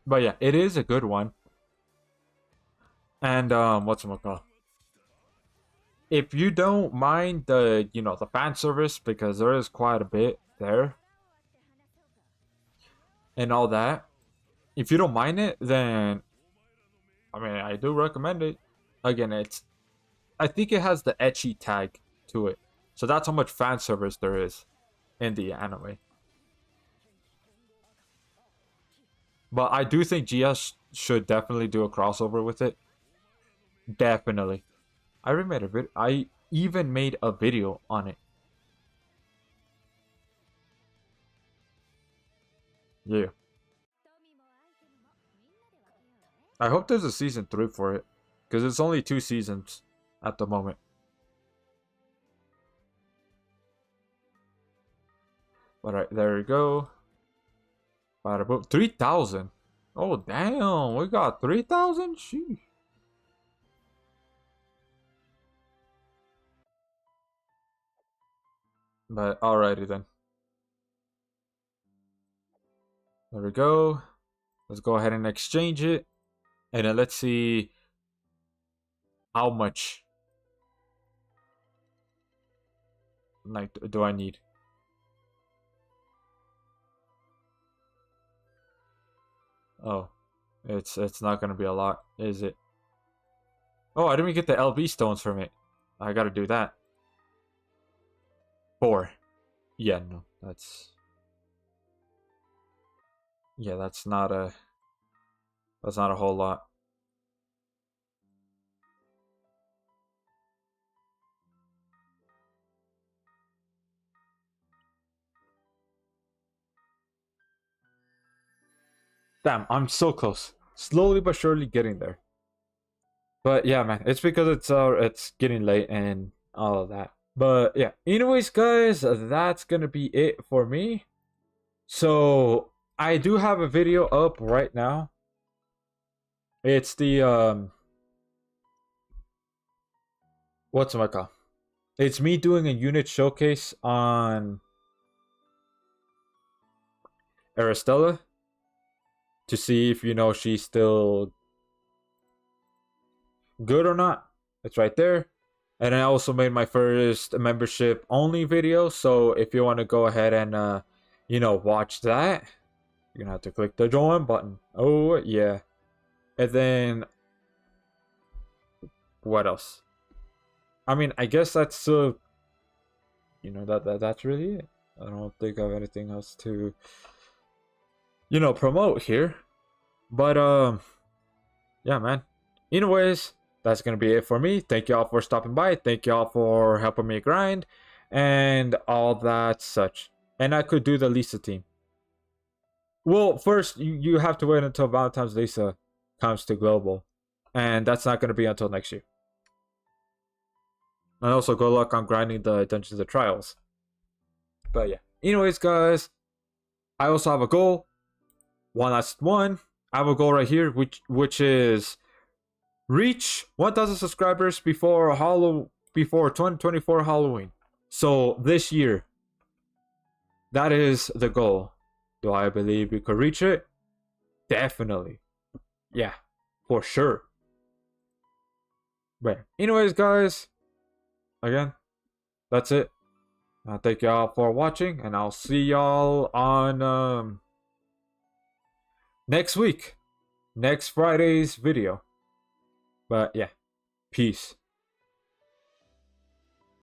But yeah, it is a good one. And what's it called? If you don't mind the fan service, because there is quite a bit there and all that, if you don't mind it, then I mean, I do recommend it. Again, I think it has the ecchi tag to it. So that's how much fan service there is in the anime. But I do think GS should definitely do a crossover with it. Definitely. I even made a video on it. Yeah. I hope there's a season 3 for it. Because it's only 2 seasons at the moment. Alright, there we go. Bada boom. 3,000. Oh, damn. We got 3,000? Sheesh. But alrighty then. There we go. Let's go ahead and exchange it. And then let's see how much like do I need. Oh, it's not gonna be a lot, is it? Oh, I didn't get the LB stones from it. I gotta do that. 4. Yeah, no, that's that's not a whole lot. Damn, I'm so close. Slowly but surely getting there. But yeah, man, it's because it's getting late and all of that. But yeah, anyways, guys, that's gonna be it for me. So I do have a video up right now. It's the what's my call? It's me doing a unit showcase on Aristella to see if she's still good or not. It's right there. And I also made my first membership only video, so if you want to go ahead and watch that, you're gonna have to click the join button. Oh yeah. And then what else? I mean, I guess that's that's really it. I don't think I have anything else to promote here. But yeah, man. Anyways, that's gonna be it for me. Thank y'all for stopping by. Thank y'all for helping me grind and all that such. And I could do the Lisa team. Well, first you have to wait until Valentine's Lisa comes to global, and that's not gonna be until next year. And also, good luck on grinding the Dungeons and Trials. But yeah. Anyways, guys, I also have a goal. One last one. I have a goal right here, which is reach 1,000 subscribers before 2024 Halloween. So this year, that is the goal. Do I believe we could reach it? Definitely. Yeah, for sure. But anyways, guys, again, that's it. Thank y'all for watching, and I'll see y'all on next week, next Friday's video. But yeah, peace.